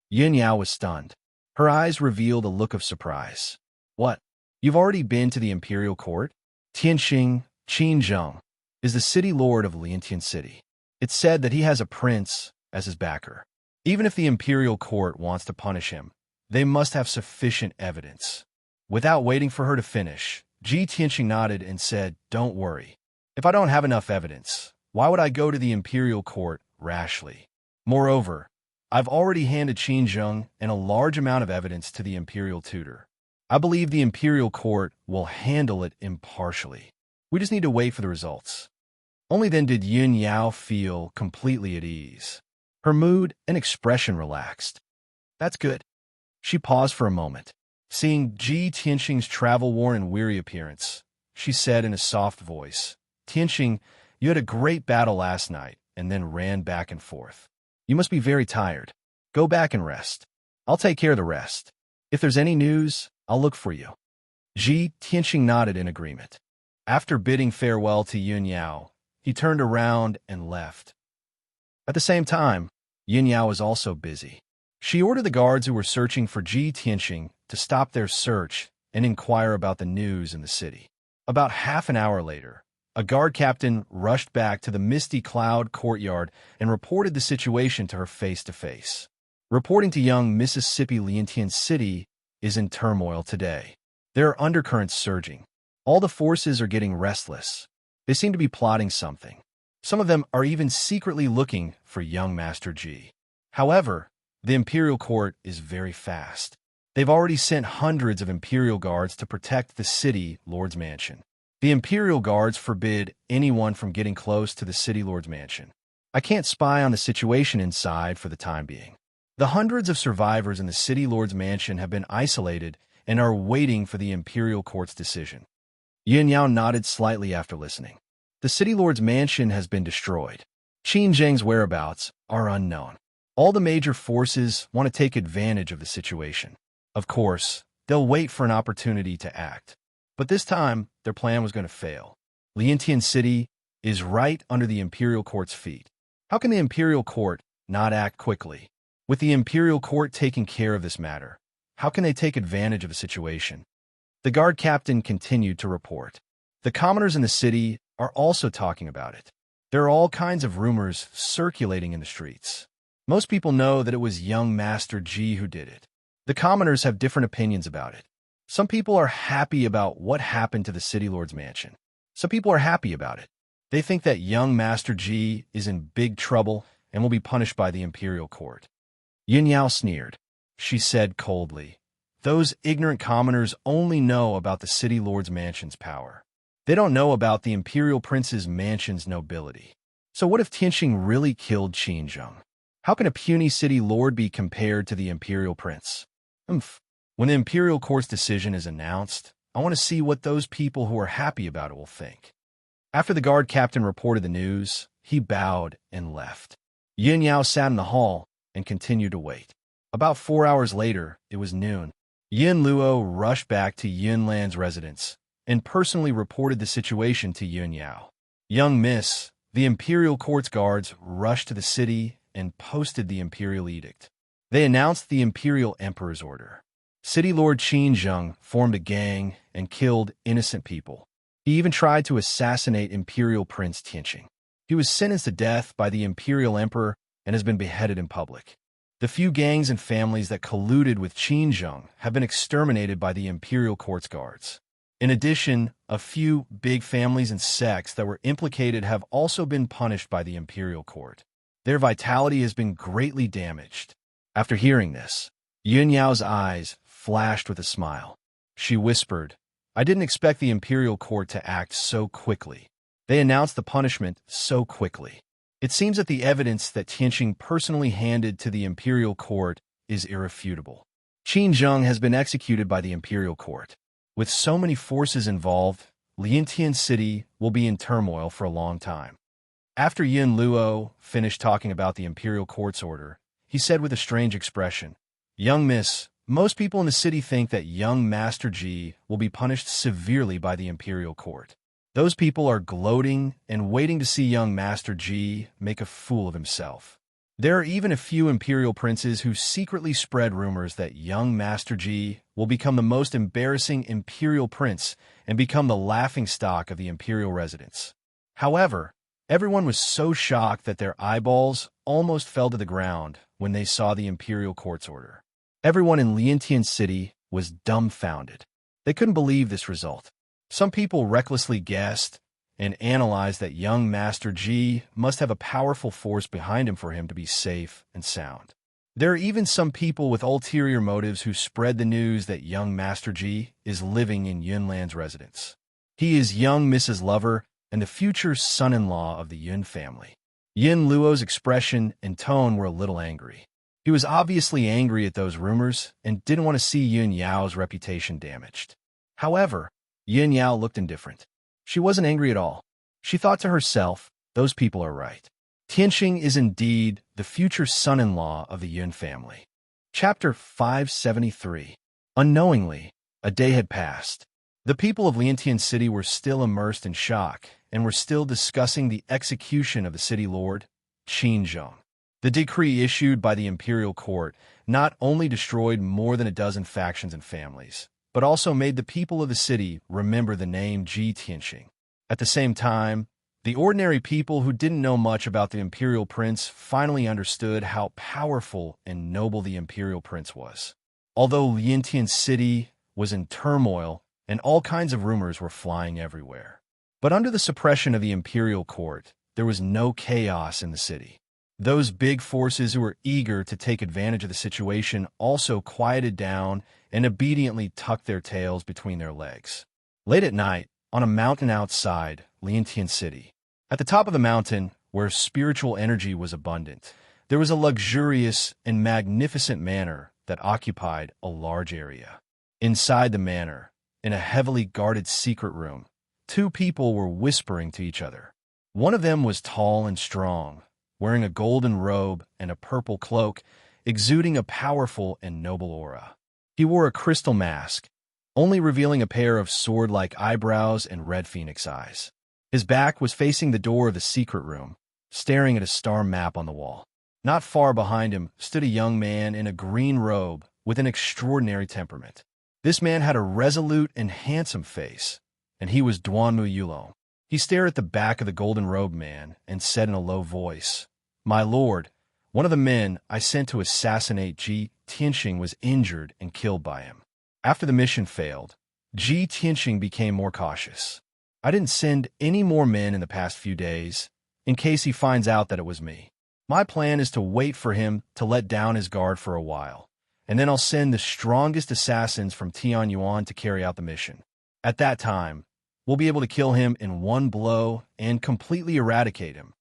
Yun Yao was stunned. Her eyes revealed a look of surprise. "What? You've already been to the imperial court?" "Tianxing, Qin is the city lord of Liantian City. It's said that he has a prince as his backer. Even if the imperial court wants to punish him, they must have sufficient evidence." Without waiting for her to finish, Ji Tianxing nodded and said, "Don't worry. If I don't have enough evidence, why would I go to the imperial court rashly? Moreover, I've already handed Qinzheng and a large amount of evidence to the imperial tutor. I believe the imperial court will handle it impartially. We just need to wait for the results." Only then did Yun Yao feel completely at ease. Her mood and expression relaxed. "That's good." She paused for a moment. Seeing Ji Tianxing's travel-worn and weary appearance, she said in a soft voice, "Tianxing, you had a great battle last night and then ran back and forth. You must be very tired. Go back and rest. I'll take care of the rest. If there's any news, I'll look for you." Ji Tianxing nodded in agreement. After bidding farewell to Yun Yao, he turned around and left. At the same time, Yun Yao was also busy. She ordered the guards who were searching for Ji Tianxing to stop their search and inquire about the news in the city. About half an hour later, a guard captain rushed back to the misty cloud courtyard and reported the situation to her face-to-face. Reporting to young Mississippi, Liantian City is in turmoil today. There are undercurrents surging. All the forces are getting restless. They seem to be plotting something. Some of them are even secretly looking for young Master Ji. However, the imperial court is very fast. They've already sent hundreds of imperial guards to protect the city lord's mansion. The imperial guards forbid anyone from getting close to the city lord's mansion. I can't spy on the situation inside for the time being. The hundreds of survivors in the city lord's mansion have been isolated and are waiting for the imperial court's decision. Yin Yao nodded slightly after listening. The city lord's mansion has been destroyed. Qin Zheng's whereabouts are unknown. All the major forces want to take advantage of the situation. Of course, they'll wait for an opportunity to act. But this time, their plan was going to fail. Liantian City is right under the imperial court's feet. How can the imperial court not act quickly? With the imperial court taking care of this matter, how can they take advantage of the situation? The guard captain continued to report. The commoners in the city are also talking about it. There are all kinds of rumors circulating in the streets. Most people know that it was young Master Ji who did it. The commoners have different opinions about it. Some people are happy about what happened to the city lord's mansion. Some people are happy about it. They think that young Master Ji is in big trouble and will be punished by the imperial court. Yin Yao sneered. She said coldly, "Those ignorant commoners only know about the city lord's mansion's power. They don't know about the imperial prince's mansion's nobility. So what if Tianxing really killed Qinzheng? How can a puny city lord be compared to the imperial prince? When the imperial court's decision is announced, I want to see what those people who are happy about it will think." After the guard captain reported the news, he bowed and left. Yin Yao sat in the hall and continued to wait. About 4 hours later, it was noon. Yin Luo rushed back to Yin Lan's residence and personally reported the situation to Yin Yao. "Young miss, the imperial court's guards rushed to the city and posted the imperial edict. They announced the imperial emperor's order. City Lord Qinzheng formed a gang and killed innocent people. He even tried to assassinate Imperial Prince Tianxing. He was sentenced to death by the imperial emperor and has been beheaded in public. The few gangs and families that colluded with Qinzheng have been exterminated by the imperial court's guards. In addition, a few big families and sects that were implicated have also been punished by the imperial court. Their vitality has been greatly damaged." After hearing this, Yun Yao's eyes flashed with a smile. She whispered, "I didn't expect the imperial court to act so quickly. They announced the punishment so quickly. It seems that the evidence that Tianxing personally handed to the imperial court is irrefutable. Qinzheng has been executed by the imperial court. With so many forces involved, Liantian City will be in turmoil for a long time." After Yin Luo finished talking about the imperial court's order, he said with a strange expression, "Young miss, most people in the city think that young Master Ji will be punished severely by the imperial court. Those people are gloating and waiting to see young Master Ji make a fool of himself. There are even a few imperial princes who secretly spread rumors that young Master Ji will become the most embarrassing imperial prince and become the laughingstock of the imperial residence. However, everyone was so shocked that their eyeballs almost fell to the ground when they saw the imperial court's order. Everyone in Liantian City was dumbfounded. They couldn't believe this result. Some people recklessly guessed and analyzed that young Master Ji must have a powerful force behind him for him to be safe and sound. There are even some people with ulterior motives who spread the news that young Master Ji is living in Yunlan's residence. He is young Mrs. Lover and the future son-in-law of the Yun family. Yin Luo's expression and tone were a little angry. He was obviously angry at those rumors and didn't want to see Yun Yao's reputation damaged. However, Yun Yao looked indifferent. She wasn't angry at all. She thought to herself, those people are right. Tianxing is indeed the future son-in-law of the Yun family. Chapter 573. Unknowingly, a day had passed. The people of Liantian City were still immersed in shock and were still discussing the execution of the city lord, Qin Zheng. The decree issued by the imperial court not only destroyed more than a dozen factions and families, but also made the people of the city remember the name Ji Tianxing. At the same time, the ordinary people who didn't know much about the imperial prince finally understood how powerful and noble the imperial prince was. Although Liantian City was in turmoil and all kinds of rumors were flying everywhere. But under the suppression of the imperial court, there was no chaos in the city. Those big forces who were eager to take advantage of the situation also quieted down and obediently tucked their tails between their legs. Late at night, on a mountain outside Liantian City, at the top of the mountain, where spiritual energy was abundant, there was a luxurious and magnificent manor that occupied a large area. Inside the manor, in a heavily guarded secret room, two people were whispering to each other. One of them was tall and strong, wearing a golden robe and a purple cloak, exuding a powerful and noble aura. He wore a crystal mask, only revealing a pair of sword-like eyebrows and red phoenix eyes. His back was facing the door of the secret room, staring at a star map on the wall. Not far behind him stood a young man in a green robe with an extraordinary temperament. This man had a resolute and handsome face, and he was Duanmu Yulong. He stared at the back of the golden-robed man and said in a low voice, "My lord, one of the men I sent to assassinate Ji Tianxing was injured and killed by him. After the mission failed, Ji Tianxing became more cautious. I didn't send any more men in the past few days, in case he finds out that it was me. My plan is to wait for him to let down his guard for a while, and then I'll send the strongest assassins from Tianyuan to carry out the mission. At that time, we'll be able to kill him in one blow and completely eradicate him."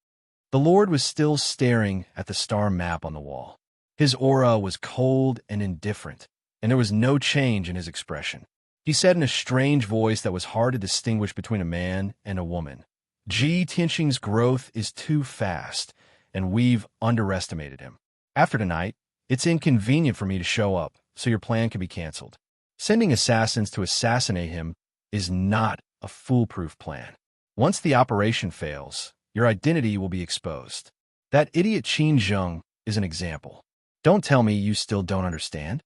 The Lord was still staring at the star map on the wall. His aura was cold and indifferent, and there was no change in his expression. He said in a strange voice that was hard to distinguish between a man and a woman, "Ji Tianxing's growth is too fast, and we've underestimated him. After tonight, it's inconvenient for me to show up, so your plan can be canceled. Sending assassins to assassinate him is not a foolproof plan. Once the operation fails, your identity will be exposed. That idiot Qin Zheng is an example. Don't tell me you still don't understand?"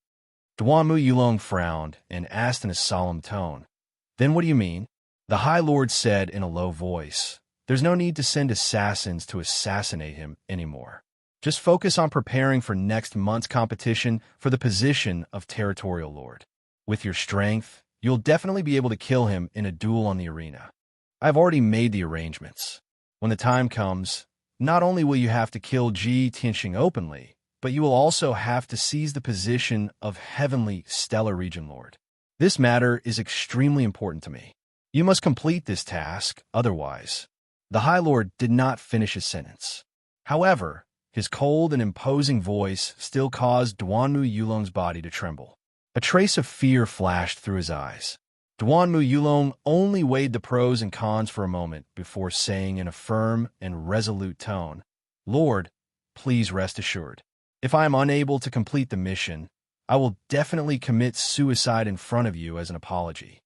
Duanmu Yulong frowned and asked in a solemn tone, "Then what do you mean?" The High Lord said in a low voice, "There's no need to send assassins to assassinate him anymore. Just focus on preparing for next month's competition for the position of Territorial Lord. With your strength, you'll definitely be able to kill him in a duel on the arena. I've already made the arrangements. When the time comes, not only will you have to kill Ji Tianxing openly, but you will also have to seize the position of Heavenly Stellar Region Lord. This matter is extremely important to me. You must complete this task, otherwise." The High Lord did not finish his sentence. However, his cold and imposing voice still caused Duanmu Yulong's body to tremble. A trace of fear flashed through his eyes. Duanmu Yulong only weighed the pros and cons for a moment before saying in a firm and resolute tone, "Lord, please rest assured. If I am unable to complete the mission, I will definitely commit suicide in front of you as an apology."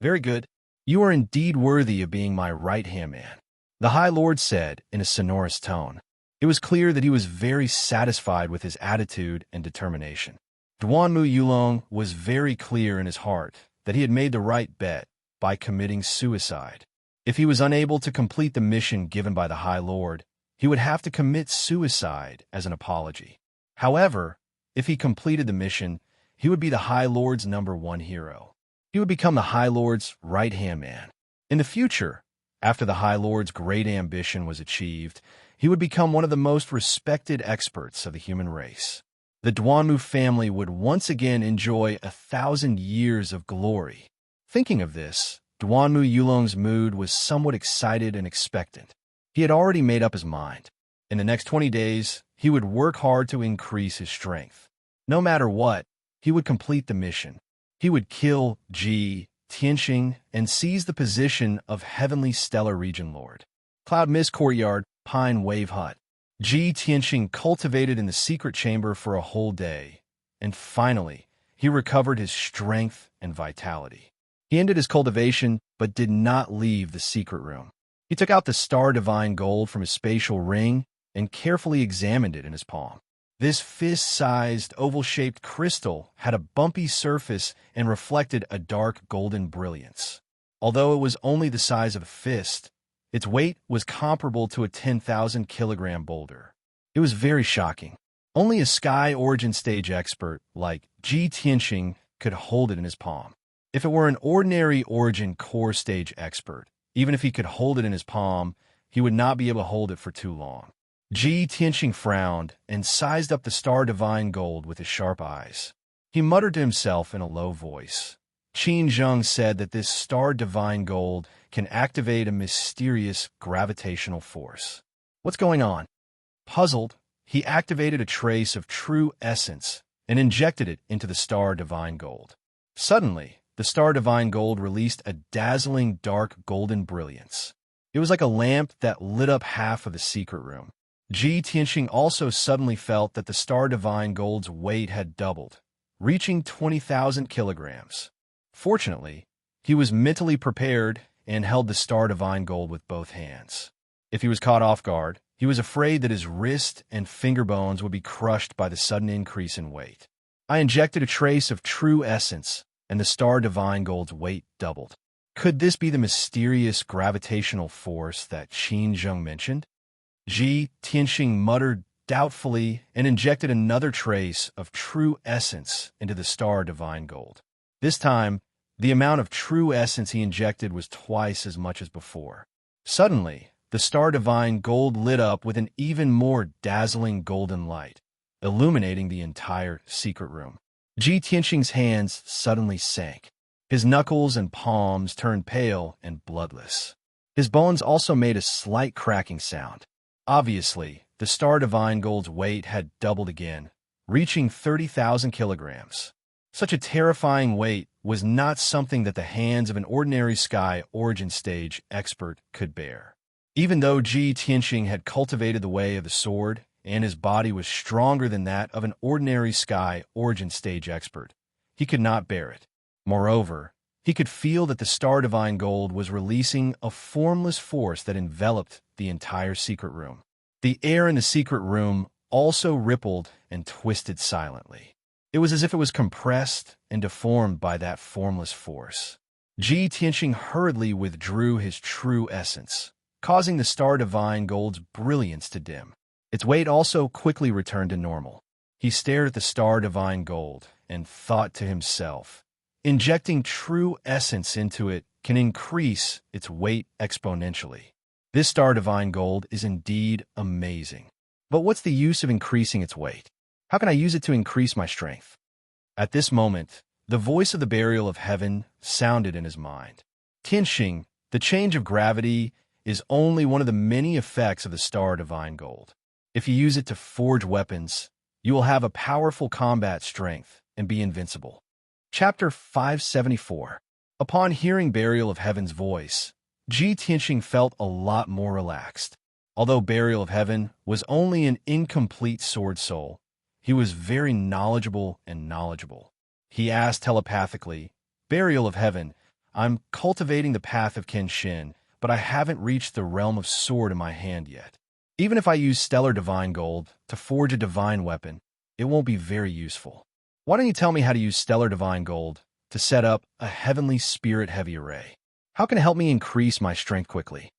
"Very good. You are indeed worthy of being my right-hand man," the High Lord said in a sonorous tone. It was clear that he was very satisfied with his attitude and determination. Duanmu Yulong was very clear in his heart that he had made the right bet by committing suicide. If he was unable to complete the mission given by the High Lord, he would have to commit suicide as an apology. However, if he completed the mission, he would be the High Lord's #1 hero. He would become the High Lord's right-hand man. In the future, after the High Lord's great ambition was achieved, he would become one of the most respected experts of the human race. the Duanmu family would once again enjoy 1,000 years of glory. Thinking of this, Duanmu Yulong's mood was somewhat excited and expectant. He had already made up his mind. In the next 20 days, he would work hard to increase his strength. No matter what, he would complete the mission. He would kill Ji Tianxing and seize the position of Heavenly Stellar Region Lord. Cloud Mist Courtyard, Pine Wave Hut. Ji Tianxing cultivated in the secret chamber for a whole day, and finally, he recovered his strength and vitality. He ended his cultivation, but did not leave the secret room. He took out the Star Divine Gold from his spatial ring and carefully examined it in his palm. This fist-sized, oval-shaped crystal had a bumpy surface and reflected a dark golden brilliance. Although it was only the size of a fist, its weight was comparable to a 10,000-kilogram boulder. It was very shocking. Only a Sky Origin Stage expert like Ji Tianxing could hold it in his palm. If it were an ordinary Origin Core Stage expert, even if he could hold it in his palm, he would not be able to hold it for too long. Ji Tianxing frowned and sized up the Star Divine Gold with his sharp eyes. He muttered to himself in a low voice. Qin Zheng said that this Star Divine Gold can activate a mysterious gravitational force. What's going on? Puzzled, he activated a trace of true essence and injected it into the Star Divine Gold. Suddenly, the Star Divine Gold released a dazzling dark golden brilliance. It was like a lamp that lit up half of the secret room. Ji Tianxing also suddenly felt that the Star Divine Gold's weight had doubled, reaching 20,000 kilograms. Fortunately, he was mentally prepared and held the Star Divine Gold with both hands. If he was caught off guard, he was afraid that his wrist and finger bones would be crushed by the sudden increase in weight. I injected a trace of true essence, and the Star Divine Gold's weight doubled. Could this be the mysterious gravitational force that Qin Zheng mentioned? Ji Tianxing muttered doubtfully and injected another trace of true essence into the Star Divine Gold. This time, the amount of true essence he injected was twice as much as before. Suddenly, the Star Divine Gold lit up with an even more dazzling golden light, illuminating the entire secret room. Ji Tianxing's hands suddenly sank. His knuckles and palms turned pale and bloodless. His bones also made a slight cracking sound. Obviously, the Star Divine Gold's weight had doubled again, reaching 30,000 kilograms. Such a terrifying weight was not something that the hands of an ordinary Sky Origin Stage expert could bear. Even though Ji Tianxing had cultivated the way of the sword, and his body was stronger than that of an ordinary Sky Origin Stage expert, he could not bear it. Moreover, he could feel that the Star Divine Gold was releasing a formless force that enveloped the entire secret room. The air in the secret room also rippled and twisted silently. It was as if it was compressed and deformed by that formless force. Ji Tianxing hurriedly withdrew his true essence, causing the Star Divine Gold's brilliance to dim. Its weight also quickly returned to normal. He stared at the Star Divine Gold and thought to himself, injecting true essence into it can increase its weight exponentially. This Star Divine Gold is indeed amazing. But what's the use of increasing its weight? How can I use it to increase my strength? At this moment, the voice of the Burial of Heaven sounded in his mind. Tianxing, the change of gravity is only one of the many effects of the Star Divine Gold. If you use it to forge weapons, you will have a powerful combat strength and be invincible. Chapter 574. Upon hearing Burial of Heaven's voice, Ji Tianxing felt a lot more relaxed. Although Burial of Heaven was only an incomplete sword soul, he was very knowledgeable. He asked telepathically, Burial of Heaven, I'm cultivating the path of Kenshin, but I haven't reached the realm of sword in my hand yet. Even if I use Stellar Divine Gold to forge a divine weapon, it won't be very useful. Why don't you tell me how to use Stellar Divine Gold to set up a Heavenly Spirit Heavy Array? How can it help me increase my strength quickly?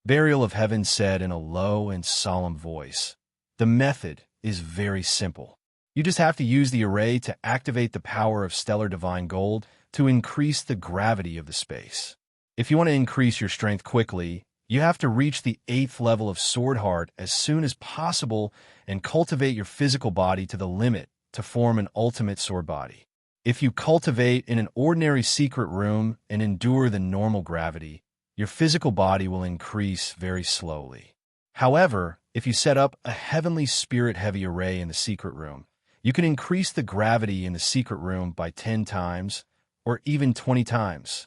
Burial of Heaven said in a low and solemn voice, the method is very simple. You just have to use the array to activate the power of Stellar Divine Gold to increase the gravity of the space. If you want to increase your strength quickly, you have to reach the 8th level of Sword Heart as soon as possible and cultivate your physical body to the limit to form an ultimate sword body. If you cultivate in an ordinary secret room and endure the normal gravity, your physical body will increase very slowly. However, if you set up a heavenly spirit-heavy array in the secret room, you can increase the gravity in the secret room by 10 times or even 20 times.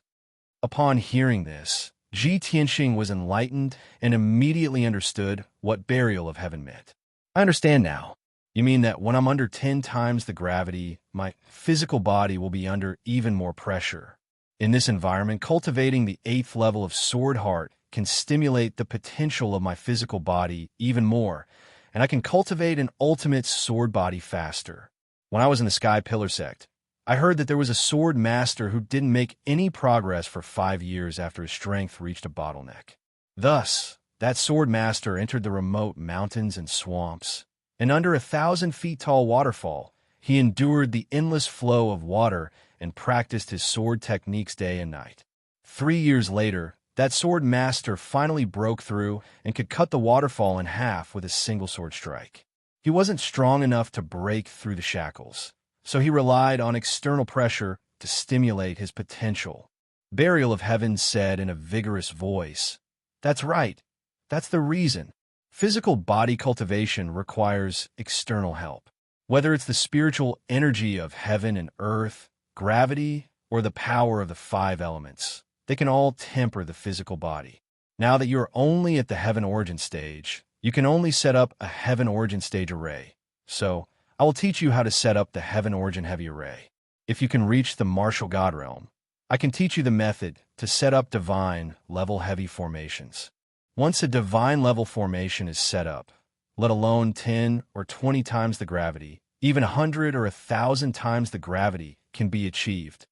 Upon hearing this, Ji Tianxing was enlightened and immediately understood what burial of heaven meant. I understand now. You mean that when I'm under 10 times the gravity, my physical body will be under even more pressure. In this environment, cultivating the 8th level of Sword Heart can stimulate the potential of my physical body even more, and I can cultivate an ultimate sword body faster. When I was in the Sky Pillar sect, I heard that there was a sword master who didn't make any progress for 5 years after his strength reached a bottleneck. Thus, that sword master entered the remote mountains and swamps, and under a 1,000-feet tall waterfall, he endured the endless flow of water and practiced his sword techniques day and night. 3 years later, that sword master finally broke through and could cut the waterfall in half with a single sword strike. He wasn't strong enough to break through the shackles, so he relied on external pressure to stimulate his potential. Burial of Heaven said in a vigorous voice, "That's right. That's the reason. Physical body cultivation requires external help. Whether it's the spiritual energy of heaven and earth, gravity, or the power of the 5 elements, they can all temper the physical body. Now that you're only at the Heaven Origin stage, you can only set up a Heaven Origin stage array. So, I will teach you how to set up the Heaven Origin Heavy Array. If you can reach the Martial God Realm, I can teach you the method to set up Divine Level Heavy formations. Once a Divine Level formation is set up, let alone 10 or 20 times the gravity, even 100 or 1,000 times the gravity can be achieved."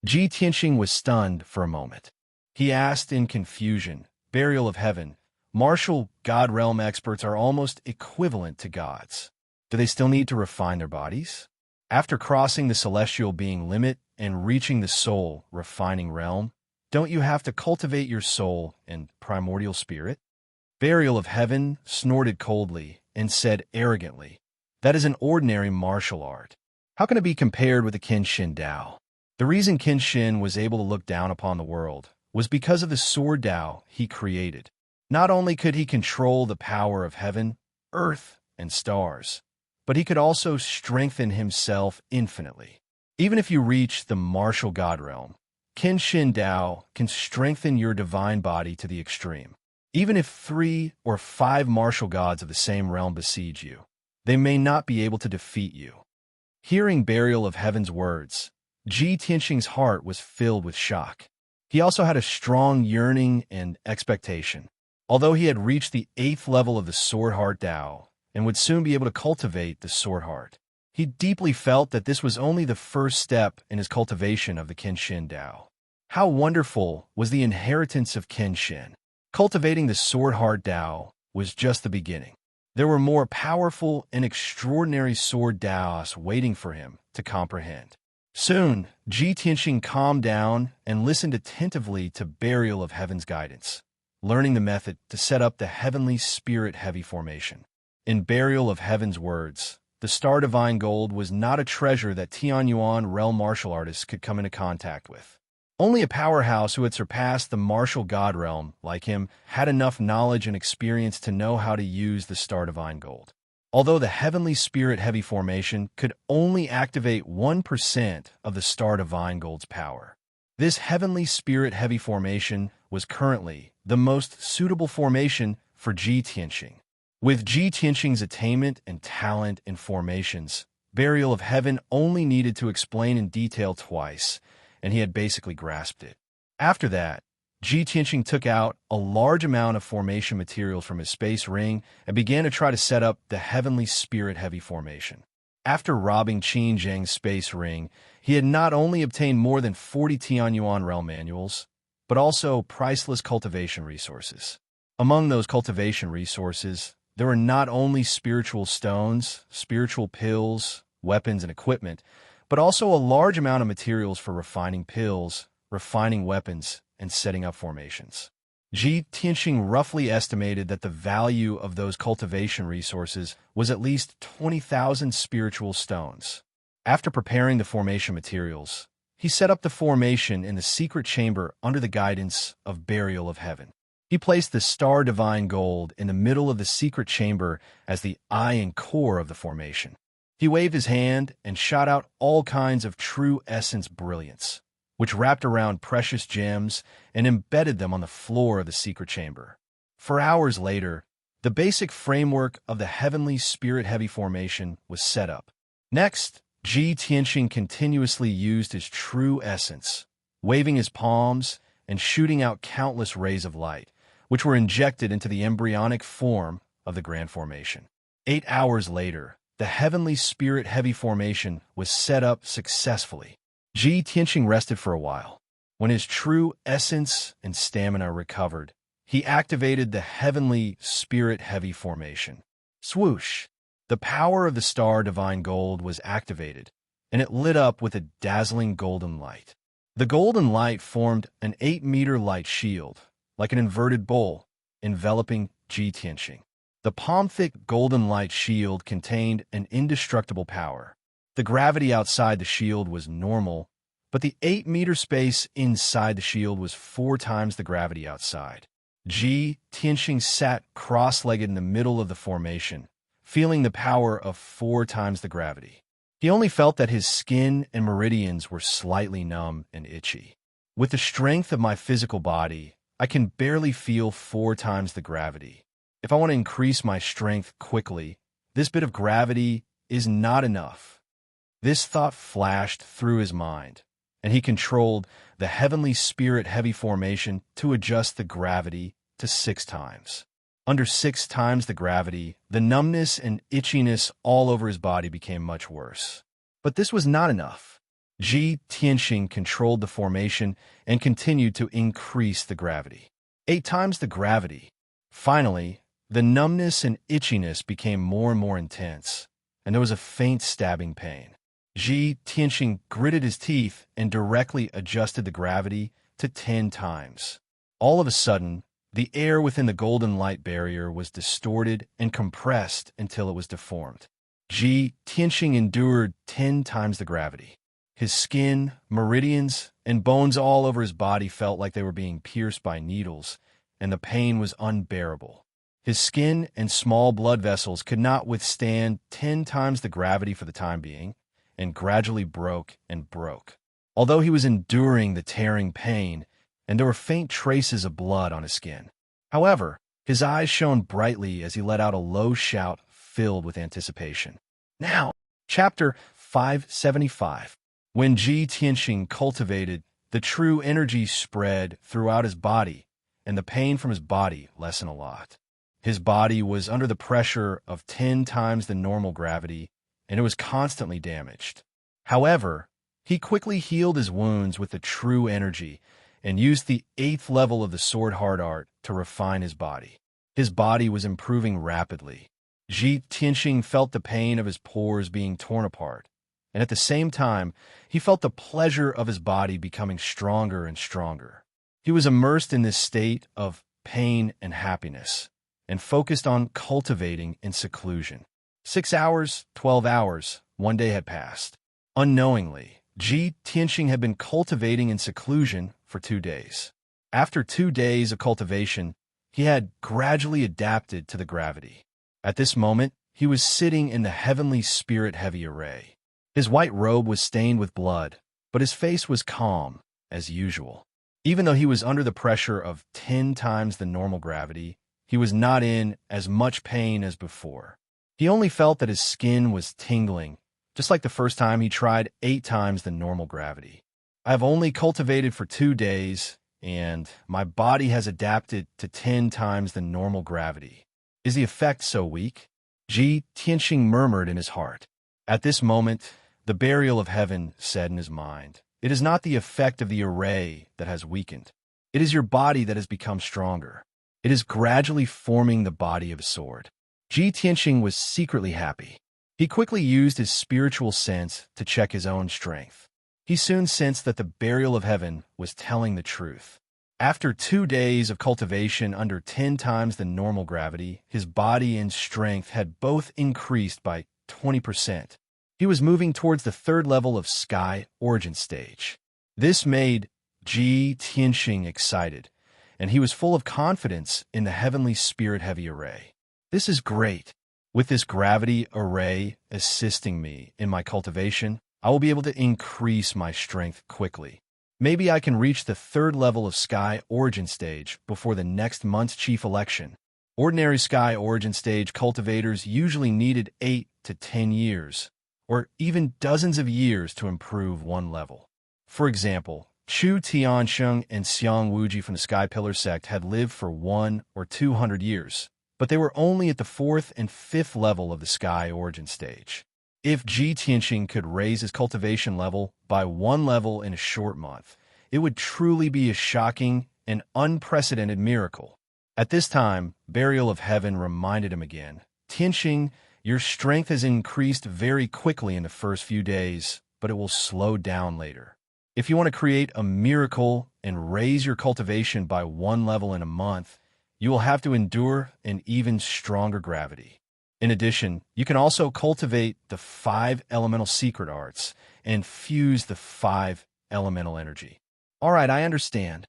Ji Tianxing was stunned for a moment. He asked in confusion, "Burial of Heaven, Martial God Realm experts are almost equivalent to gods. Do they still need to refine their bodies? After crossing the celestial being limit and reaching the soul refining realm, don't you have to cultivate your soul and primordial spirit?" Burial of Heaven snorted coldly and said arrogantly, "That is an ordinary martial art. How can it be compared with the Kenshin Dao?" The reason Kenshin was able to look down upon the world was because of the sword Dao he created. Not only could he control the power of heaven, earth, and stars, but he could also strengthen himself infinitely. Even if you reach the martial God realm, Kenshin Dao can strengthen your divine body to the extreme. Even if 3 or 5 martial gods of the same realm besiege you, they may not be able to defeat you. Hearing Burial of Heaven's words, Ji Tianxing's heart was filled with shock. He also had a strong yearning and expectation. Although he had reached the 8th level of the Sword Heart Dao and would soon be able to cultivate the Sword Heart, he deeply felt that this was only the first step in his cultivation of the Kenshin Dao. How wonderful was the inheritance of Kenshin! Cultivating the Sword Heart Dao was just the beginning. There were more powerful and extraordinary sword Daos waiting for him to comprehend. Soon, Ji Tianxing calmed down and listened attentively to Burial of Heaven's guidance, learning the method to set up the Heavenly Spirit Heavy formation. In Burial of Heaven's words, the Star Divine Gold was not a treasure that Tianyuan realm martial artists could come into contact with. Only a powerhouse who had surpassed the martial god realm, like him, had enough knowledge and experience to know how to use the Star Divine Gold. Although the Heavenly Spirit Heavy formation could only activate 1% of the Star Divine Gold's power, this Heavenly Spirit Heavy formation was currently the most suitable formation for Ji Tianxing. With Ji Tianxing's attainment and talent in formations, Burial of Heaven only needed to explain in detail twice, and he had basically grasped it. After that, Ji Tianxing took out a large amount of formation materials from his space ring and began to try to set up the Heavenly Spirit Heavy formation. After robbing Qin Zheng's space ring, he had not only obtained more than 40 Tianyuan realm manuals, but also priceless cultivation resources. Among those cultivation resources, there were not only spiritual stones, spiritual pills, weapons, and equipment, but also a large amount of materials for refining pills, refining weapons, and setting up formations. Ji Tianxing roughly estimated that the value of those cultivation resources was at least 20,000 spiritual stones. After preparing the formation materials, he set up the formation in the secret chamber under the guidance of Burial of Heaven. He placed the star divine gold in the middle of the secret chamber as the eye and core of the formation. He waved his hand and shot out all kinds of true essence brilliance, which wrapped around precious gems and embedded them on the floor of the secret chamber. For hours later, the basic framework of the heavenly spirit-heavy formation was set up. Next, Ji Tianxing continuously used his true essence, waving his palms and shooting out countless rays of light, which were injected into the embryonic form of the grand formation. 8 hours later, the heavenly spirit-heavy formation was set up successfully. Ji Tianxing rested for a while. When his true essence and stamina recovered, he activated the heavenly spirit-heavy formation. Swoosh! The power of the star divine gold was activated, and it lit up with a dazzling golden light. The golden light formed an 8-meter light shield, like an inverted bowl, enveloping Ji Tianxing. The palm-thick golden light shield contained an indestructible power. The gravity outside the shield was normal, but the 8-meter space inside the shield was 4 times the gravity outside. Ji Tianxing sat cross-legged in the middle of the formation, feeling the power of 4 times the gravity. He only felt that his skin and meridians were slightly numb and itchy. With the strength of my physical body, I can barely feel 4 times the gravity. If I want to increase my strength quickly, this bit of gravity is not enough. This thought flashed through his mind, and he controlled the heavenly spirit-heavy formation to adjust the gravity to 6 times. Under 6 times the gravity, the numbness and itchiness all over his body became much worse. But this was not enough. Ji Tianxing controlled the formation and continued to increase the gravity. 8 times the gravity. Finally, the numbness and itchiness became more and more intense, and there was a faint stabbing pain. Ji Tianxing gritted his teeth and directly adjusted the gravity to 10 times. All of a sudden, the air within the golden light barrier was distorted and compressed until it was deformed. Ji Tianxing endured 10 times the gravity. His skin, meridians, and bones all over his body felt like they were being pierced by needles, and the pain was unbearable. His skin and small blood vessels could not withstand 10 times the gravity for the time being, and gradually broke and broke. Although he was enduring the tearing pain, and there were faint traces of blood on his skin. However, his eyes shone brightly as he let out a low shout filled with anticipation. Now, Chapter 575. When Ji Tianxing cultivated, the true energy spread throughout his body, and the pain from his body lessened a lot. His body was under the pressure of 10 times the normal gravity, and it was constantly damaged. However, he quickly healed his wounds with the true energy and used the 8th level of the sword hard art to refine his body. His body was improving rapidly. Ji Tianxing felt the pain of his pores being torn apart, and at the same time, he felt the pleasure of his body becoming stronger and stronger. He was immersed in this state of pain and happiness, and focused on cultivating in seclusion. 6 hours, 12 hours, 1 day had passed. Unknowingly, Ji Tianxing had been cultivating in seclusion for 2 days. After 2 days of cultivation, he had gradually adapted to the gravity. At this moment, he was sitting in the heavenly spirit-heavy array. His white robe was stained with blood, but his face was calm, as usual. Even though he was under the pressure of 10 times the normal gravity, he was not in as much pain as before. He only felt that his skin was tingling, just like the first time he tried 8 times the normal gravity. I have only cultivated for 2 days, and my body has adapted to 10 times the normal gravity. Is the effect so weak? Ji Tianxing murmured in his heart. At this moment, the Burial of Heaven said in his mind, "It is not the effect of the array that has weakened. It is your body that has become stronger. It is gradually forming the body of a sword." Ji Tianxing was secretly happy. He quickly used his spiritual sense to check his own strength. He soon sensed that the Burial of Heaven was telling the truth. After 2 days of cultivation under 10 times the normal gravity, his body and strength had both increased by 20%. He was moving towards the third level of Sky Origin Stage. This made Ji Tianxing excited, and he was full of confidence in the Heavenly Spirit Heavy Array. This is great. With this gravity array assisting me in my cultivation, I will be able to increase my strength quickly. Maybe I can reach the third level of Sky Origin Stage before the next month's chief election. Ordinary Sky Origin Stage cultivators usually needed 8 to 10 years, or even dozens of years to improve one level. For example, Chu Tiansheng and Xiang Wuji from the Sky Pillar sect had lived for 100 or 200 years, but they were only at the 4th and 5th level of the Sky Origin Stage. If Ji Tianxing could raise his cultivation level by one level in a short month, it would truly be a shocking and unprecedented miracle. At this time, Burial of Heaven reminded him again, Tianxing, your strength has increased very quickly in the first few days, but it will slow down later. If you want to create a miracle and raise your cultivation by one level in a month, you will have to endure an even stronger gravity. In addition, you can also cultivate the 5 elemental secret arts and fuse the 5 elemental energy. All right, I understand.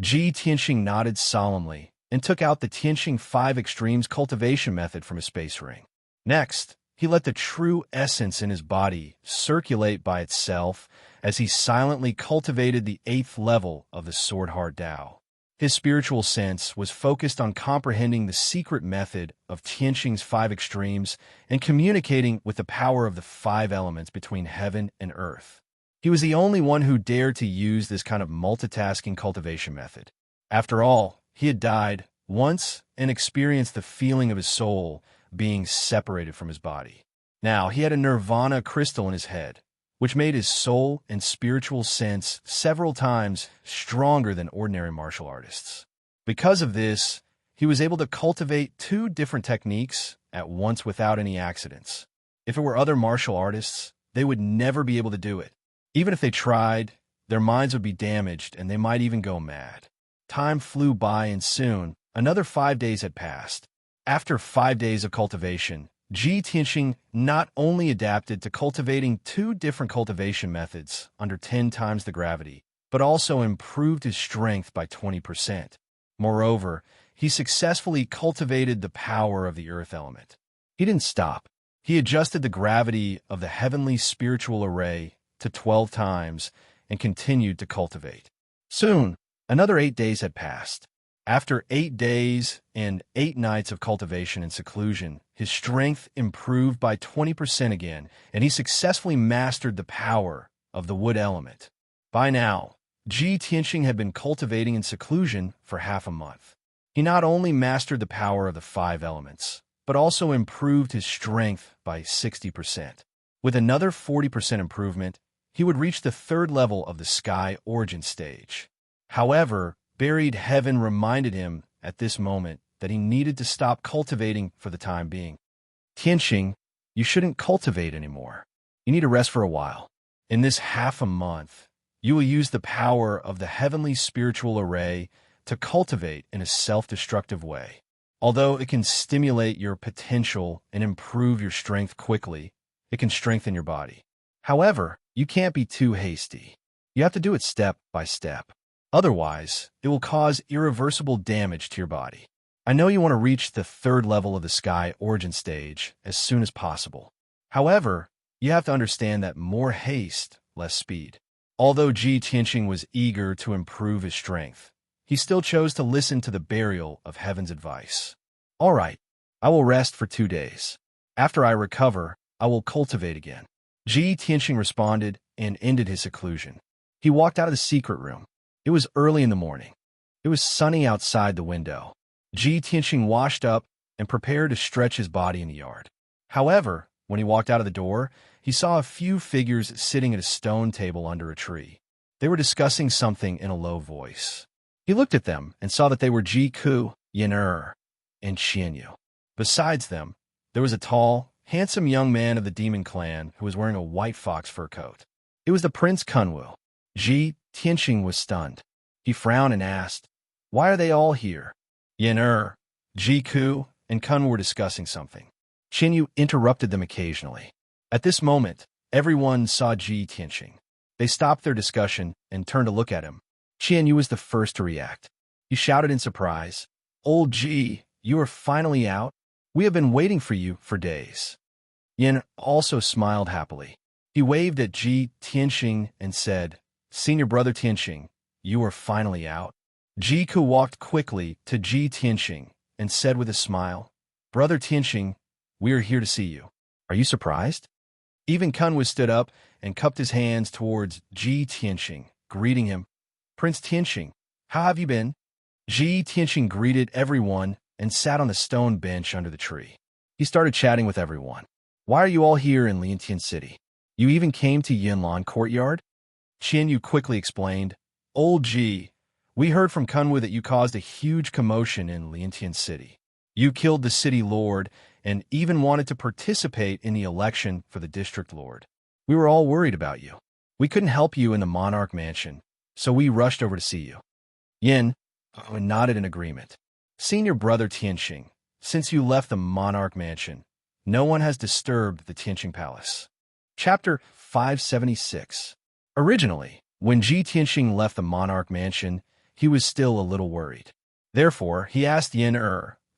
Ji Tianxing nodded solemnly and took out the Tianxing 5 Extremes cultivation method from his space ring. Next, he let the true essence in his body circulate by itself as he silently cultivated the 8th level of the Sword Heart Tao. His spiritual sense was focused on comprehending the secret method of Tianxing's 5 Extremes and communicating with the power of the 5 elements between heaven and earth. He was the only one who dared to use this kind of multitasking cultivation method. After all, he had died once and experienced the feeling of his soul being separated from his body. Now, he had a nirvana crystal in his head, which made his soul and spiritual sense several times stronger than ordinary martial artists. Because of this, he was able to cultivate 2 different techniques at once without any accidents. If it were other martial artists, they would never be able to do it. Even if they tried, their minds would be damaged and they might even go mad. Time flew by and soon, another 5 days had passed. After 5 days of cultivation, Ji Tianxing not only adapted to cultivating 2 different cultivation methods under 10 times the gravity, but also improved his strength by 20%. Moreover, he successfully cultivated the power of the earth element. He didn't stop. He adjusted the gravity of the heavenly spiritual array to 12 times and continued to cultivate. Soon, another 8 days had passed. After 8 days and 8 nights of cultivation and seclusion, his strength improved by 20% again, and he successfully mastered the power of the wood element. By now, Ji Tianxing had been cultivating in seclusion for half a month. He not only mastered the power of the 5 elements, but also improved his strength by 60%. With another 40% improvement, he would reach the 3rd level of the Sky Origin Stage. However, Buried Heaven reminded him at this moment that he needed to stop cultivating for the time being. Tianxing, you shouldn't cultivate anymore. You need to rest for a while. In this half a month, you will use the power of the heavenly spiritual array to cultivate in a self-destructive way. Although it can stimulate your potential and improve your strength quickly, it can strengthen your body. However, you can't be too hasty. You have to do it step by step. Otherwise, it will cause irreversible damage to your body. I know you want to reach the 3rd level of the Sky Origin Stage as soon as possible. However, you have to understand that more haste, less speed. Although Ji Tianxing was eager to improve his strength, he still chose to listen to the Burial of Heaven's advice. All right, I will rest for 2 days. After I recover, I will cultivate again. Ji Tianxing responded and ended his seclusion. He walked out of the secret room. It was early in the morning. It was sunny outside the window. Ji Tianxing washed up and prepared to stretch his body in the yard. However, when he walked out of the door, he saw a few figures sitting at a stone table under a tree. They were discussing something in a low voice. He looked at them and saw that they were Ji Ku, Yin and Xianyu. Besides them, there was a tall, handsome young man of the demon clan who was wearing a white fox fur coat. It was the Prince Kunwu. Ji Tianxing was stunned. He frowned and asked, Why are they all here? Yin Jiku, and Kun were discussing something. Qinyu interrupted them occasionally. At this moment, everyone saw Ji Tianqing. They stopped their discussion and turned to look at him. Qianyu was the first to react. He shouted in surprise, "Old Ji, you are finally out? We have been waiting for you for days." Yin also smiled happily. He waved at Ji Tianqing and said, "Senior brother Tianqing, you are finally out." Jiku walked quickly to Ji Tianqing and said with a smile, "Brother Tianqing, we are here to see you. Are you surprised?" Even Kun was stood up and cupped his hands towards Ji Tianqing, greeting him. "Prince Tianqing, how have you been?" Ji Tianqing greeted everyone and sat on the stone bench under the tree. He started chatting with everyone. "Why are you all here in Liantian City? You even came to Yinlan Courtyard?" Qianyu quickly explained, "Old Ji, we heard from Kunwu that you caused a huge commotion in Liantian City. You killed the city lord and even wanted to participate in the election for the district lord. We were all worried about you. We couldn't help you in the monarch mansion, so we rushed over to see you." Yin nodded in agreement. "Senior brother Tianqing, since you left the monarch mansion, no one has disturbed the Tianqing Palace." Chapter 576. Originally, when Ji Tianqing left the monarch mansion, he was still a little worried. Therefore, he asked Yin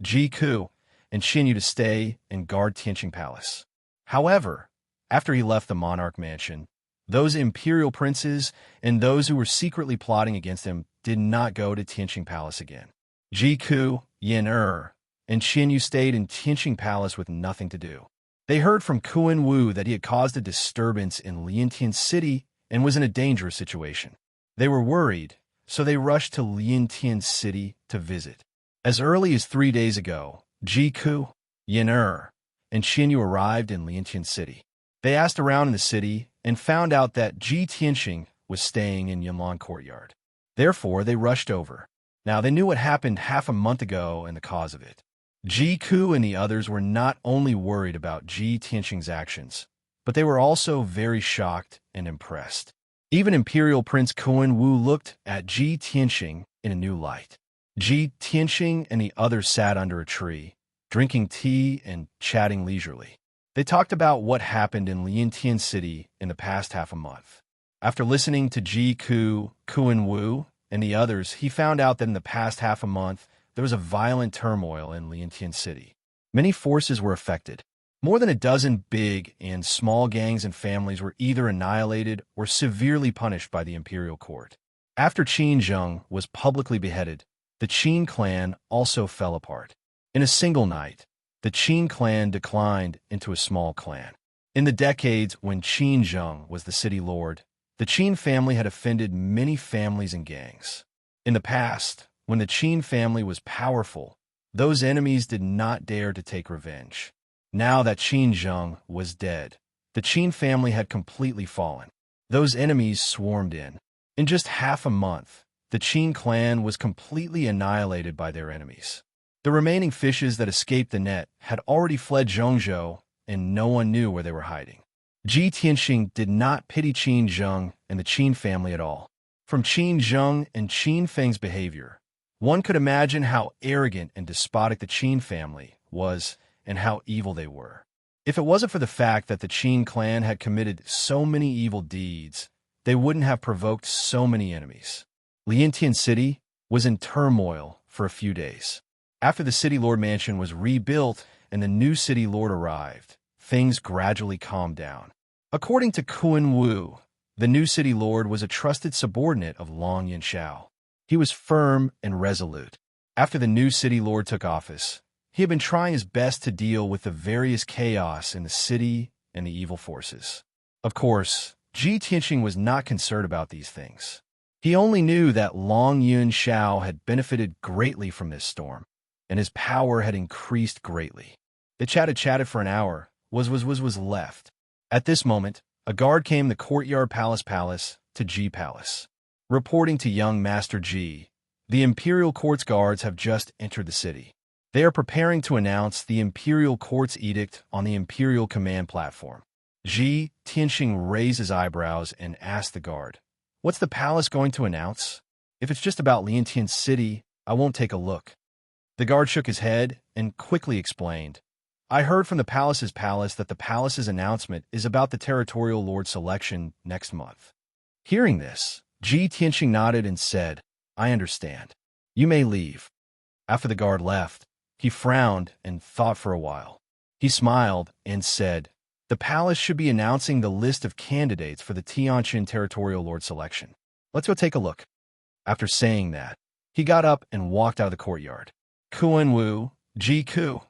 Jiku, and Xinyu to stay and guard Tianqing Palace. However, after he left the monarch mansion, those imperial princes and those who were secretly plotting against him did not go to Tianqing Palace again. Jiku, Yin and Xinyu stayed in Tianqing Palace with nothing to do. They heard from Kuan Wu that he had caused a disturbance in Liantian City and was in a dangerous situation. They were worried, so they rushed to Liantian City to visit. As early as 3 days ago, Jiku, Yin and Xinyu arrived in Liantian City. They asked around in the city and found out that Ji Tianqing was staying in Yinlan Courtyard. Therefore, they rushed over. Now, they knew what happened half a month ago and the cause of it. Jiku and the others were not only worried about Ji Tianqing's actions, but they were also very shocked and impressed. Even Imperial Prince Kuan Wu looked at Ji Tianqing in a new light. Ji Tianqing and the others sat under a tree, drinking tea and chatting leisurely. They talked about what happened in Liantian City in the past half a month. After listening to Kuan Wu, and the others, he found out that in the past half a month, there was a violent turmoil in Liantian City. Many forces were affected. More than a dozen big and small gangs and families were either annihilated or severely punished by the imperial court. After Qin Zheng was publicly beheaded, the Qin clan also fell apart. In a single night, the Qin clan declined into a small clan. In the decades when Qin Zheng was the city lord, the Qin family had offended many families and gangs. In the past, when the Qin family was powerful, those enemies did not dare to take revenge. Now that Qin Zheng was dead, the Qin family had completely fallen. Those enemies swarmed in. In just half a month, the Qin clan was completely annihilated by their enemies. The remaining fishes that escaped the net had already fled Zhongzhou, and no one knew where they were hiding. Ji Tianqing did not pity Qin Zheng and the Qin family at all. From Qin Zheng and Qin Feng's behavior, one could imagine how arrogant and despotic the Qin family was and how evil they were. If it wasn't for the fact that the Qin clan had committed so many evil deeds, they wouldn't have provoked so many enemies. Liantian City was in turmoil for a few days. After the city lord mansion was rebuilt and the new city lord arrived, things gradually calmed down. According to Kuan Wu, the new city lord was a trusted subordinate of Long Yanshao. He was firm and resolute. After the new city lord took office, he had been trying his best to deal with the various chaos in the city and the evil forces. Of course, Ji Tianqing was not concerned about these things. He only knew that Long Yanshao had benefited greatly from this storm, and his power had increased greatly. They chatted for an hour, was left. At this moment, a guard came the courtyard palace to Ji Palace. Reporting to young Master Ji, the Imperial Court's guards have just entered the city. They are preparing to announce the Imperial Court's edict on the Imperial Command platform. Ji Tianqing raised his eyebrows and asked the guard, "What's the palace going to announce? If it's just about Liantian City, I won't take a look. The guard shook his head and quickly explained, I heard from the palace's palace that the palace's announcement is about the territorial lord selection next month. Hearing this, Ji Tianxing nodded and said, I understand. You may leave. After the guard left, he frowned and thought for a while. He smiled and said, the palace should be announcing the list of candidates for the Tianjin territorial lord selection. Let's go take a look. After saying that, he got up and walked out of the courtyard. Kuan Wu, Ji Ku,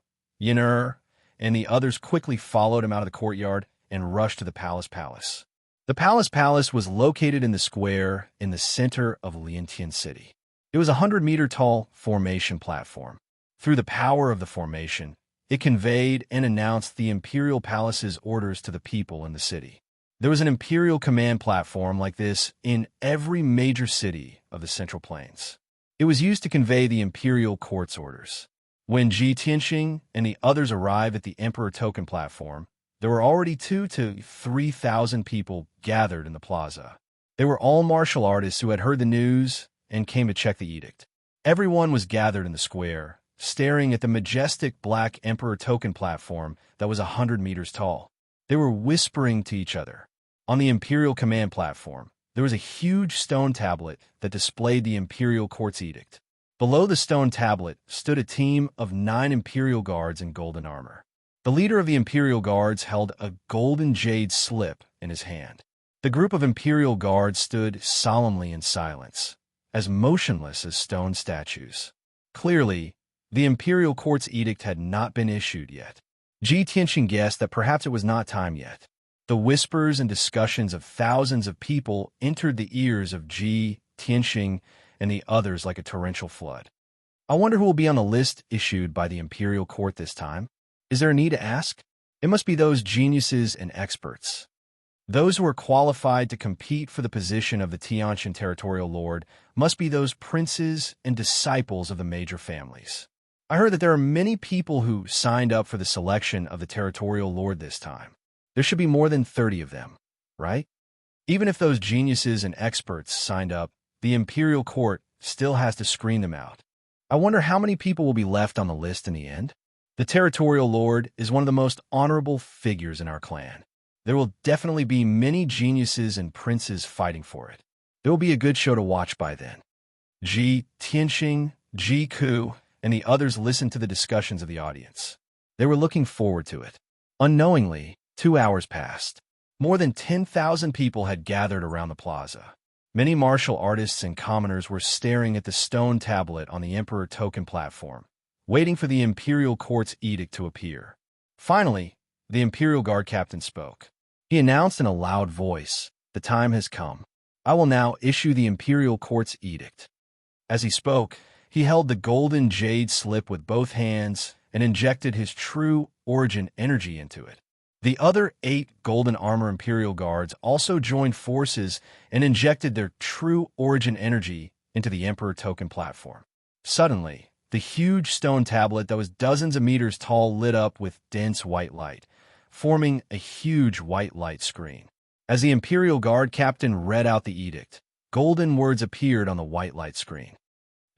Yin'er, and the others quickly followed him out of the courtyard and rushed to the palace. The palace was located in the square in the center of Liantian City. It was a 100-meter-tall formation platform. Through the power of the formation, it conveyed and announced the imperial palace's orders to the people in the city. There was an imperial command platform like this in every major city of the Central Plains. It was used to convey the imperial court's orders. When Ji Tianxing and the others arrived at the Emperor Token platform, there were already 2,000 to 3,000 people gathered in the plaza. They were all martial artists who had heard the news and came to check the edict. Everyone was gathered in the square, staring at the majestic black Emperor Token platform that was 100 meters tall. They were whispering to each other. On the Imperial Command platform, there was a huge stone tablet that displayed the Imperial Court's edict. Below the stone tablet stood a team of 9 Imperial Guards in golden armor. The leader of the Imperial Guards held a golden jade slip in his hand. The group of Imperial Guards stood solemnly in silence, as motionless as stone statues. Clearly, the Imperial Court's edict had not been issued yet. Ji Tianxing guessed that perhaps it was not time yet. The whispers and discussions of thousands of people entered the ears of Ji Tianxing and the others like a torrential flood. I wonder who will be on the list issued by the Imperial Court this time. Is there a need to ask? It must be those geniuses and experts. Those who are qualified to compete for the position of the Tianjin territorial lord must be those princes and disciples of the major families. I heard that there are many people who signed up for the selection of the territorial lord this time. There should be more than 30 of them, right? Even if those geniuses and experts signed up, the Imperial Court still has to screen them out. I wonder how many people will be left on the list in the end? The territorial lord is one of the most honorable figures in our clan. There will definitely be many geniuses and princes fighting for it. There will be a good show to watch by then. Ji Tianxing, Ji Ku, and the others listened to the discussions of the audience. They were looking forward to it. Unknowingly, 2 hours passed. More than 10,000 people had gathered around the plaza. Many martial artists and commoners were staring at the stone tablet on the Emperor Token platform, waiting for the Imperial Court's edict to appear. Finally, the Imperial Guard captain spoke. He announced in a loud voice, "The time has come. I will now issue the Imperial Court's edict." As he spoke, he held the golden jade slip with both hands and injected his true origin energy into it. The other 8 golden armor Imperial Guards also joined forces and injected their true origin energy into the Emperor Token platform. Suddenly, the huge stone tablet that was dozens of meters tall lit up with dense white light, forming a huge white light screen. As the Imperial Guard captain read out the edict, golden words appeared on the white light screen.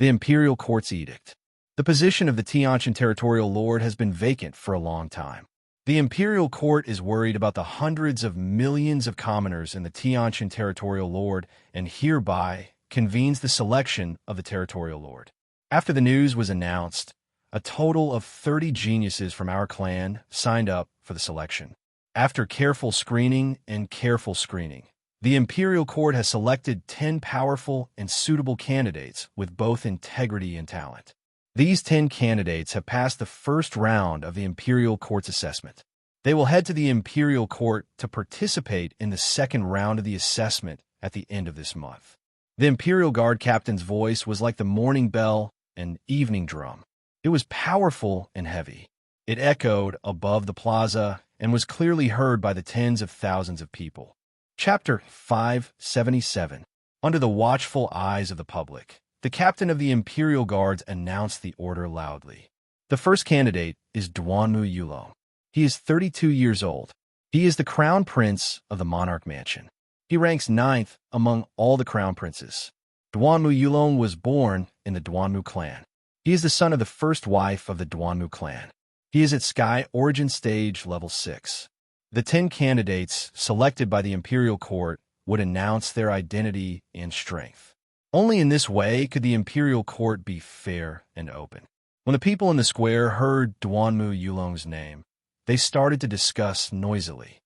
The Imperial Court's edict. The position of the Tianjin territorial lord has been vacant for a long time. The Imperial Court is worried about the hundreds of millions of commoners in the Tianjin territorial lord and hereby convenes the selection of the territorial lord. After the news was announced, a total of 30 geniuses from our clan signed up for the selection. After careful screening, the Imperial Court has selected 10 powerful and suitable candidates with both integrity and talent. These 10 candidates have passed the first round of the Imperial Court's assessment. They will head to the Imperial Court to participate in the second round of the assessment at the end of this month. The Imperial Guard captain's voice was like the morning bell and evening drum. It was powerful and heavy. It echoed above the plaza and was clearly heard by the tens of thousands of people. Chapter 577. Under the watchful eyes of the public, the captain of the Imperial Guards announced the order loudly. The first candidate is Duanmu Yulong. He is 32 years old. He is the crown prince of the monarch mansion. He ranks 9th among all the crown princes. Duanmu Yulong was born in the Duanmu clan. He is the son of the first wife of the Duanmu clan. He is at Sky Origin Stage Level 6. The 10 candidates selected by the Imperial Court would announce their identity and strength. Only in this way could the Imperial Court be fair and open. When the people in the square heard Duanmu Yulong's name, they started to discuss noisily.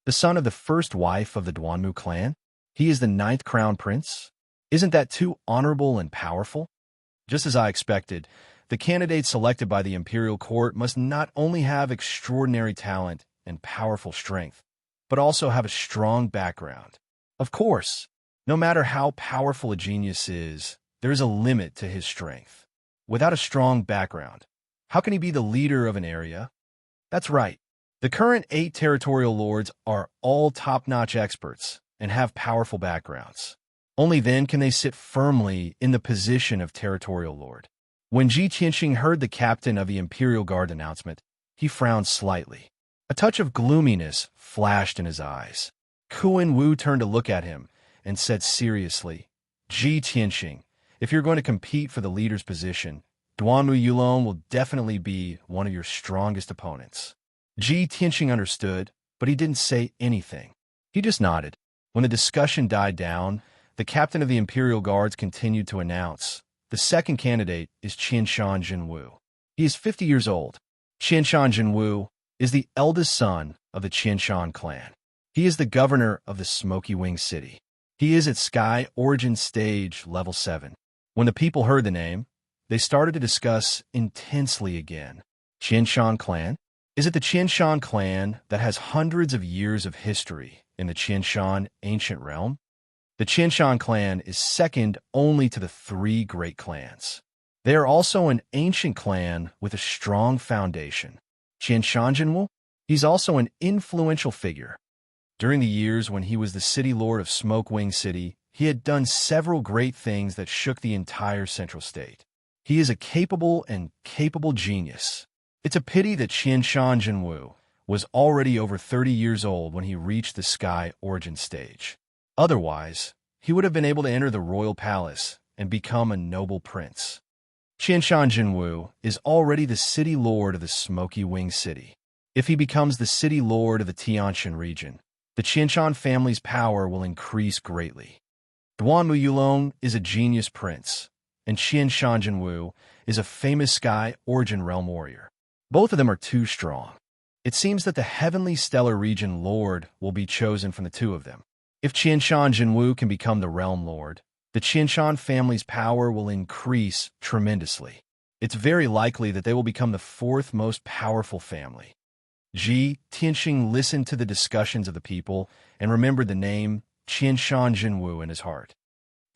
The son of the first wife of the Duanmu clan? He is the 9th crown prince? Isn't that too honorable and powerful? Just as I expected, the candidates selected by the Imperial Court must not only have extraordinary talent and powerful strength, but also have a strong background. Of course, no matter how powerful a genius is, there is a limit to his strength. Without a strong background, how can he be the leader of an area? That's right. The current 8 territorial lords are all top-notch experts and have powerful backgrounds. Only then can they sit firmly in the position of territorial lord. When Ji Qianxing heard the captain of the Imperial Guard announcement, he frowned slightly. A touch of gloominess flashed in his eyes. Kuan Wu turned to look at him and said seriously, Ji Qianxing, if you're going to compete for the leader's position, Duanmu Yulong will definitely be one of your strongest opponents. Ji Qianxing understood, but he didn't say anything. He just nodded. When the discussion died down, the captain of the Imperial Guards continued to announce, the second candidate is Qianshan Jinwu. He is 50 years old. Qianshan Jinwu is the eldest son of the Qianshan clan. He is the governor of the Smoky Wing City. He is at Sky Origin Stage Level 7. When the people heard the name, they started to discuss intensely again. Qianshan clan? Is it the Qianshan clan that has hundreds of years of history in the Qianshan ancient realm? The Qianshan clan is second only to the 3 great clans. They are also an ancient clan with a strong foundation. Qianshan Jinwu? He's also an influential figure. During the years when he was the city lord of Smoke Wing City, he had done several great things that shook the entire central state. He is a capable genius. It's a pity that Qianshan Jinwu was already over 30 years old when he reached the Sky Origin Stage. Otherwise, he would have been able to enter the royal palace and become a noble prince. Qianshan Jinwu is already the city lord of the Smoky Wing City. If he becomes the city lord of the Tianshan region, the Qianshan family's power will increase greatly. Duanmu Yulong is a genius prince, and Qianshan Jinwu is a famous Sky Origin realm warrior. Both of them are too strong. It seems that the Heavenly Stellar Region Lord will be chosen from the 2 of them. If Qianshan Jinwu can become the realm lord, the Qianshan family's power will increase tremendously. It's very likely that they will become the 4th most powerful family. Ji Qianxing listened to the discussions of the people and remembered the name Qianshan Jinwu in his heart.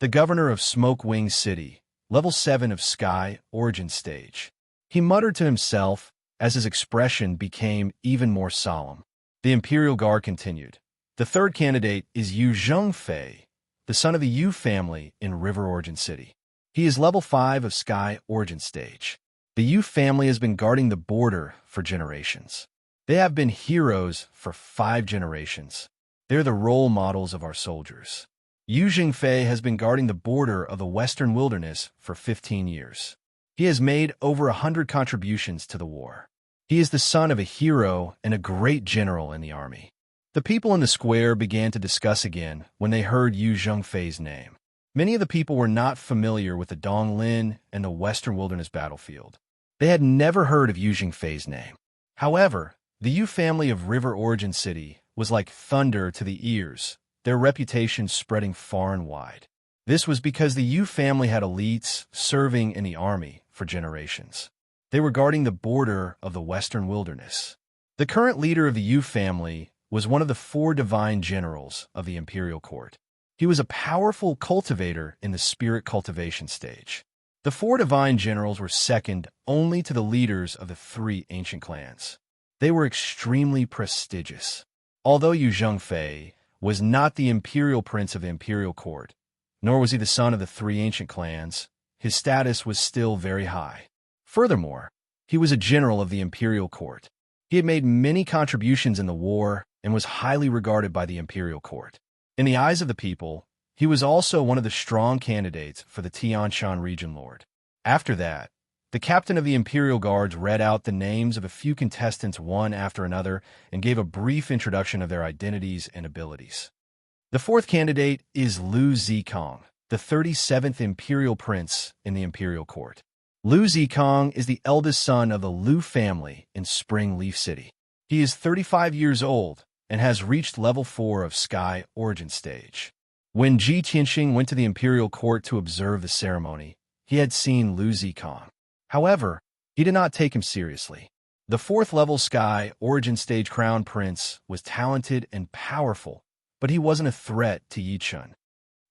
The governor of Smoke Wing City, Level 7 of Sky Origin Stage. He muttered to himself as his expression became even more solemn. The Imperial Guard continued. The 3rd candidate is Yu Zhengfei, the son of the Yu family in River Origin City. He is Level 5 of Sky Origin Stage. The Yu family has been guarding the border for generations. They have been heroes for 5 generations. They're the role models of our soldiers. Yu Zhengfei has been guarding the border of the Western Wilderness for 15 years. He has made over 100 contributions to the war. He is the son of a hero and a great general in the army. The people in the square began to discuss again when they heard Yu Zhengfei's name. Many of the people were not familiar with the Donglin and the Western Wilderness battlefield. They had never heard of Yu Zhengfei's name. However, the Yu family of River Origin City was like thunder to the ears, their reputation spreading far and wide. This was because the Yu family had elites serving in the army for generations. They were guarding the border of the Western Wilderness. The current leader of the Yu family was one of the 4 divine generals of the Imperial Court. He was a powerful cultivator in the spirit cultivation stage. The 4 divine generals were second only to the leaders of the 3 ancient clans. They were extremely prestigious. Although Yu Zhengfei was not the imperial prince of the Imperial Court, nor was he the son of the 3 ancient clans, his status was still very high. Furthermore, he was a general of the Imperial Court. He had made many contributions in the war and was highly regarded by the Imperial Court. In the eyes of the people, He was also one of the strong candidates for the Tianshan region lord. After that, the captain of the Imperial Guards read out the names of a few contestants one after another and gave a brief introduction of their identities and abilities. The fourth candidate is Lu Zikong, the 37th Imperial Prince in the Imperial Court. Lu Zikong is the eldest son of the Lu family in Spring Leaf City. He is 35 years old and has reached level 4 of Sky Origin Stage. When Ji Tianxing went to the Imperial Court to observe the ceremony, he had seen Lu Zikong. However, he did not take him seriously. The 4th level Sky Origin Stage Crown Prince was talented and powerful, but he wasn't a threat to Yichun.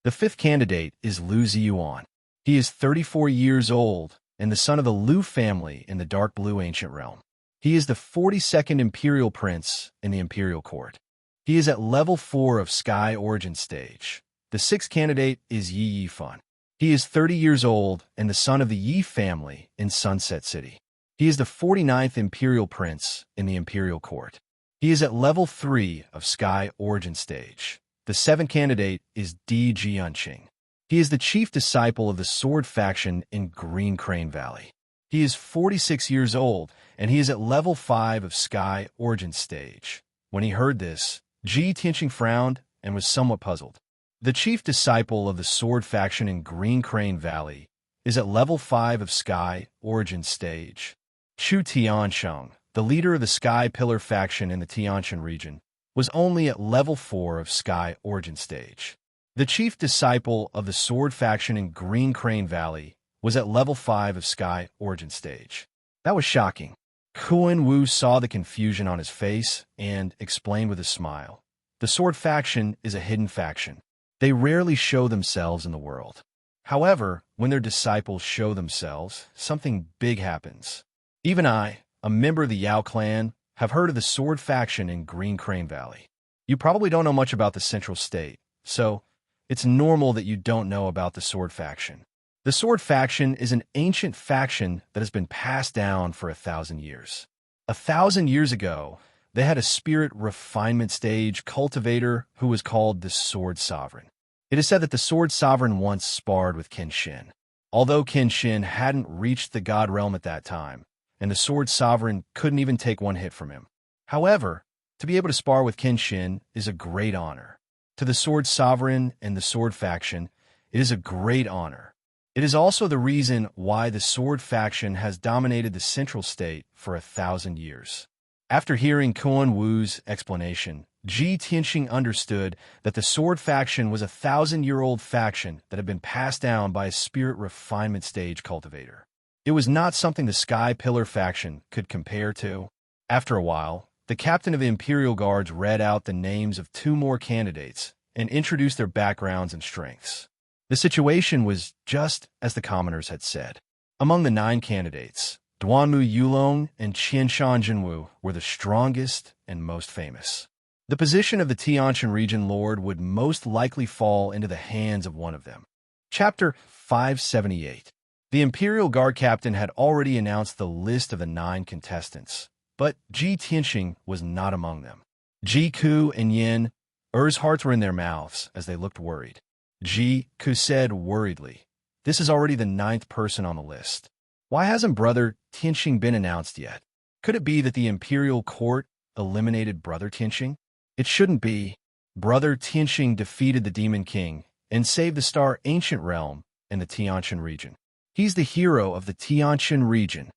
The 5th candidate is Lu Ziyuan. He is 34 years old and the son of the Lu family in the Dark Blue Ancient Realm. He is the 42nd Imperial Prince in the Imperial Court. He is at level 4 of Sky Origin Stage. The 6th candidate is Yi Yifan. He is 30 years old and the son of the Yi family in Sunset City. He is the 49th Imperial Prince in the Imperial Court. He is at level 3 of Sky Origin Stage. The 7th candidate is Di Jianqing. He is the chief disciple of the Sword faction in Green Crane Valley. He is 46 years old and he is at level 5 of Sky Origin Stage. When he heard this, Ji Tianxing frowned and was somewhat puzzled. The chief disciple of the Sword faction in Green Crane Valley is at level 5 of Sky Origin Stage. Chu Tiansheng, the leader of the Sky Pillar faction in the Tianshan region, was only at level 4 of Sky Origin Stage. The chief disciple of the Sword faction in Green Crane Valley was at level 5 of Sky Origin Stage. That was shocking. Kuan Wu saw the confusion on his face and explained with a smile. The Sword faction is a hidden faction. They rarely show themselves in the world. However, when their disciples show themselves, something big happens. Even I, a member of the Yao clan, have heard of the Sword faction in Green Crane Valley. You probably don't know much about the Central State, so it's normal that you don't know about the Sword faction. The Sword faction is an ancient faction that has been passed down for 1,000 years. 1,000 years ago, they had a spirit refinement stage cultivator who was called the Sword Sovereign. It is said that the Sword Sovereign once sparred with Kenshin. Although Kenshin hadn't reached the God Realm at that time, and the Sword Sovereign couldn't even take one hit from him. However, to be able to spar with Kenshin is a great honor. To the Sword Sovereign and the Sword faction, it is a great honor. It is also the reason why the Sword faction has dominated the Central State for 1,000 years. After hearing Kuan Wu's explanation, Ji Tianxing understood that the Sword faction was a 1,000-year-old faction that had been passed down by a spirit refinement stage cultivator. It was not something the Sky Pillar faction could compare to. After a while, the captain of the Imperial Guards read out the names of 2 more candidates and introduced their backgrounds and strengths. The situation was just as the commoners had said. Among the 9 candidates, Duanmu Yulong and Qianshan Jinwu were the strongest and most famous. The position of the Tianshan region lord would most likely fall into the hands of one of them. Chapter 578. The Imperial Guard captain had already announced the list of the 9 contestants, but Ji Tianxing was not among them. Ji Ku and Yin, Er's hearts were in their mouths as they looked worried. Ji Ku said worriedly, "This is already the 9th person on the list. Why hasn't Brother Tianxing been announced yet? Could it be that the Imperial Court eliminated Brother Tianxing? It shouldn't be. Brother Tianxing defeated the Demon King and saved the Star Ancient Realm in the Tianshan region. He's the hero of the Tianshan region."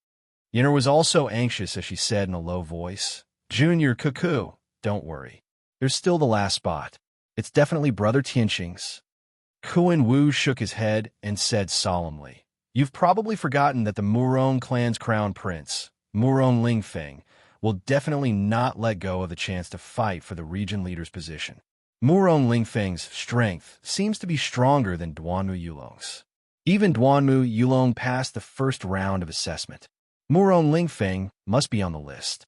Yenner was also anxious as she said in a low voice, "Junior Cuckoo, don't worry. There's still the last spot. It's definitely Brother Tianxing's." Kuan Wu shook his head and said solemnly, "You've probably forgotten that the Murong clan's crown prince, Murong Lingfeng, will definitely not let go of the chance to fight for the region leader's position. Murong Lingfeng's strength seems to be stronger than Duanmu Yulong's. Even Duanmu Yulong passed the first round of assessment. Murong Lingfeng must be on the list."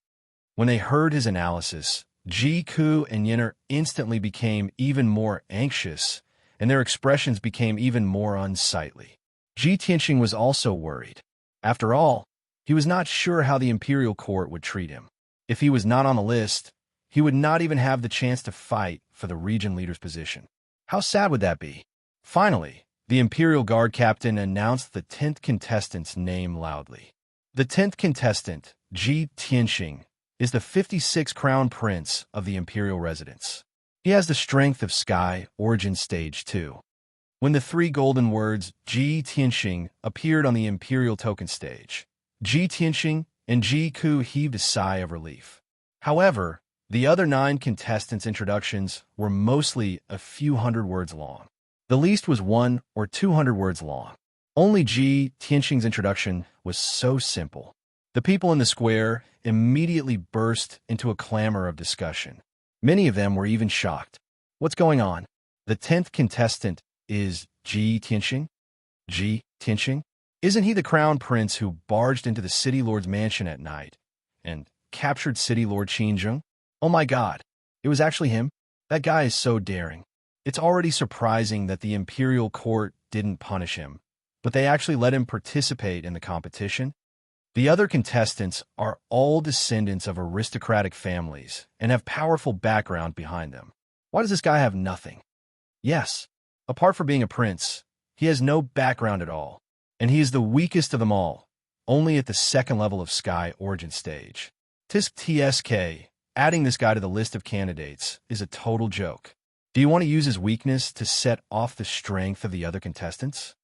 When they heard his analysis, Ji Ku and Yenner instantly became even more anxious, and their expressions became even more unsightly. Ji Tianxing was also worried. After all, he was not sure how the Imperial Court would treat him. If he was not on the list, he would not even have the chance to fight for the region leader's position. How sad would that be? Finally, the Imperial Guard captain announced the 10th contestant's name loudly. The 10th contestant, Ji Tianxing, is the 56th crown prince of the Imperial residence. He has the strength of Sky Origin Stage 2. When the three golden words Ji Tianxing appeared on the Imperial token stage, Ji Tianxing and Ji Ku heaved a sigh of relief. However, the other 9 contestants' introductions were mostly a few hundred words long. The least was 100 or 200 words long. Only Ji Tianxing's introduction was so simple. The people in the square immediately burst into a clamor of discussion. Many of them were even shocked. What's going on? The 10th contestant is Ji Tianxing? Ji Tianxing? Isn't he the crown prince who barged into the city lord's mansion at night and captured city lord Qinzheng? Oh my god, it was actually him? That guy is so daring. It's already surprising that the imperial court didn't punish him, but they actually let him participate in the competition. The other contestants are all descendants of aristocratic families and have powerful background behind them. Why does this guy have nothing? Yes, apart from being a prince, he has no background at all, and he is the weakest of them all, only at the 2nd level of Sky Origin Stage. TSK, adding this guy to the list of candidates is a total joke. Do you want to use his weakness to set off the strength of the other contestants?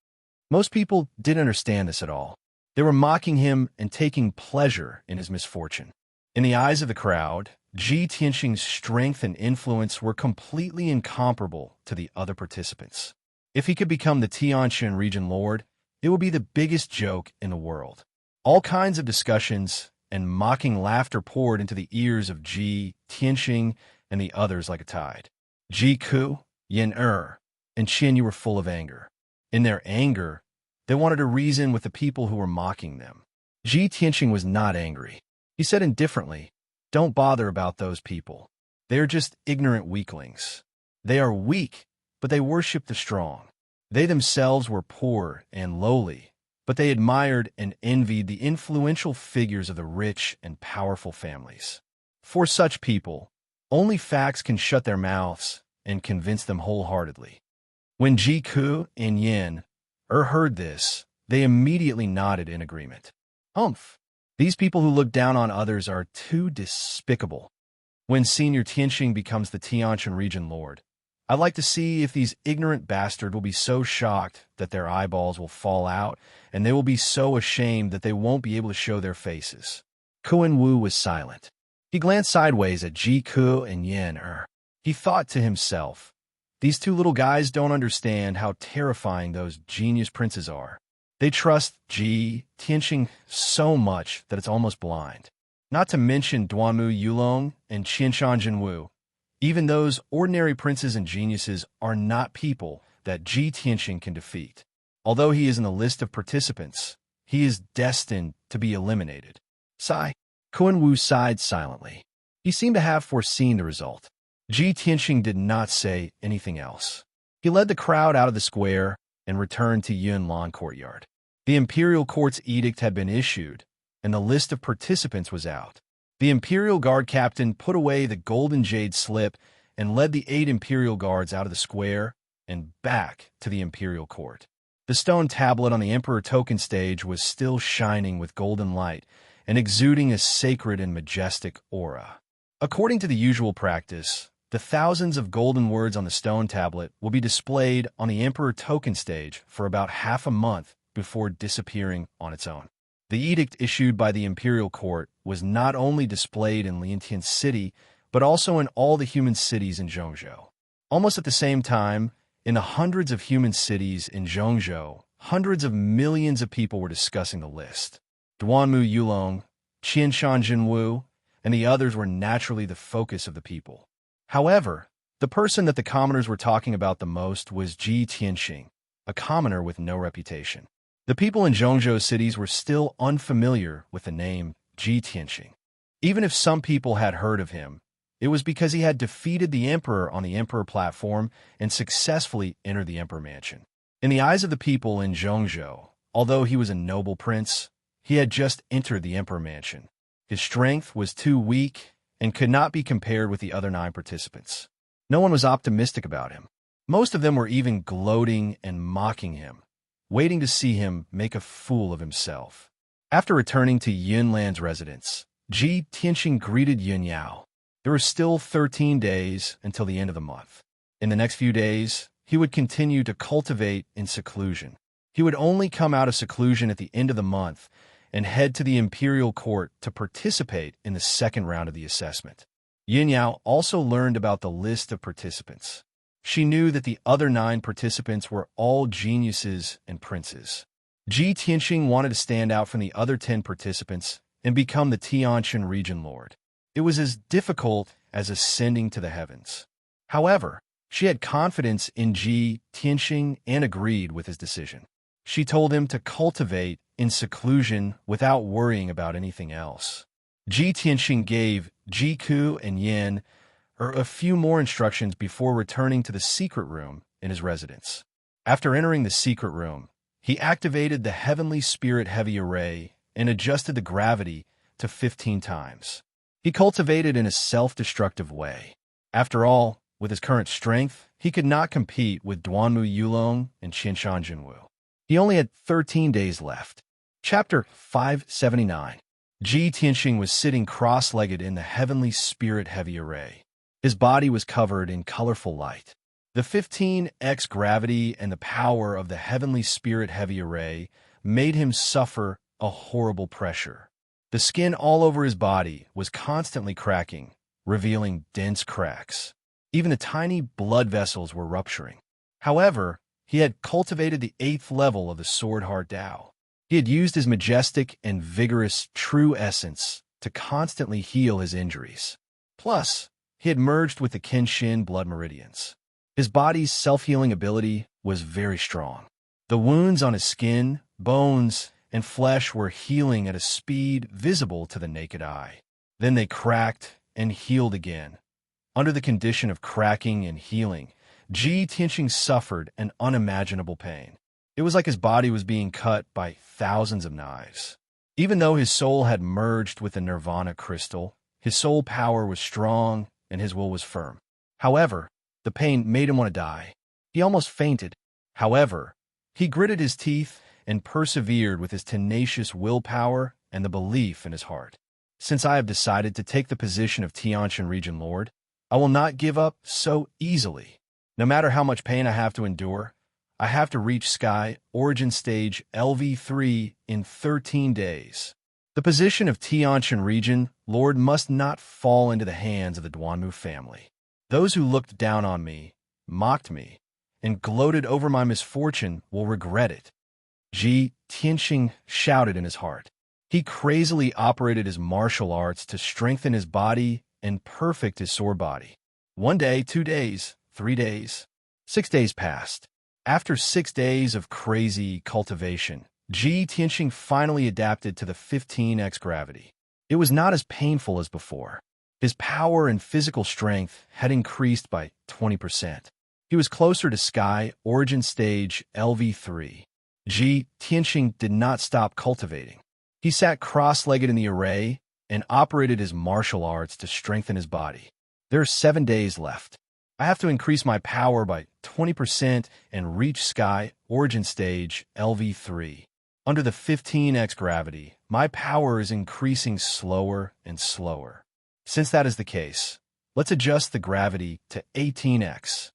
Most people didn't understand this at all. They were mocking him and taking pleasure in his misfortune. In the eyes of the crowd, Ji Tianxing's strength and influence were completely incomparable to the other participants. If he could become the Tianshan region lord, it would be the biggest joke in the world. All kinds of discussions and mocking laughter poured into the ears of Ji Tianxing and the others like a tide. Ji Ku, Yin and Qin Yu were full of anger. In their anger, they wanted to reason with the people who were mocking them. Ji Tianxing was not angry. He said indifferently, "Don't bother about those people. They are just ignorant weaklings. They are weak, but they worship the strong. They themselves were poor and lowly, but they admired and envied the influential figures of the rich and powerful families. For such people, only facts can shut their mouths and convince them wholeheartedly." When Ji Ku and Yin heard this, they immediately nodded in agreement. Humph! These people who look down on others are too despicable. When Senior Tianxing becomes the Tianshan region lord, I'd like to see if these ignorant bastards will be so shocked that their eyeballs will fall out, and they will be so ashamed that they won't be able to show their faces. Kuan Wu was silent. He glanced sideways at Ji Ku and Yin He thought to himself, these two little guys don't understand how terrifying those genius princes are. They trust Ji Tianxing so much that it's almost blind. Not to mention Duanmu Yulong and Qianshan Jinwu. Even those ordinary princes and geniuses are not people that Ji Tianxing can defeat. Although he is in the list of participants, he is destined to be eliminated. Sigh. Kuan Wu sighed silently. He seemed to have foreseen the result. Ji Tianxing did not say anything else. He led the crowd out of the square and returned to Yunlan courtyard. The imperial court's edict had been issued, and the list of participants was out. The imperial guard captain put away the golden jade slip and led the 8 imperial guards out of the square and back to the imperial court. The stone tablet on the emperor token stage was still shining with golden light and exuding a sacred and majestic aura. According to the usual practice, the thousands of golden words on the stone tablet will be displayed on the Emperor token stage for about half a month before disappearing on its own. The edict issued by the Imperial Court was not only displayed in Liantian City, but also in all the human cities in Zhongzhou. Almost at the same time, in the hundreds of human cities in Zhongzhou, hundreds of millions of people were discussing the list. Duanmu Yulong, Qianshan Jinwu, and the others were naturally the focus of the people. However, the person that the commoners were talking about the most was Ji Tianxing, a commoner with no reputation. The people in Zhongzhou cities were still unfamiliar with the name Ji Tianxing. Even if some people had heard of him, it was because he had defeated the emperor on the emperor platform and successfully entered the emperor mansion. In the eyes of the people in Zhongzhou, although he was a noble prince, he had just entered the emperor mansion. His strength was too weak and could not be compared with the other 9 participants. No one was optimistic about him. Most of them were even gloating and mocking him, waiting to see him make a fool of himself. After returning to Yunlan's residence, Ji Tianxing greeted Yun Yao. There were still 13 days until the end of the month. In the next few days, he would continue to cultivate in seclusion. He would only come out of seclusion at the end of the month and head to the imperial court to participate in the second round of the assessment. Yin Yao also learned about the list of participants. She knew that the other 9 participants were all geniuses and princes. Ji Tianxing wanted to stand out from the other 10 participants and become the Tianshan region lord. It was as difficult as ascending to the heavens. However, she had confidence in Ji Tianxing and agreed with his decision. She told him to cultivate in seclusion without worrying about anything else. Ji Tianxing gave Ji Ku and Yin a few more instructions before returning to the secret room in his residence. After entering the secret room, he activated the Heavenly Spirit Heavy Array and adjusted the gravity to 15 times. He cultivated in a self-destructive way. After all, with his current strength, he could not compete with Duanmu Yulong and Qinshan Jinwu. He only had 13 days left. Chapter 579. Ji Tianxing was sitting cross-legged in the Heavenly Spirit Heavy Array. His body was covered in colorful light. The 15x gravity and the power of the Heavenly Spirit Heavy Array made him suffer a horrible pressure. The skin all over his body was constantly cracking, revealing dense cracks. Even the tiny blood vessels were rupturing. However, he had cultivated the 8th level of the Sword Heart Tao. He had used his majestic and vigorous true essence to constantly heal his injuries. Plus, he had merged with the Kenshin blood meridians. His body's self-healing ability was very strong. The wounds on his skin, bones, and flesh were healing at a speed visible to the naked eye. Then they cracked and healed again. Under the condition of cracking and healing, Ji Tianxing suffered an unimaginable pain. It was like his body was being cut by thousands of knives. Even though his soul had merged with the Nirvana crystal, his soul power was strong and his will was firm. However, the pain made him want to die. He almost fainted. However, he gritted his teeth and persevered with his tenacious willpower and the belief in his heart. Since I have decided to take the position of Tianshan Region Lord, I will not give up so easily. No matter how much pain I have to endure, I have to reach Sky Origin Stage LV3 in 13 days. The position of Tianshan Region Lord must not fall into the hands of the Duanmu family. Those who looked down on me, mocked me, and gloated over my misfortune will regret it. Ji Tianxing shouted in his heart. He crazily operated his martial arts to strengthen his body and perfect his sword body. 1 day, 2 days, 3 days, 6 days passed. After 6 days of crazy cultivation, Ji Tianxing finally adapted to the 15x gravity. It was not as painful as before. His power and physical strength had increased by 20%. He was closer to Sky Origin Stage LV3. Ji Tianxing did not stop cultivating. He sat cross-legged in the array and operated his martial arts to strengthen his body. There are 7 days left. I have to increase my power by 20% and reach Sky Origin Stage LV3. Under the 15x gravity, my power is increasing slower and slower. Since that is the case, let's adjust the gravity to 18x.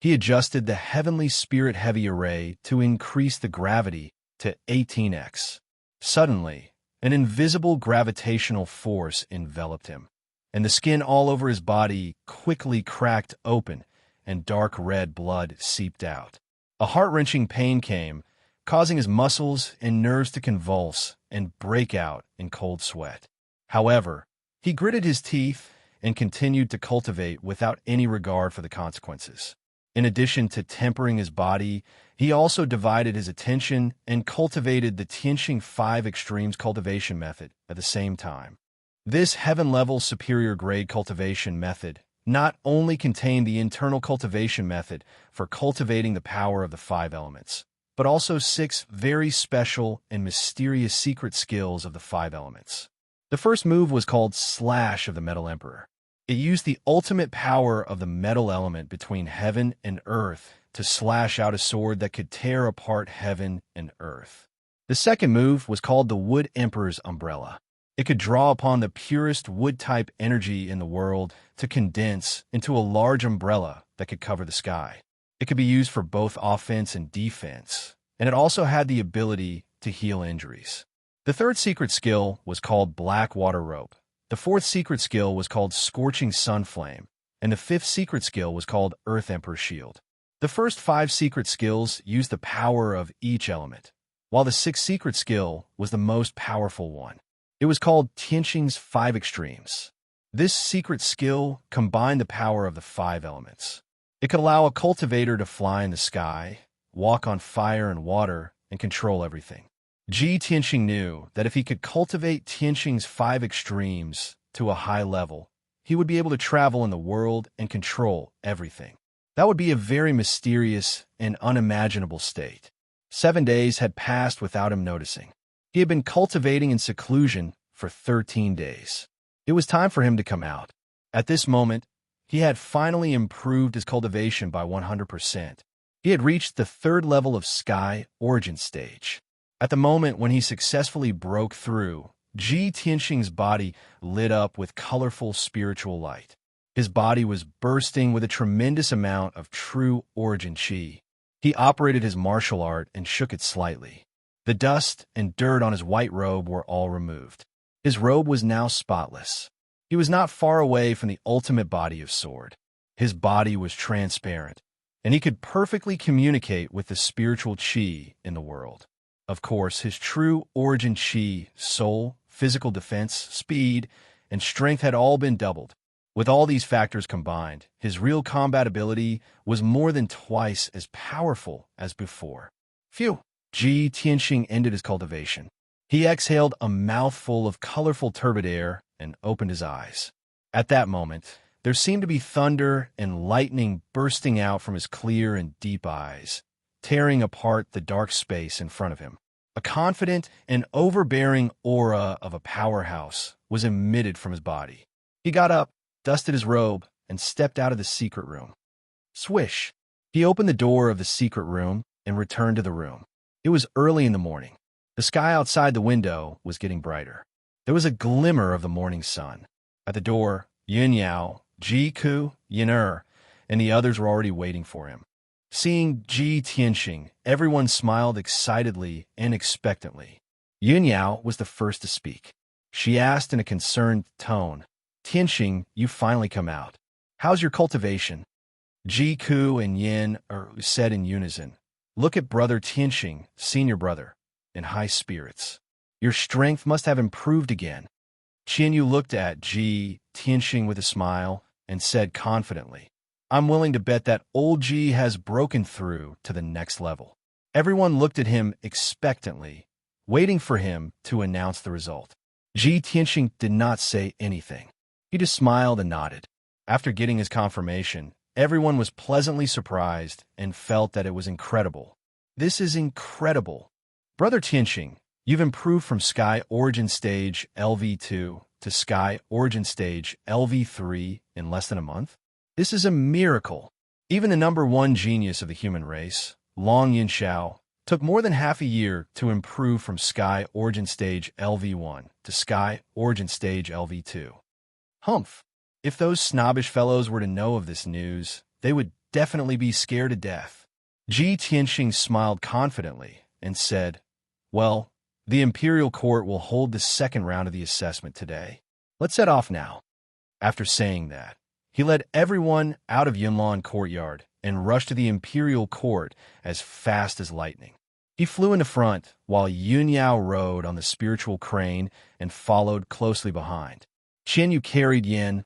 He adjusted the Heavenly Spirit Heavy Array to increase the gravity to 18x. Suddenly, an invisible gravitational force enveloped him, and the skin all over his body quickly cracked open and dark red blood seeped out. A heart-wrenching pain came, causing his muscles and nerves to convulse and break out in cold sweat. However, he gritted his teeth and continued to cultivate without any regard for the consequences. In addition to tempering his body, he also divided his attention and cultivated the Tianxing 5 Extremes cultivation method at the same time. This heaven-level superior grade cultivation method not only contained the internal cultivation method for cultivating the power of the 5 elements, but also 6 very special and mysterious secret skills of the 5 elements. The first move was called Slash of the Metal Emperor. It used the ultimate power of the metal element between heaven and earth to slash out a sword that could tear apart heaven and earth. The second move was called the Wood Emperor's Umbrella. It could draw upon the purest wood-type energy in the world to condense into a large umbrella that could cover the sky. It could be used for both offense and defense, and it also had the ability to heal injuries. The third secret skill was called Black Water Rope. The fourth secret skill was called Scorching Sun Flame, and the fifth secret skill was called Earth Emperor's Shield. The first 5 secret skills used the power of each element, while the sixth secret skill was the most powerful one. It was called Tianqing's 5 Extremes. This secret skill combined the power of the 5 elements. It could allow a cultivator to fly in the sky, walk on fire and water, and control everything. Tianqing knew that if he could cultivate Tianqing's 5 Extremes to a high level, he would be able to travel in the world and control everything. That would be a very mysterious and unimaginable state. 7 days had passed without him noticing. He had been cultivating in seclusion for 13 days. It was time for him to come out. At this moment, he had finally improved his cultivation by 100%. He had reached the 3rd level of Sky Origin Stage. At the moment when he successfully broke through, Tianqing's body lit up with colorful spiritual light. His body was bursting with a tremendous amount of true origin qi. He operated his martial art and shook it slightly. The dust and dirt on his white robe were all removed. His robe was now spotless. He was not far away from the ultimate body of Sword. His body was transparent, and he could perfectly communicate with the spiritual qi in the world. Of course, his true origin qi, soul, physical defense, speed, and strength had all been doubled. With all these factors combined, his real combat ability was more than twice as powerful as before. Phew! Tianqing ended his cultivation. He exhaled a mouthful of colorful turbid air and opened his eyes. At that moment, there seemed to be thunder and lightning bursting out from his clear and deep eyes, tearing apart the dark space in front of him. A confident and overbearing aura of a powerhouse was emitted from his body. He got up, dusted his robe, and stepped out of the secret room. Swish! He opened the door of the secret room and returned to the room. It was early in the morning. The sky outside the window was getting brighter. There was a glimmer of the morning sun. At the door, Yun Yao, Ji Ku, Yin and the others were already waiting for him. Seeing Tianqing, everyone smiled excitedly and expectantly. Yun Yao was the first to speak. She asked in a concerned tone, "Tianqing, you finally come out. How's your cultivation?" Ji Ku and Yin said in unison, "Look at brother Tianqing, senior brother, in high spirits. Your strength must have improved again." Qian Yu looked at Tianqing with a smile and said confidently, "I'm willing to bet that old Ji has broken through to the next level." Everyone looked at him expectantly, waiting for him to announce the result. Tianqing did not say anything. He just smiled and nodded. After getting his confirmation, everyone was pleasantly surprised and felt that it was incredible. "This is incredible. Brother Tianqing, you've improved from Sky Origin Stage LV2 to Sky Origin Stage LV3 in less than a month? This is a miracle." Even the #1 genius of the human race, Long Yinshao, took more than half a year to improve from Sky Origin Stage LV1 to Sky Origin Stage LV2. Humph! If those snobbish fellows were to know of this news, they would definitely be scared to death. Tianqing smiled confidently and said, "Well, the Imperial Court will hold the second round of the assessment today. Let's set off now." After saying that, he led everyone out of Yunlan Courtyard and rushed to the Imperial Court as fast as lightning. He flew in the front while Yun Yao rode on the spiritual crane and followed closely behind. Qian Yu carried Yin,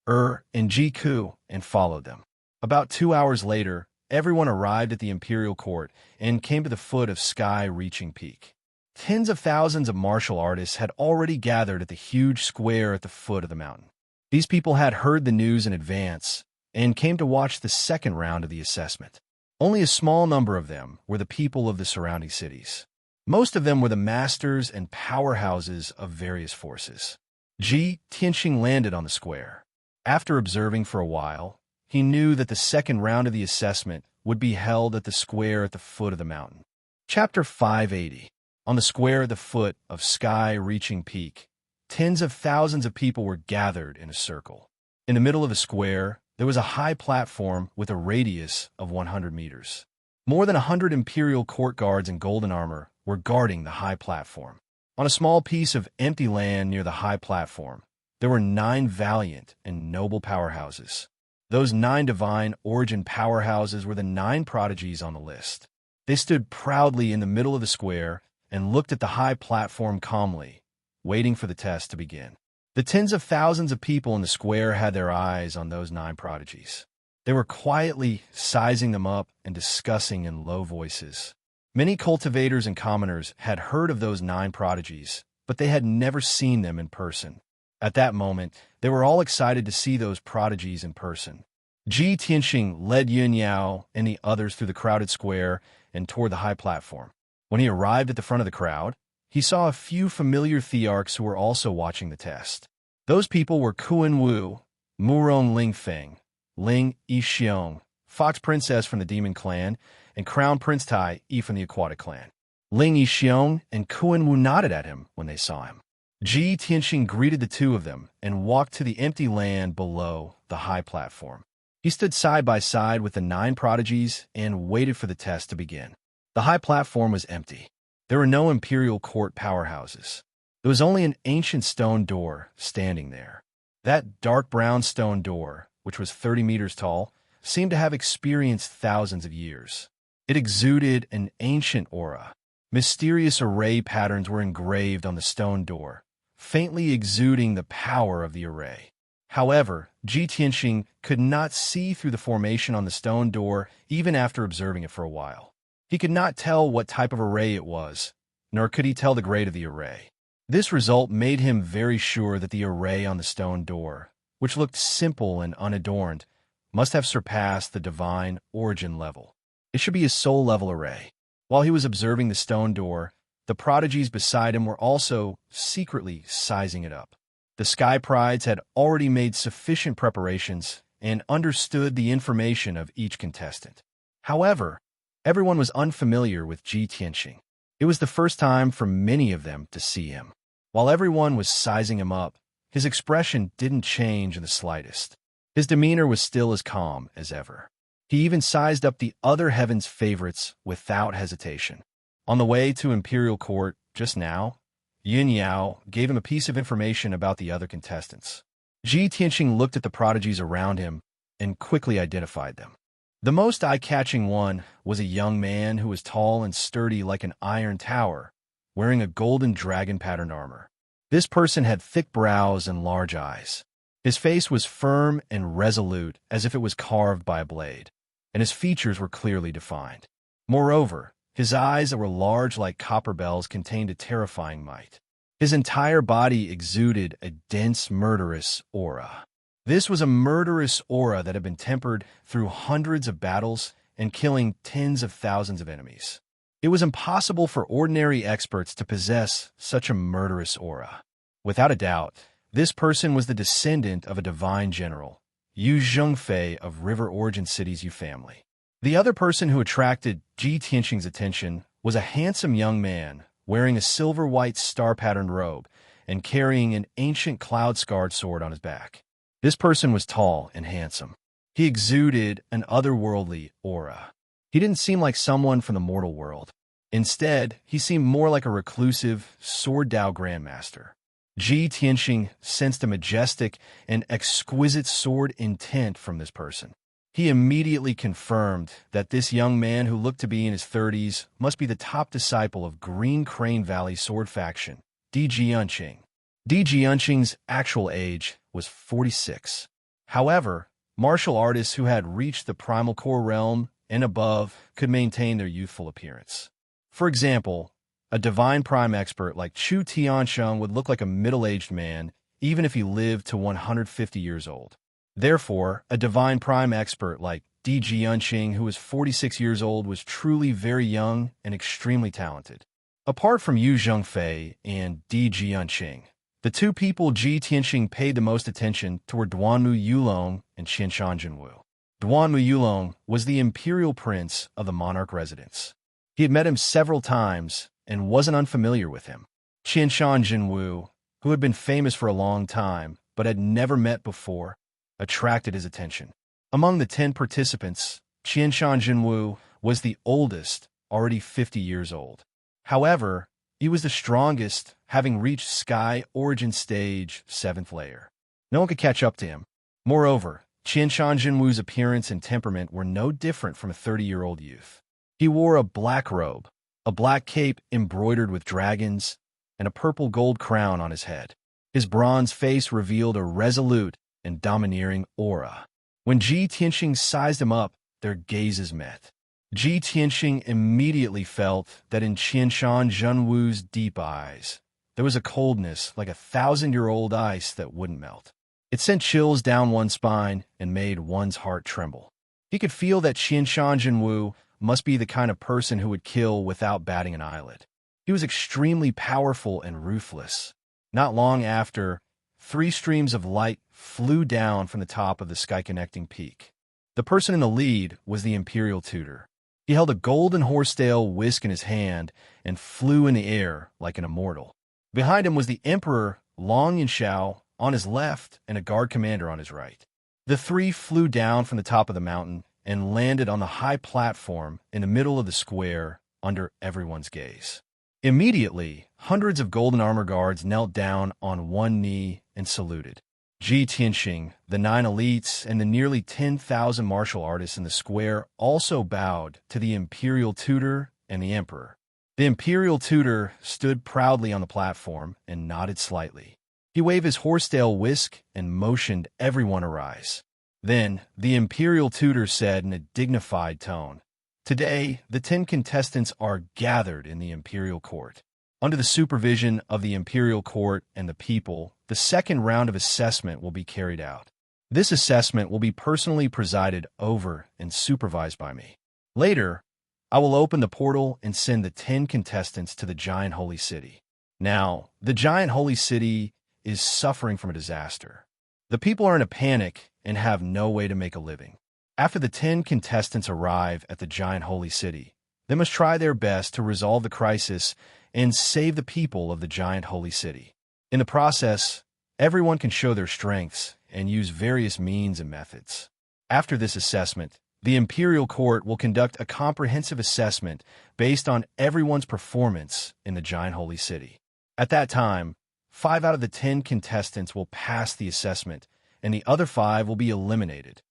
and Ji Ku and followed them. About 2 hours later, everyone arrived at the Imperial Court and came to the foot of sky-reaching peak. Tens of thousands of martial artists had already gathered at the huge square at the foot of the mountain. These people had heard the news in advance and came to watch the second round of the assessment. Only a small number of them were the people of the surrounding cities. Most of them were the masters and powerhouses of various forces. Tianqing landed on the square. After observing for a while, he knew that the second round of the assessment would be held at the square at the foot of the mountain. Chapter 580. On the square at the foot of sky-reaching peak, tens of thousands of people were gathered in a circle. In the middle of the square, there was a high platform with a radius of 100 meters. More than 100 imperial court guards in golden armor were guarding the high platform. On a small piece of empty land near the high platform, there were 9 valiant and noble powerhouses. Those 9 divine origin powerhouses were the 9 prodigies on the list. They stood proudly in the middle of the square and looked at the high platform calmly, waiting for the test to begin. The tens of thousands of people in the square had their eyes on those 9 prodigies. They were quietly sizing them up and discussing in low voices. Many cultivators and commoners had heard of those 9 prodigies, but they had never seen them in person. At that moment, they were all excited to see those prodigies in person. Ji Tianxing led Yun Yao and the others through the crowded square and toward the high platform. When he arrived at the front of the crowd, he saw a few familiar thearchs who were also watching the test. Those people were Kuan Wu, Murong Lingfeng, Ling Yixiong, Fox Princess from the Demon Clan, and Crown Prince Tai Yi from the Aquatic Clan. Ling Yixiong and Kuan Wu nodded at him when they saw him. Ji Tianxing greeted the two of them and walked to the empty land below the high platform. He stood side by side with the 9 prodigies and waited for the test to begin. The high platform was empty. There were no imperial court powerhouses. There was only an ancient stone door standing there. That dark brown stone door, which was 30 meters tall, seemed to have experienced thousands of years. It exuded an ancient aura. Mysterious array patterns were engraved on the stone door, faintly exuding the power of the array. However, Ji Tianxing could not see through the formation on the stone door even after observing it for a while. He could not tell what type of array it was, nor could he tell the grade of the array. This result made him very sure that the array on the stone door, which looked simple and unadorned, must have surpassed the divine origin level. It should be a soul-level array. While he was observing the stone door, the prodigies beside him were also secretly sizing it up. The Sky Prides had already made sufficient preparations and understood the information of each contestant. However, everyone was unfamiliar with Ji Tianxing. It was the first time for many of them to see him. While everyone was sizing him up, his expression didn't change in the slightest. His demeanor was still as calm as ever. He even sized up the other heaven's favorites without hesitation. On the way to Imperial Court just now, Yun Yao gave him a piece of information about the other contestants. Ji Tianxing looked at the prodigies around him and quickly identified them. The most eye-catching one was a young man who was tall and sturdy like an iron tower, wearing a golden dragon-patterned armor. This person had thick brows and large eyes. His face was firm and resolute as if it was carved by a blade, and his features were clearly defined. Moreover, his eyes that were large like copper bells contained a terrifying might. His entire body exuded a dense, murderous aura. This was a murderous aura that had been tempered through hundreds of battles and killing tens of thousands of enemies. It was impossible for ordinary experts to possess such a murderous aura. Without a doubt, this person was the descendant of a divine general, Yu Zhengfei of River Origin City's Yu family. The other person who attracted Ji Tianxing's attention was a handsome young man wearing a silver-white star-patterned robe and carrying an ancient cloud-scarred sword on his back. This person was tall and handsome. He exuded an otherworldly aura. He didn't seem like someone from the mortal world. Instead, he seemed more like a reclusive, sword-dao grandmaster. Ji Tianxing sensed a majestic and exquisite sword intent from this person. He immediately confirmed that this young man who looked to be in his 30s must be the top disciple of Green Crane Valley sword faction, Di Jianqing. Di Jianqing's actual age was 46. However, martial artists who had reached the primal core realm and above could maintain their youthful appearance. For example, a divine prime expert like Chu Tiansheng would look like a middle-aged man even if he lived to 150 years old. Therefore, a divine prime expert like Di Jianqing, who was 46 years old, was truly very young and extremely talented. Apart from Yu Zhengfei and Di Jianqing, The two people Ji Tianxing paid the most attention to were Duanmu Yulong and Qianshan Jinwu. Duanmu Yulong was the imperial prince of the monarch residence. He had met him several times and wasn't unfamiliar with him. Qianshan Jinwu, who had been famous for a long time but had never met before, attracted his attention. Among the 10 participants, Qianshan Jinwu was the oldest, already 50 years old. However, he was the strongest, having reached Sky Origin Stage 7th layer. No one could catch up to him. Moreover, Qianshan Jinwu's appearance and temperament were no different from a 30-year-old youth. He wore a black robe, a black cape embroidered with dragons, and a purple gold crown on his head. His bronze face revealed a resolute and domineering aura. When Ji Tianxing sized him up, their gazes met. Ji Tianxing immediately felt that in Qianshan Jinwu's deep eyes, there was a coldness like a 1,000-year-old ice that wouldn't melt. It sent chills down one's spine and made one's heart tremble. He could feel that Qianshan Jinwu must be the kind of person who would kill without batting an eyelid. He was extremely powerful and ruthless. Not long after, 3 streams of light flew down from the top of the sky-connecting peak. The person in the lead was the imperial tutor. He held a golden horsetail whisk in his hand and flew in the air like an immortal. Behind him was the emperor, Long Yanshao, on his left and a guard commander on his right. The 3 flew down from the top of the mountain and landed on the high platform in the middle of the square under everyone's gaze. Immediately, hundreds of golden armor guards knelt down on one knee and saluted. Ji Tianxing, the 9 elites, and the nearly 10,000 martial artists in the square also bowed to the imperial tutor and the emperor. The imperial tutor stood proudly on the platform and nodded slightly. He waved his horsetail whisk and motioned everyone arise. Then, the imperial tutor said in a dignified tone, "Today, the 10 contestants are gathered in the imperial court. Under the supervision of the imperial court and the people, the second round of assessment will be carried out. This assessment will be personally presided over and supervised by me. Later, I will open the portal and send the 10 contestants to the giant holy city. Now, the giant holy city is suffering from a disaster. The people are in a panic and have no way to make a living. After the 10 contestants arrive at the giant holy city, they must try their best to resolve the crisis and save the people of the giant holy city. In the process, everyone can show their strengths and use various means and methods. After this assessment, the imperial court will conduct a comprehensive assessment based on everyone's performance in the giant holy city. At that time, 5 out of the 10 contestants will pass the assessment, and the other 5 will be eliminated."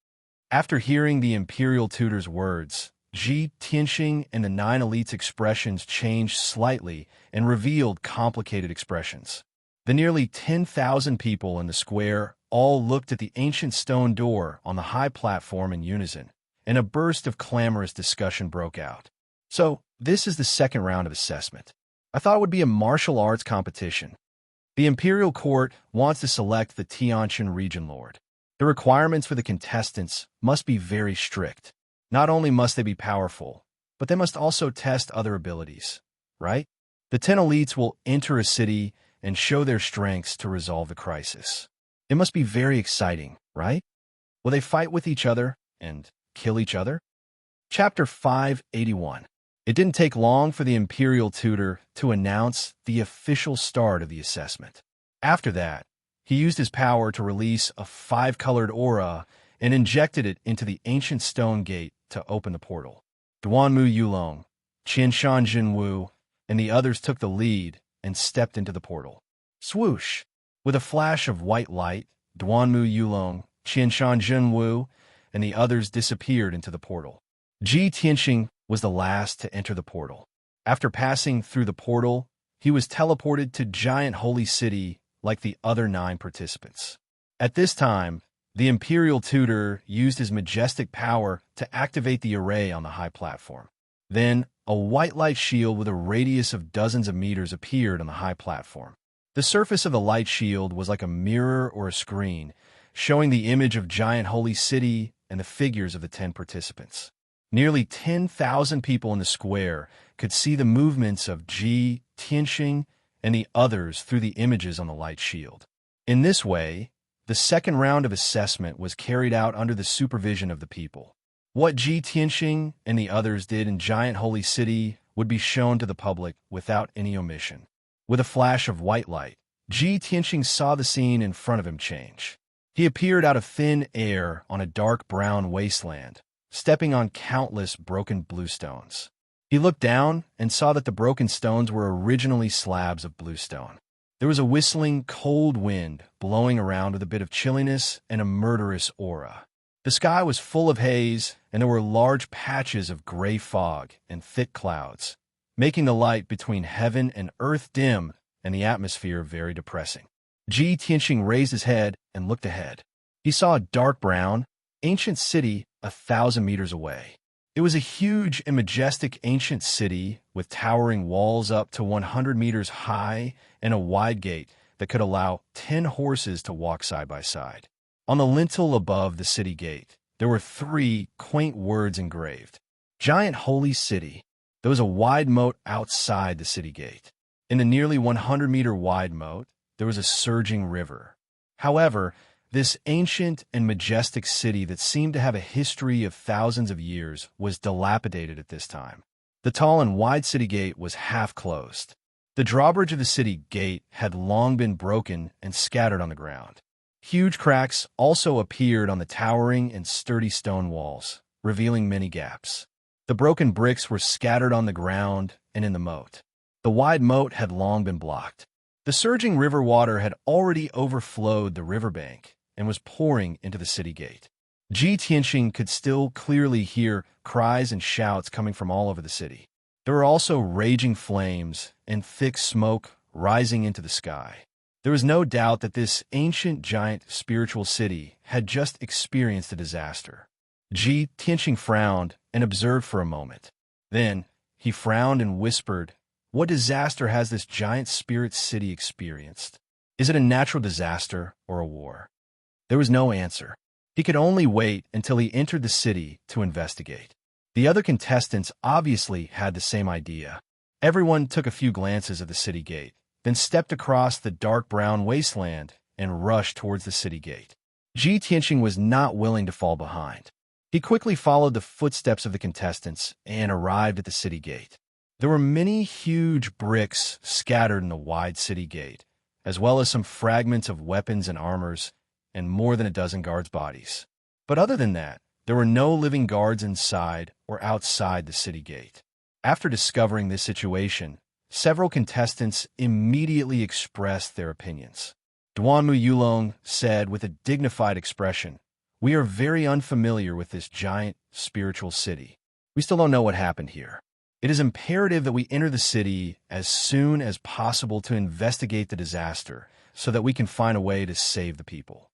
After hearing the imperial tutor's words, Ji Tianxing and the 9 elites' expressions changed slightly and revealed complicated expressions. The nearly 10,000 people in the square all looked at the ancient stone door on the high platform in unison, and a burst of clamorous discussion broke out. "So, this is the second round of assessment. I thought it would be a martial arts competition. The imperial court wants to select the Tianshan region lord. The requirements for the contestants must be very strict. Not only must they be powerful, but they must also test other abilities, right? The 10 elites will enter a city and show their strengths to resolve the crisis. It must be very exciting, right? Will they fight with each other and kill each other?" Chapter 581. It didn't take long for the imperial tutor to announce the official start of the assessment. After that, he used his power to release a 5-colored aura and injected it into the ancient stone gate to open the portal. Duanmu Yulong, Qianshan Jinwu, and the others took the lead and stepped into the portal. Swoosh! With a flash of white light, Duanmu Yulong, Qianshan Jinwu, and the others disappeared into the portal. Ji Tianxing was the last to enter the portal. After passing through the portal, he was teleported to Giant Holy City like the other 9 participants. At this time, the imperial tutor used his majestic power to activate the array on the high platform. Then, a white light shield with a radius of dozens of meters appeared on the high platform. The surface of the light shield was like a mirror or a screen, showing the image of Giant Holy City and the figures of the 10 participants. Nearly 10,000 people in the square could see the movements of Ji Tianxing and the others through the images on the light shield. In this way, the second round of assessment was carried out under the supervision of the people. What Ji Tianxing and the others did in Giant Holy City would be shown to the public without any omission. With a flash of white light, Ji Tianxing saw the scene in front of him change. He appeared out of thin air on a dark brown wasteland, stepping on countless broken bluestones. He looked down and saw that the broken stones were originally slabs of bluestone. There was a whistling, cold wind blowing around with a bit of chilliness and a murderous aura. The sky was full of haze, and there were large patches of gray fog and thick clouds, making the light between heaven and earth dim and the atmosphere very depressing. Ji Tianxing raised his head and looked ahead. He saw a dark brown, ancient city 1,000 meters away. It was a huge and majestic ancient city with towering walls up to 100 meters high and a wide gate that could allow 10 horses to walk side by side. On the lintel above the city gate, there were 3 quaint words engraved. Giant Holy City. There was a wide moat outside the city gate. In the nearly 100-meter wide moat, there was a surging river. However, this ancient and majestic city that seemed to have a history of thousands of years was dilapidated at this time. The tall and wide city gate was half closed. The drawbridge of the city gate had long been broken and scattered on the ground. Huge cracks also appeared on the towering and sturdy stone walls, revealing many gaps. The broken bricks were scattered on the ground and in the moat. The wide moat had long been blocked. The surging river water had already overflowed the riverbank and was pouring into the city gate. Ji Tianxing could still clearly hear cries and shouts coming from all over the city. There were also raging flames and thick smoke rising into the sky. There was no doubt that this ancient giant spiritual city had just experienced a disaster. Ji Tianxing frowned and observed for a moment. Then he frowned and whispered, "What disaster has this giant spirit city experienced? Is it a natural disaster or a war?" There was no answer. He could only wait until he entered the city to investigate. The other contestants obviously had the same idea. Everyone took a few glances at the city gate, then stepped across the dark brown wasteland and rushed towards the city gate. Ji Tianxing was not willing to fall behind. He quickly followed the footsteps of the contestants and arrived at the city gate. There were many huge bricks scattered in the wide city gate, as well as some fragments of weapons and armors, and more than a dozen guards' bodies. But other than that, there were no living guards inside or outside the city gate. After discovering this situation, several contestants immediately expressed their opinions. Duanmu Yulong said with a dignified expression, "We are very unfamiliar with this giant spiritual city. We still don't know what happened here. It is imperative that we enter the city as soon as possible to investigate the disaster so that we can find a way to save the people."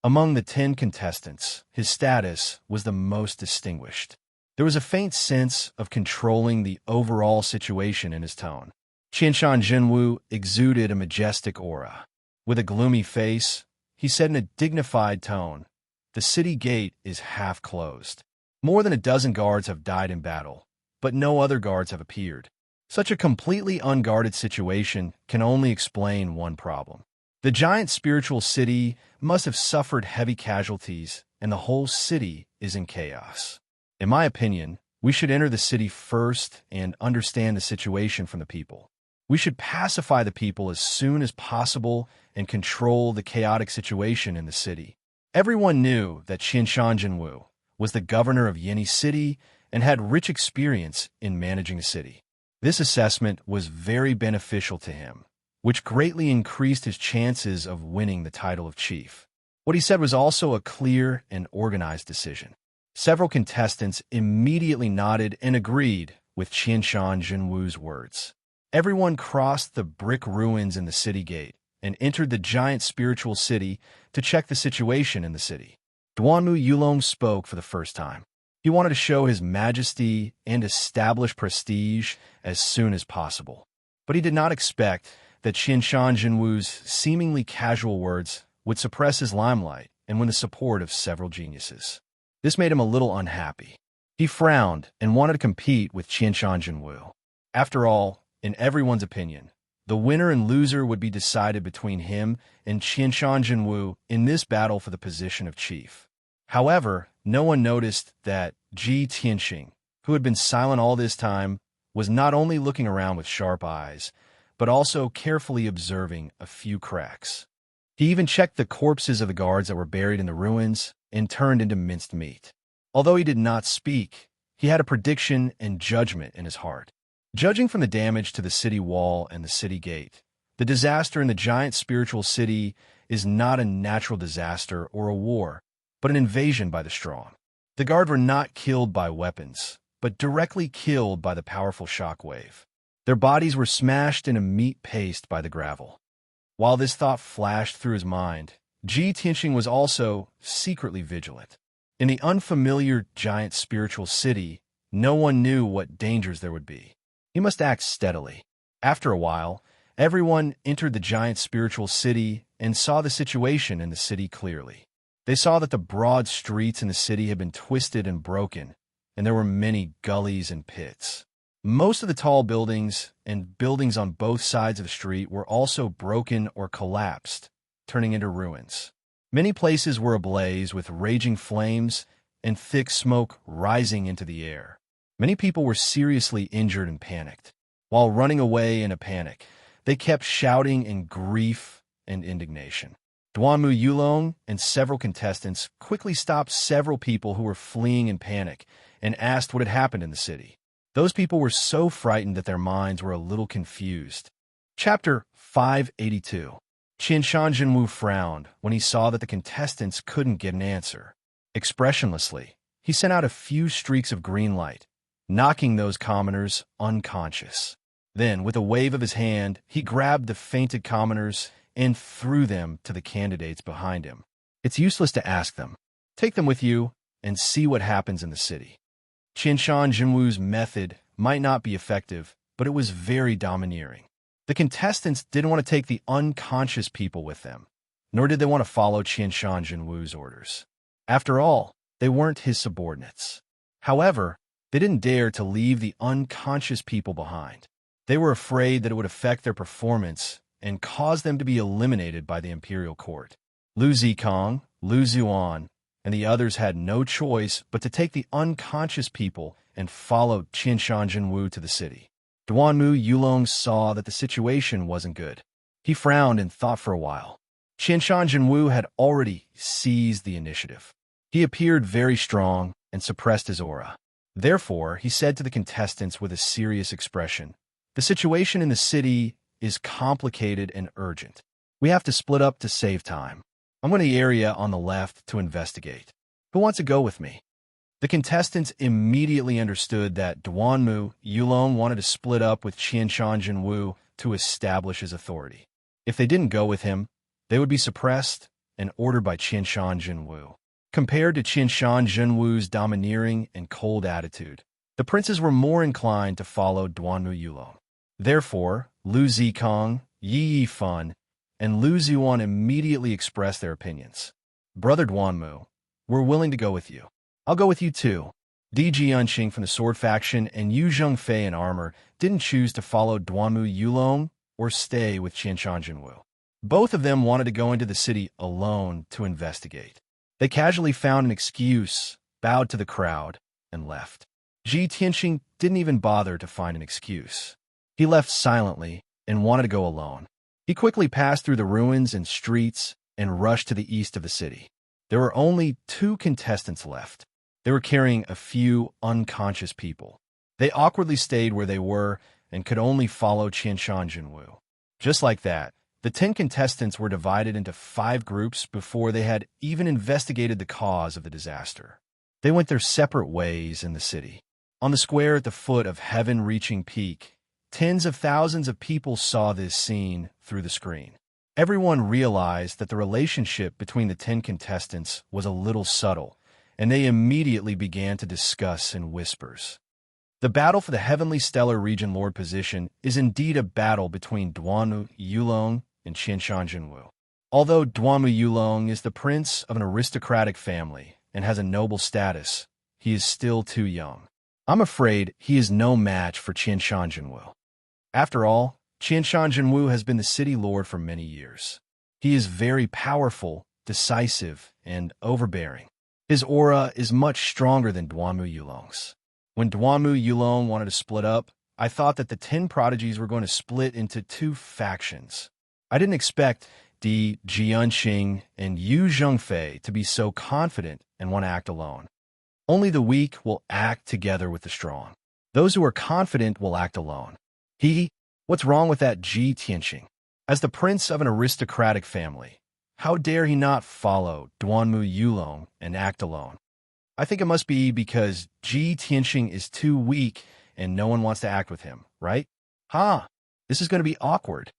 Among the 10 contestants, his status was the most distinguished. There was a faint sense of controlling the overall situation in his tone. Qianshan Jinwu exuded a majestic aura. With a gloomy face, he said in a dignified tone, "The city gate is half closed. More than a dozen guards have died in battle, but no other guards have appeared. Such a completely unguarded situation can only explain one problem. The giant spiritual city must have suffered heavy casualties, and the whole city is in chaos. In my opinion, we should enter the city first and understand the situation from the people. We should pacify the people as soon as possible and control the chaotic situation in the city." Everyone knew that Qianshan Jinwu was the governor of Yeni City and had rich experience in managing a city. This assessment was very beneficial to him, which greatly increased his chances of winning the title of chief. What he said was also a clear and organized decision. Several contestants immediately nodded and agreed with Qianshan Jinwu's words. Everyone crossed the brick ruins in the city gate and entered the giant spiritual city to check the situation in the city. Duanmu Yulong spoke for the first time. He wanted to show his majesty and establish prestige as soon as possible. But he did not expect that Qianshan Jinwu's seemingly casual words would suppress his limelight and win the support of several geniuses. This made him a little unhappy. He frowned and wanted to compete with Qianshan Jinwu. After all, in everyone's opinion, The winner and loser would be decided between him and Qianshan Jinwu in this battle for the position of chief. However, no one noticed that Ji Tianxing, who had been silent all this time, was not only looking around with sharp eyes, but also carefully observing a few cracks. He even checked the corpses of the guards that were buried in the ruins and turned into minced meat. Although he did not speak, he had a prediction and judgment in his heart. Judging from the damage to the city wall and the city gate, the disaster in the giant spiritual city is not a natural disaster or a war, but an invasion by the strong. The guard were not killed by weapons, but directly killed by the powerful shockwave. Their bodies were smashed into meat paste by the gravel. While this thought flashed through his mind, Ji Tianxing was also secretly vigilant. In the unfamiliar giant spiritual city, no one knew what dangers there would be. He must act steadily. After a while, everyone entered the giant spiritual city and saw the situation in the city clearly. They saw that the broad streets in the city had been twisted and broken, and there were many gullies and pits. Most of the tall buildings and buildings on both sides of the street were also broken or collapsed, turning into ruins. Many places were ablaze with raging flames and thick smoke rising into the air. Many people were seriously injured and panicked. While running away in a panic, they kept shouting in grief and indignation. Duanmu Yulong and several contestants quickly stopped several people who were fleeing in panic and asked what had happened in the city. Those people were so frightened that their minds were a little confused. Chapter 582. Qianshan Jinwu frowned when he saw that the contestants couldn't get an answer. Expressionlessly, he sent out a few streaks of green light, knocking those commoners unconscious. Then, with a wave of his hand, he grabbed the fainted commoners and threw them to the candidates behind him. It's useless to ask them. Take them with you and see what happens in the city. Qianshan Jinwu's method might not be effective, but it was very domineering. The contestants didn't want to take the unconscious people with them, nor did they want to follow Qianshan Jinwu's orders. After all, they weren't his subordinates. However, they didn't dare to leave the unconscious people behind. They were afraid that it would affect their performance and cause them to be eliminated by the imperial court. Lu Zikong, Lu Zuan, and the others had no choice but to take the unconscious people and follow Qianshan Jinwu to the city. Duanmu Yulong saw that the situation wasn't good. He frowned and thought for a while. Qianshan Jinwu had already seized the initiative. He appeared very strong and suppressed his aura. Therefore, he said to the contestants with a serious expression, "The situation in the city is complicated and urgent. We have to split up to save time. I'm going to the area on the left to investigate. Who wants to go with me?" The contestants immediately understood that Duanmu Yulong wanted to split up with Qianshan Jinwu to establish his authority. If they didn't go with him, they would be suppressed and ordered by Qianshan Jinwu. Compared to Qianshan Jinwu's domineering and cold attitude, the princes were more inclined to follow Duanmu Yulong. Therefore, Lu Zikong, Yi Yifan, and Lu Zuan immediately expressed their opinions. "Brother Duanmu, we're willing to go with you. I'll go with you too." Di Jianqing from the sword faction and Yu Zhengfei in armor didn't choose to follow Duanmu Yulong or stay with Qianshan Jinwu. Both of them wanted to go into the city alone to investigate. They casually found an excuse, bowed to the crowd, and left. Ji Tianxing didn't even bother to find an excuse. He left silently and wanted to go alone. He quickly passed through the ruins and streets and rushed to the east of the city. There were only 2 contestants left. They were carrying a few unconscious people. They awkwardly stayed where they were and could only follow Qianshan Jinwu. Just like that, the 10 contestants were divided into 5 groups before they had even investigated the cause of the disaster. They went their separate ways in the city. On the square at the foot of heaven-reaching peak, tens of thousands of people saw this scene through the screen. Everyone realized that the relationship between the 10 contestants was a little subtle, and they immediately began to discuss in whispers. The battle for the Heavenly Stellar Region Lord position is indeed a battle between Duanmu Yulong and Qianshan Jinwu. Although Duanmu Yulong is the prince of an aristocratic family and has a noble status, he is still too young. I'm afraid he is no match for Qianshan Jinwu. After all, Qianshan Jinwu has been the city lord for many years. He is very powerful, decisive, and overbearing. His aura is much stronger than Duanmu Yulong's. When Duanmu Yulong wanted to split up, I thought that the 10 prodigies were going to split into 2 factions. I didn't expect Di Jianxing and Yu Zhengfei to be so confident and want to act alone. Only the weak will act together with the strong. Those who are confident will act alone. What's wrong with that Ji Tianxing? As the prince of an aristocratic family, how dare he not follow Duanmu Yulong and act alone? I think it must be because Ji Tianxing is too weak and no one wants to act with him, right? This is going to be awkward.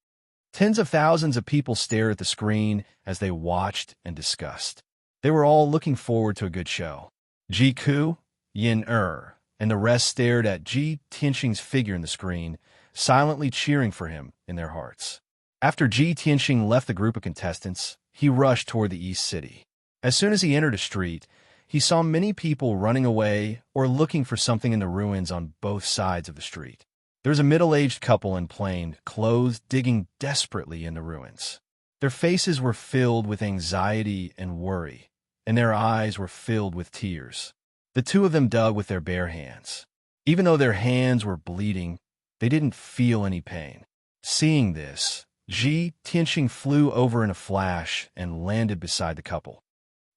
Tens of thousands of people stared at the screen as they watched and discussed. They were all looking forward to a good show. Ji Ku, Yin and the rest stared at Ji Tianxing's figure in the screen, silently cheering for him in their hearts. After Ji Tianxing left the group of contestants, he rushed toward the East City. As soon as he entered a street, he saw many people running away or looking for something in the ruins on both sides of the street. There was a middle-aged couple in plain clothes digging desperately in the ruins. Their faces were filled with anxiety and worry, and their eyes were filled with tears. The 2 of them dug with their bare hands. Even though their hands were bleeding, they didn't feel any pain. Seeing this, Ji Tianxing flew over in a flash and landed beside the couple.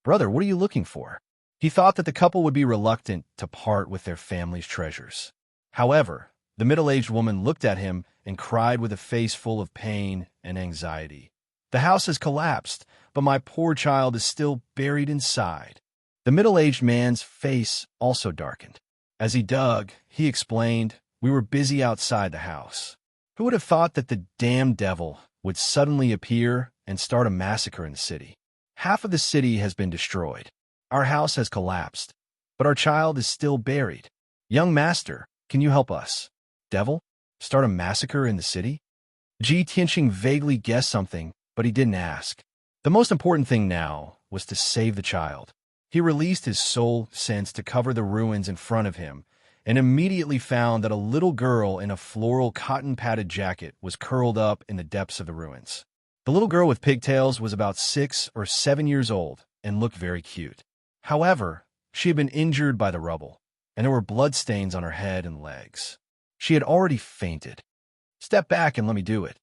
"Brother, what are you looking for?" He thought that the couple would be reluctant to part with their family's treasures. However, the middle-aged woman looked at him and cried with a face full of pain and anxiety. "The house has collapsed, but my poor child is still buried inside." The middle-aged man's face also darkened. As he dug, he explained, "We were busy outside the house. Who would have thought that the damned devil would suddenly appear and start a massacre in the city? Half of the city has been destroyed. Our house has collapsed, but our child is still buried. Young master, can you help us? Devil? Start a massacre in the city?" Ji Tianxing vaguely guessed something, but he didn't ask. The most important thing now was to save the child. He released his soul sense to cover the ruins in front of him, and immediately found that a little girl in a floral cotton-padded jacket was curled up in the depths of the ruins. The little girl with pigtails was about 6 or 7 years old and looked very cute. However, she had been injured by the rubble, and there were bloodstains on her head and legs. She had already fainted. "Step back and let me do it."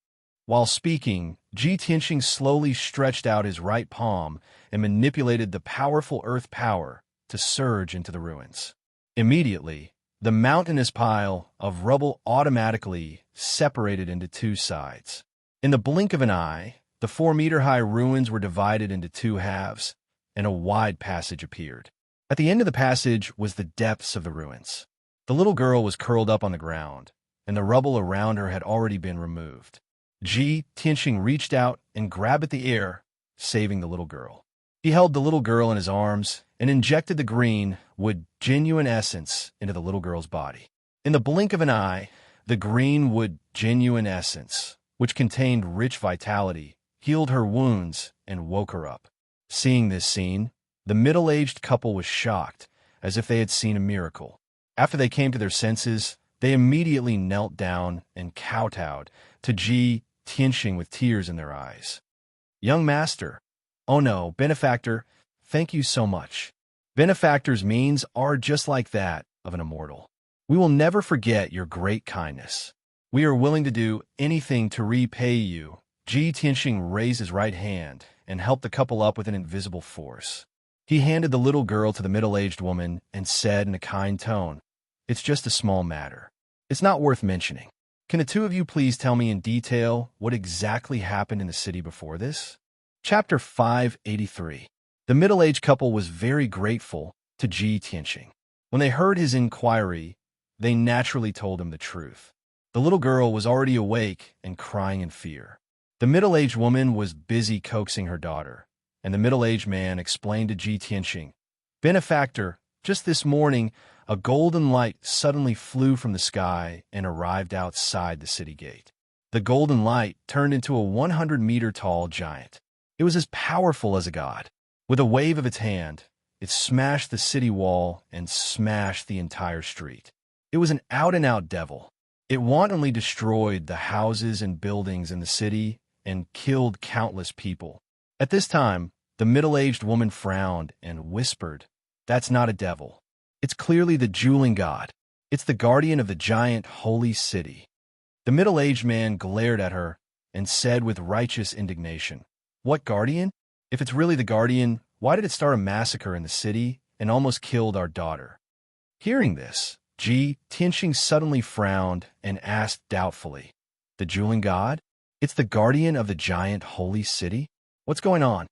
While speaking, Ji Tianxing slowly stretched out his right palm and manipulated the powerful earth power to surge into the ruins. Immediately, the mountainous pile of rubble automatically separated into 2 sides. In the blink of an eye, the 4-meter-high ruins were divided into 2 halves, and a wide passage appeared. At the end of the passage was the depths of the ruins. The little girl was curled up on the ground, and the rubble around her had already been removed. Ji Tianxing reached out and grabbed at the air, saving the little girl. He held the little girl in his arms and injected the green wood genuine essence into the little girl's body. In the blink of an eye, the green wood genuine essence, which contained rich vitality, healed her wounds and woke her up. Seeing this scene, the middle-aged couple was shocked, as if they had seen a miracle. After they came to their senses, they immediately knelt down and kowtowed to Ji Tianxing with tears in their eyes. "Young master, oh no, benefactor, thank you so much. Benefactor's means are just like that of an immortal. We will never forget your great kindness. We are willing to do anything to repay you." Ji Tianxing raised his right hand and helped the couple up with an invisible force. He handed the little girl to the middle-aged woman and said in a kind tone, "It's just a small matter. It's not worth mentioning. Can the 2 of you please tell me in detail what exactly happened in the city before this?" Chapter 583. The middle-aged couple was very grateful to Ji Tianxing. When they heard his inquiry, they naturally told him the truth. The little girl was already awake and crying in fear. The middle-aged woman was busy coaxing her daughter, and the middle-aged man explained to Ji Tianxing, "Benefactor, just this morning, a golden light suddenly flew from the sky and arrived outside the city gate. The golden light turned into a 100-meter-tall giant. It was as powerful as a god. With a wave of its hand, it smashed the city wall and smashed the entire street. It was an out-and-out devil. It wantonly destroyed the houses and buildings in the city and killed countless people. At this time, the middle-aged woman frowned and whispered, "That's not a devil. It's clearly the jeweling god. It's the guardian of the giant holy city." The middle-aged man glared at her and said with righteous indignation, "What guardian? If it's really the guardian, why did it start a massacre in the city and almost killed our daughter?" Hearing this, Tianxing suddenly frowned and asked doubtfully, "The jeweling god? It's the guardian of the giant holy city? What's going on?"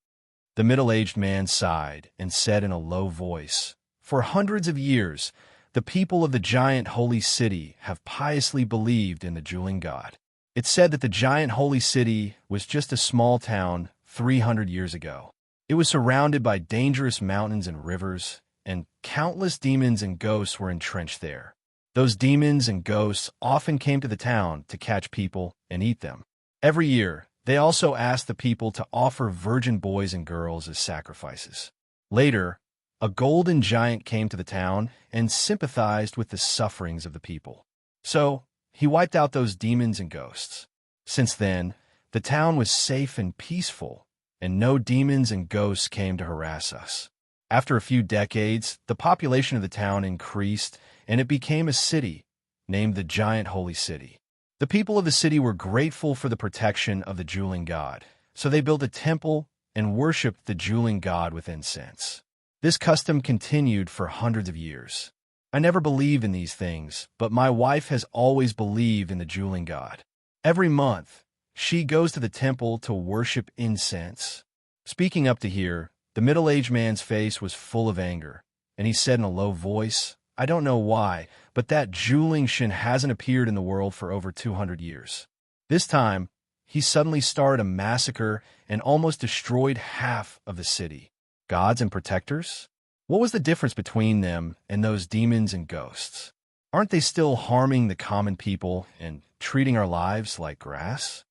The middle-aged man sighed and said in a low voice, "For hundreds of years, the people of the giant holy city have piously believed in the jeweling god. It's said that the giant holy city was just a small town 300 years ago. It was surrounded by dangerous mountains and rivers, and countless demons and ghosts were entrenched there. Those demons and ghosts often came to the town to catch people and eat them. Every year, they also asked the people to offer virgin boys and girls as sacrifices. Later, a golden giant came to the town and sympathized with the sufferings of the people. So, he wiped out those demons and ghosts. Since then, the town was safe and peaceful, and no demons and ghosts came to harass us. After a few decades, the population of the town increased, and it became a city, named the Giant Holy City. The people of the city were grateful for the protection of the jeweling god, so they built a temple and worshipped the jeweling god with incense. This custom continued for hundreds of years. I never believed in these things, but my wife has always believed in the jeweling god. Every month, she goes to the temple to worship incense." Speaking up to here, the middle-aged man's face was full of anger, and he said in a low voice, "I don't know why, but that jeweling shin hasn't appeared in the world for over 200 years. This time, he suddenly started a massacre and almost destroyed half of the city. Gods and protectors? What was the difference between them and those demons and ghosts? Aren't they still harming the common people and treating our lives like grass?"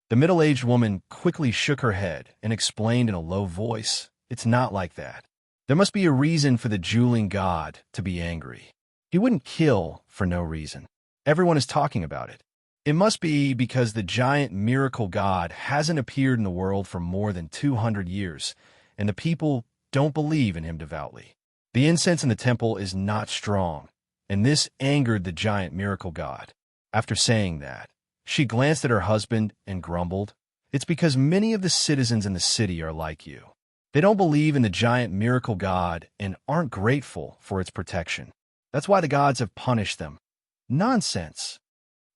The middle-aged woman quickly shook her head and explained in a low voice, "It's not like that. There must be a reason for the jeweling god to be angry. He wouldn't kill for no reason. Everyone is talking about it. It must be because the giant miracle god hasn't appeared in the world for more than 200 years, and the people don't believe in him devoutly. The incense in the temple is not strong, and this angered the giant miracle god." After saying that, she glanced at her husband and grumbled, "It's because many of the citizens in the city are like you. They don't believe in the giant miracle god and aren't grateful for its protection. That's why the gods have punished them." "Nonsense."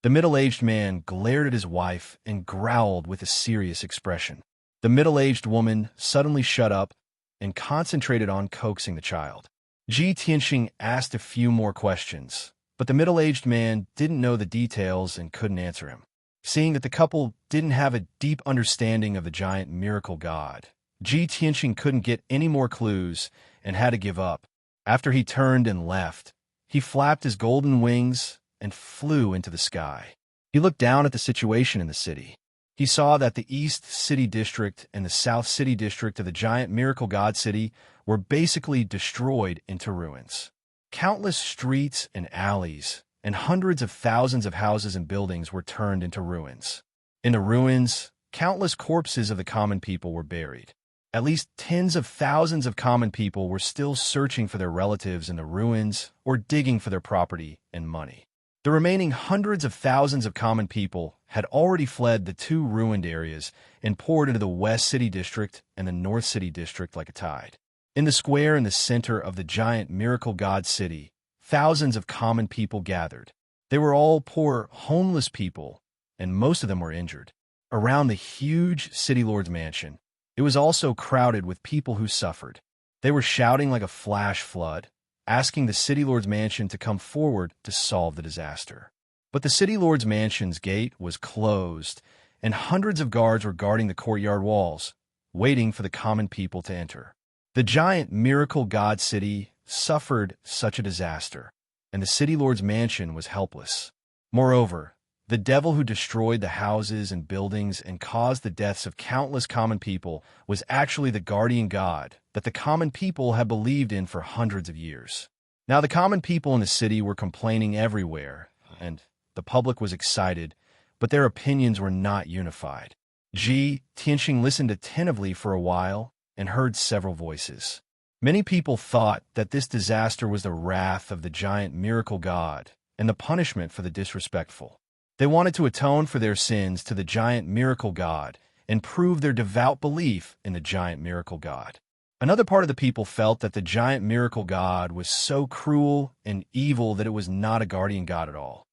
The middle-aged man glared at his wife and growled with a serious expression. The middle-aged woman suddenly shut up and concentrated on coaxing the child. Tianxing asked a few more questions, but the middle-aged man didn't know the details and couldn't answer him. Seeing that the couple didn't have a deep understanding of the giant miracle god, Tianxing couldn't get any more clues and had to give up. After he turned and left, he flapped his golden wings and flew into the sky. He looked down at the situation in the city. He saw that the East City District and the South City District of the giant miracle god city were basically destroyed into ruins. Countless streets and alleys and hundreds of thousands of houses and buildings were turned into ruins. In the ruins, countless corpses of the common people were buried. At least tens of thousands of common people were still searching for their relatives in the ruins or digging for their property and money. The remaining hundreds of thousands of common people had already fled the two ruined areas and poured into the West City District and the North City District like a tide. In the square in the center of the giant miracle god city, thousands of common people gathered. They were all poor, homeless people, and most of them were injured. Around the huge city lord's mansion, it was also crowded with people who suffered. They were shouting like a flash flood, asking the city lord's mansion to come forward to solve the disaster. But the city lord's mansion's gate was closed, and hundreds of guards were guarding the courtyard walls, waiting for the common people to enter. The giant miracle god city suffered such a disaster, and the city lord's mansion was helpless. Moreover, the devil who destroyed the houses and buildings and caused the deaths of countless common people was actually the guardian god that the common people had believed in for hundreds of years. Now the common people in the city were complaining everywhere, and the public was excited, but their opinions were not unified. Ji Tianxing listened attentively for a while and heard several voices. Many people thought that this disaster was the wrath of the giant miracle god and the punishment for the disrespectful. They wanted to atone for their sins to the giant miracle god and prove their devout belief in the giant miracle god. Another part of the people felt that the giant miracle god was so cruel and evil that it was not a guardian god at all.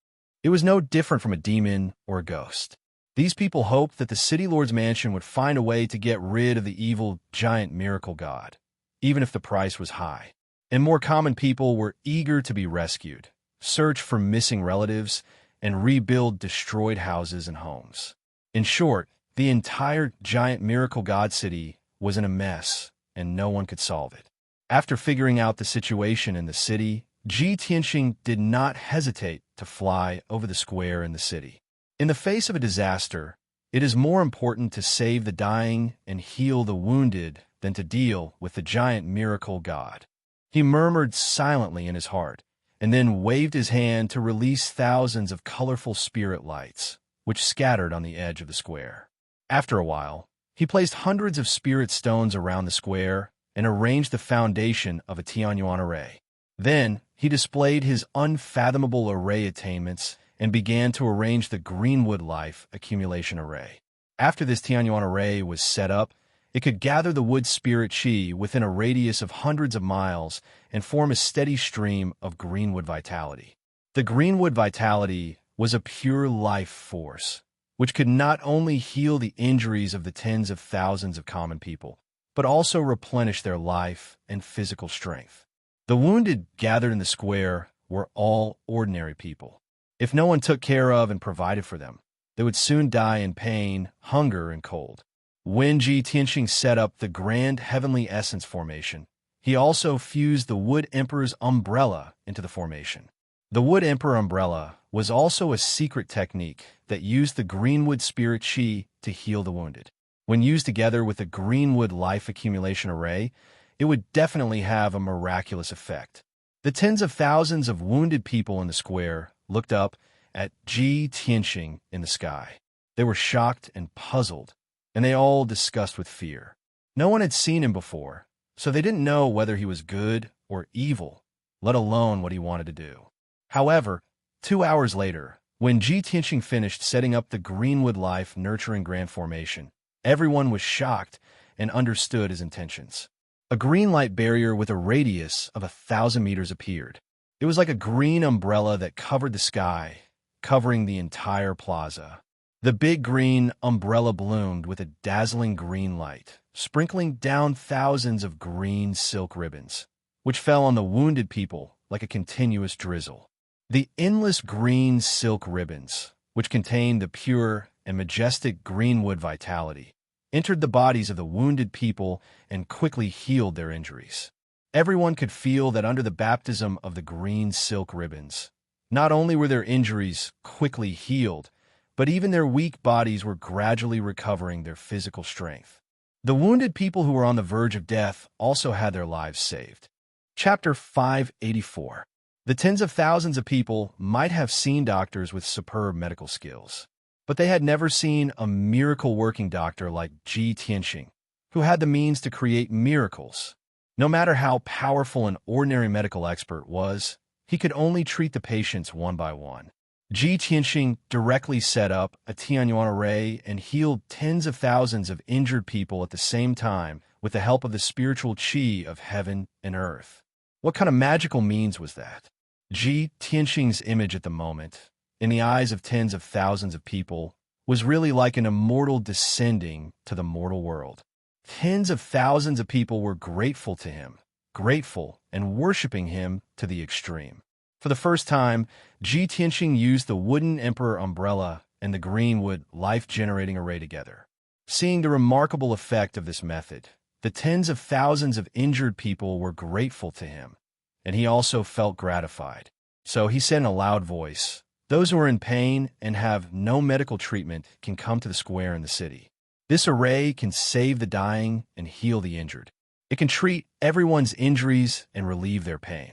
It was no different from a demon or a ghost. These people hoped that the city lord's mansion would find a way to get rid of the evil giant miracle god, even if the price was high. And more common people were eager to be rescued, search for missing relatives, and rebuild destroyed houses and homes. In short, the entire giant miracle god city was in a mess, and no one could solve it. After figuring out the situation in the city, Ji Tianxing did not hesitate to fly over the square in the city. In the face of a disaster, it is more important to save the dying and heal the wounded than to deal with the giant miracle god. He murmured silently in his heart, and then waved his hand to release thousands of colorful spirit lights, which scattered on the edge of the square. After a while, he placed hundreds of spirit stones around the square and arranged the foundation of a Tianyuan array. Then, he displayed his unfathomable array attainments and began to arrange the Greenwood Life Accumulation Array. After this Tianyuan array was set up, it could gather the wood spirit chi within a radius of hundreds of miles and form a steady stream of greenwood vitality. The greenwood vitality was a pure life force, which could not only heal the injuries of the tens of thousands of common people, but also replenish their life and physical strength. The wounded gathered in the square were all ordinary people. If no one took care of and provided for them, they would soon die in pain, hunger, and cold. When Ji Tianxing set up the Grand Heavenly Essence formation, he also fused the Wood Emperor's umbrella into the formation. The Wood Emperor umbrella was also a secret technique that used the Greenwood Spirit Chi to heal the wounded. When used together with the Greenwood Life Accumulation Array, it would definitely have a miraculous effect. The tens of thousands of wounded people in the square looked up at Ji Tianxing in the sky. They were shocked and puzzled, and they all discussed with fear. No one had seen him before, so they didn't know whether he was good or evil, let alone what he wanted to do. However, 2 hours later, when Ji Tianxing finished setting up the Greenwood Life Nurturing Grand Formation, everyone was shocked and understood his intentions. A green light barrier with a radius of 1,000 meters appeared. It was like a green umbrella that covered the sky, covering the entire plaza. The big green umbrella bloomed with a dazzling green light, sprinkling down thousands of green silk ribbons, which fell on the wounded people like a continuous drizzle. The endless green silk ribbons, which contained the pure and majestic greenwood vitality, entered the bodies of the wounded people and quickly healed their injuries. Everyone could feel that under the baptism of the green silk ribbons, not only were their injuries quickly healed, but even their weak bodies were gradually recovering their physical strength. The wounded people who were on the verge of death also had their lives saved. Chapter 584. The tens of thousands of people might have seen doctors with superb medical skills, but they had never seen a miracle-working doctor like Ji Tianxing, who had the means to create miracles. No matter how powerful an ordinary medical expert was, he could only treat the patients one by one. Ji Tianxing directly set up a Tianyuan array and healed tens of thousands of injured people at the same time with the help of the spiritual chi of heaven and earth. What kind of magical means was that? Ji Tianxing's image at the moment, in the eyes of tens of thousands of people, was really like an immortal descending to the mortal world. Tens of thousands of people were grateful to him, grateful and worshiping him to the extreme. For the first time, Ji Tianxing used the Wooden Emperor umbrella and the Greenwood Life-Generating Array together. Seeing the remarkable effect of this method, the tens of thousands of injured people were grateful to him, and he also felt gratified. So he said in a loud voice, "Those who are in pain and have no medical treatment can come to the square in the city. This array can save the dying and heal the injured. It can treat everyone's injuries and relieve their pain."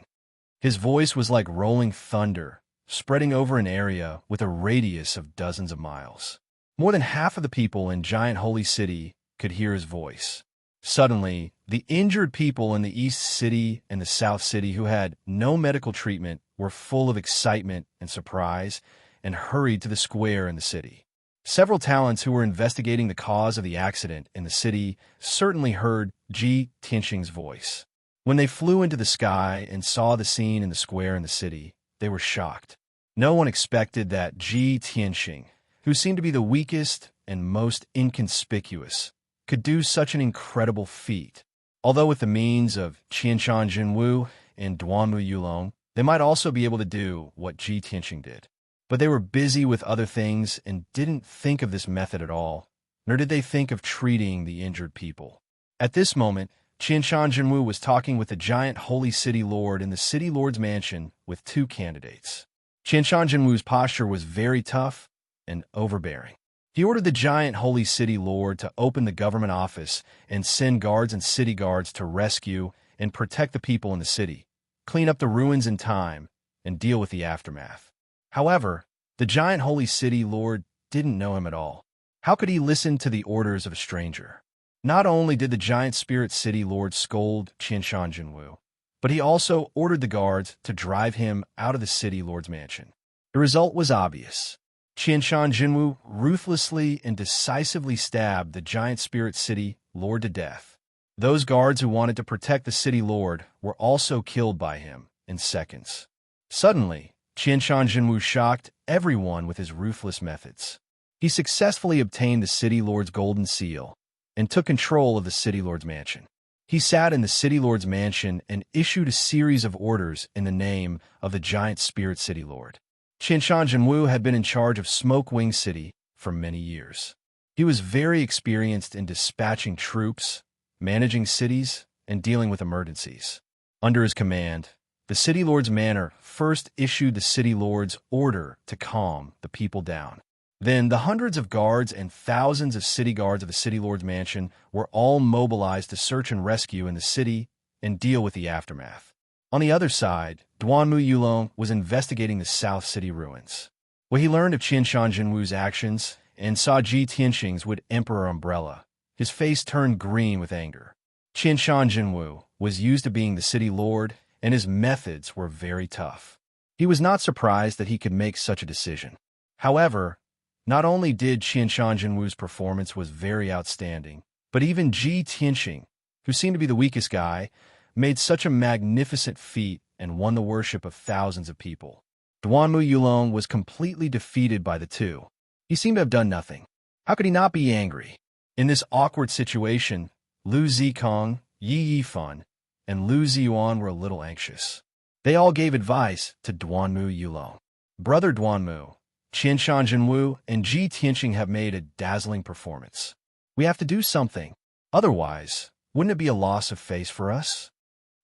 His voice was like rolling thunder, spreading over an area with a radius of dozens of miles. More than half of the people in Giant Holy City could hear his voice. Suddenly, the injured people in the East City and the South City who had no medical treatment were full of excitement and surprise and hurried to the square in the city. Several talents who were investigating the cause of the accident in the city certainly heard Ji Tianxing's voice. When they flew into the sky and saw the scene in the square in the city, they were shocked. No one expected that Ji Tianxing, who seemed to be the weakest and most inconspicuous, could do such an incredible feat. Although with the means of Qianshan Jinwu and Duanmu Yulong, they might also be able to do what Ji Tianxing did. But they were busy with other things and didn't think of this method at all, nor did they think of treating the injured people. At this moment, Qianshan Jinwu was talking with the giant holy city lord in the city lord's mansion with two candidates. Qianshan Jinwu's posture was very tough and overbearing. He ordered the giant holy city lord to open the government office and send guards and city guards to rescue and protect the people in the city, clean up the ruins in time, and deal with the aftermath. However, the giant holy city lord didn't know him at all. How could he listen to the orders of a stranger? Not only did the giant spirit city lord scold Qianshan Jinwu, but he also ordered the guards to drive him out of the city lord's mansion. The result was obvious. Qianshan Jinwu ruthlessly and decisively stabbed the giant spirit city lord to death. Those guards who wanted to protect the city lord were also killed by him in seconds. Suddenly, Qianshan Jinwu shocked everyone with his ruthless methods. He successfully obtained the city lord's golden seal and took control of the city lord's mansion. He sat in the city lord's mansion and issued a series of orders in the name of the giant spirit city lord. Qianshan Jinwu had been in charge of Smoke Wing City for many years. He was very experienced in dispatching troops, managing cities, and dealing with emergencies. Under his command, the city lord's manor first issued the city lord's order to calm the people down. Then the hundreds of guards and thousands of city guards of the city lord's mansion were all mobilized to search and rescue in the city and deal with the aftermath. On the other side, Duanmu Yulong was investigating the South City ruins. When he learned of Qianshan Jinwu's actions and saw Ji Tianxing's with Emperor Umbrella, his face turned green with anger. Qianshan Jinwu was used to being the city lord, and his methods were very tough. He was not surprised that he could make such a decision. However, not only did Qianshan Jinwu's performance was very outstanding, but even Ji Tianxing, who seemed to be the weakest guy, made such a magnificent feat and won the worship of thousands of people. Duanmu Yulong was completely defeated by the two. He seemed to have done nothing. How could he not be angry? In this awkward situation, Lu Zikong, Yi Yifan, and Lu Ziyuan were a little anxious. They all gave advice to Duanmu Yulong. Brother Duanmu, Qianshan Jinwu, and Ji Tianxing have made a dazzling performance. We have to do something. Otherwise, wouldn't it be a loss of face for us?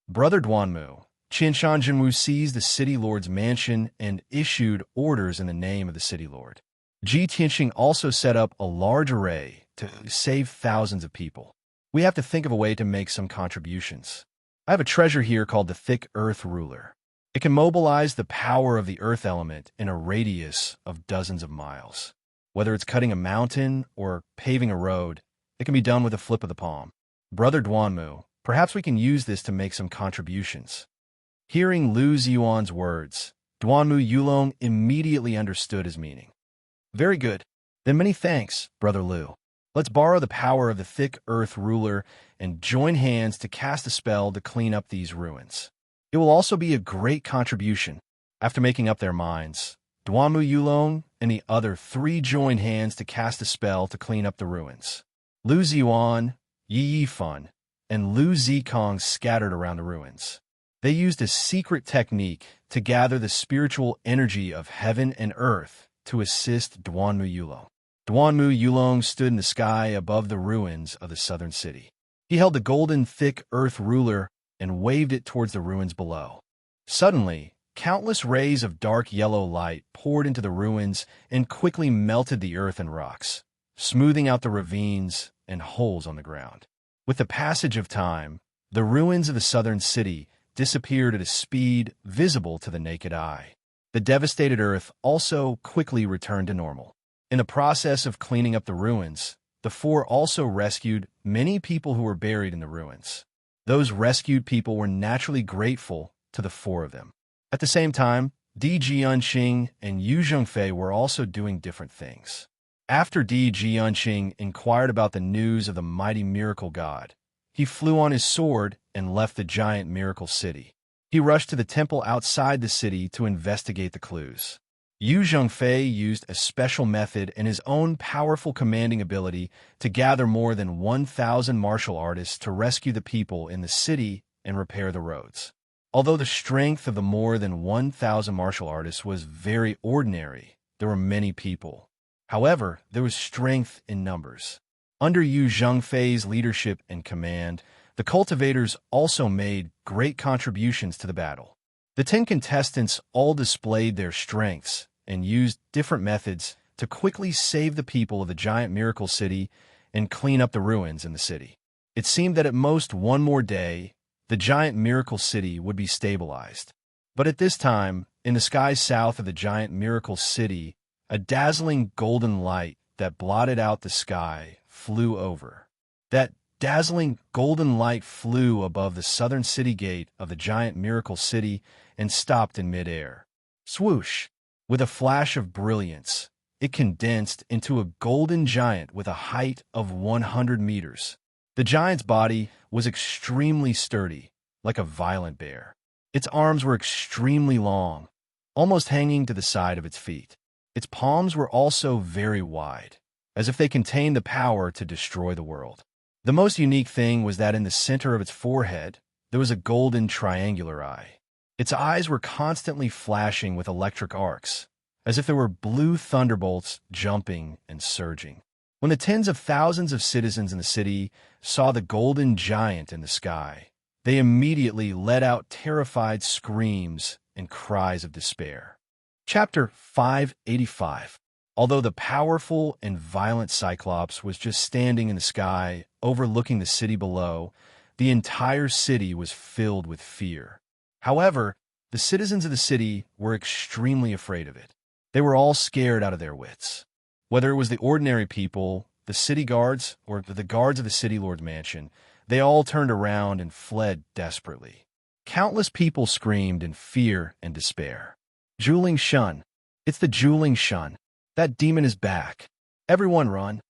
Brother Duanmu, Qianshan Jinwu seized the city lord's mansion and issued orders in the name of the city lord. Ji Tianxing also set up a large array to save thousands of people. We have to think of a way to make some contributions. I have a treasure here called the Thick Earth Ruler. It can mobilize the power of the earth element in a radius of dozens of miles. Whether it's cutting a mountain or paving a road, it can be done with a flip of the palm. Brother Duanmu, perhaps we can use this to make some contributions. Hearing Lu Ziyuan's words, Duanmu Yulong immediately understood his meaning. Very good. Then many thanks, Brother Lu. Let's borrow the power of the Thick Earth Ruler and join hands to cast a spell to clean up these ruins. It will also be a great contribution. After making up their minds, Duanmu Yulong and the other three joined hands to cast a spell to clean up the ruins. Lu Ziyuan, Yi Yifan, and Lu Zikong scattered around the ruins. They used a secret technique to gather the spiritual energy of heaven and earth to assist Duanmu Yulong. Duanmu Yulong stood in the sky above the ruins of the southern city. He held the golden thick earth ruler and waved it towards the ruins below. Suddenly, countless rays of dark yellow light poured into the ruins and quickly melted the earth and rocks, smoothing out the ravines and holes on the ground. With the passage of time, the ruins of the southern city disappeared at a speed visible to the naked eye. The devastated Earth also quickly returned to normal. In the process of cleaning up the ruins, the four also rescued many people who were buried in the ruins. Those rescued people were naturally grateful to the four of them. At the same time, Di Jianqing and Yu Zhengfei were also doing different things. After Di Jianqing inquired about the news of the mighty miracle god, he flew on his sword and left the giant miracle city. He rushed to the temple outside the city to investigate the clues. Yu Zhengfei used a special method and his own powerful commanding ability to gather more than 1,000 martial artists to rescue the people in the city and repair the roads. Although the strength of the more than 1,000 martial artists was very ordinary, there were many people. However, there was strength in numbers. Under Yu Zhengfei's leadership and command, the cultivators also made great contributions to the battle. The 10 contestants all displayed their strengths and used different methods to quickly save the people of the giant miracle city and clean up the ruins in the city. It seemed that at most one more day, the giant miracle city would be stabilized. But at this time, in the skies south of the giant miracle city, a dazzling golden light that blotted out the sky flew over. That dazzling golden light flew above the southern city gate of the giant miracle city and stopped in midair. Swoosh! With a flash of brilliance, it condensed into a golden giant with a height of 100 meters. The giant's body was extremely sturdy, like a violent bear. Its arms were extremely long, almost hanging to the side of its feet. Its palms were also very wide, as if they contained the power to destroy the world. The most unique thing was that in the center of its forehead, there was a golden triangular eye. Its eyes were constantly flashing with electric arcs, as if there were blue thunderbolts jumping and surging. When the tens of thousands of citizens in the city saw the golden giant in the sky, they immediately let out terrified screams and cries of despair. Chapter 585. Although the powerful and violent Cyclops was just standing in the sky, overlooking the city below, the entire city was filled with fear. However, the citizens of the city were extremely afraid of it. They were all scared out of their wits. Whether it was the ordinary people, the city guards, or the guards of the city lord's mansion, they all turned around and fled desperately. Countless people screamed in fear and despair. Juling Shun. It's the Juling Shun. That demon is back. Everyone run.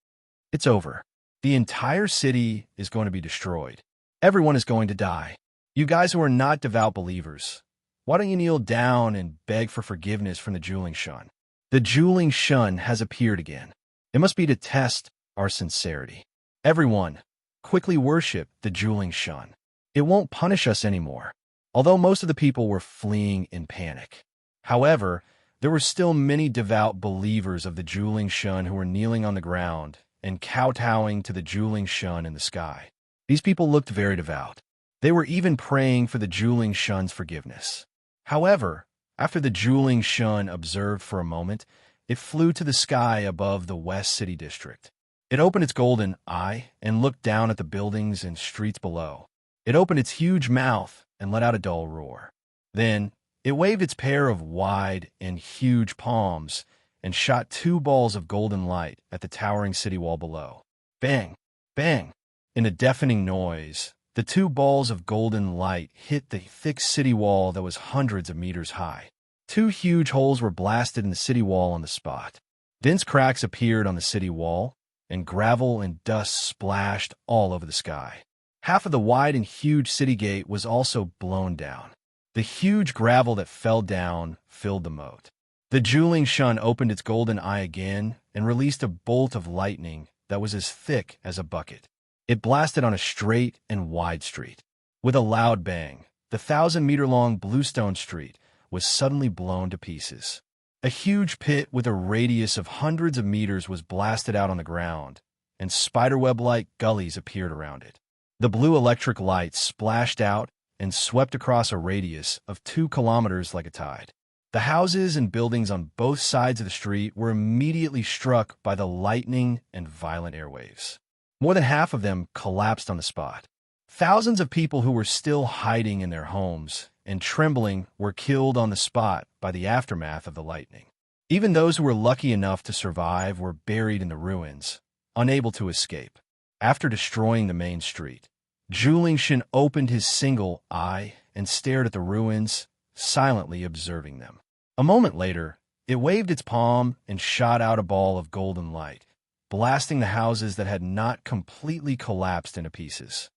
It's over. The entire city is going to be destroyed. Everyone is going to die. You guys who are not devout believers, why don't you kneel down and beg for forgiveness from the Juling Shun? The Juling Shun has appeared again. It must be to test our sincerity. Everyone, quickly worship the Juling Shun. It won't punish us anymore. Although most of the people were fleeing in panic. However, there were still many devout believers of the Juling Shun who were kneeling on the ground and kowtowing to the Juling Shun in the sky. These people looked very devout. They were even praying for the Juling Shun's forgiveness. However, after the Juling Shun observed for a moment, it flew to the sky above the West City District. It opened its golden eye and looked down at the buildings and streets below. It opened its huge mouth and let out a dull roar. Then, it waved its pair of wide and huge palms and shot 2 balls of golden light at the towering city wall below. Bang! Bang! In a deafening noise, the 2 balls of golden light hit the thick city wall that was hundreds of meters high. 2 huge holes were blasted in the city wall on the spot. Dense cracks appeared on the city wall, and gravel and dust splashed all over the sky. Half of the wide and huge city gate was also blown down. The huge gravel that fell down filled the moat. The Juling Shun opened its golden eye again and released a bolt of lightning that was as thick as a bucket. It blasted on a straight and wide street. With a loud bang, the 1,000-meter-long bluestone street was suddenly blown to pieces. A huge pit with a radius of hundreds of meters was blasted out on the ground, and spiderweb-like gullies appeared around it. The blue electric light splashed out and swept across a radius of 2 kilometers like a tide. The houses and buildings on both sides of the street were immediately struck by the lightning and violent airwaves. More than half of them collapsed on the spot. Thousands of people who were still hiding in their homes and trembling were killed on the spot by the aftermath of the lightning. Even those who were lucky enough to survive were buried in the ruins, unable to escape. After destroying the main street, Zhulingshan opened his single eye and stared at the ruins, silently observing them. A moment later, it waved its palm and shot out a ball of golden light, blasting the houses that had not completely collapsed into pieces.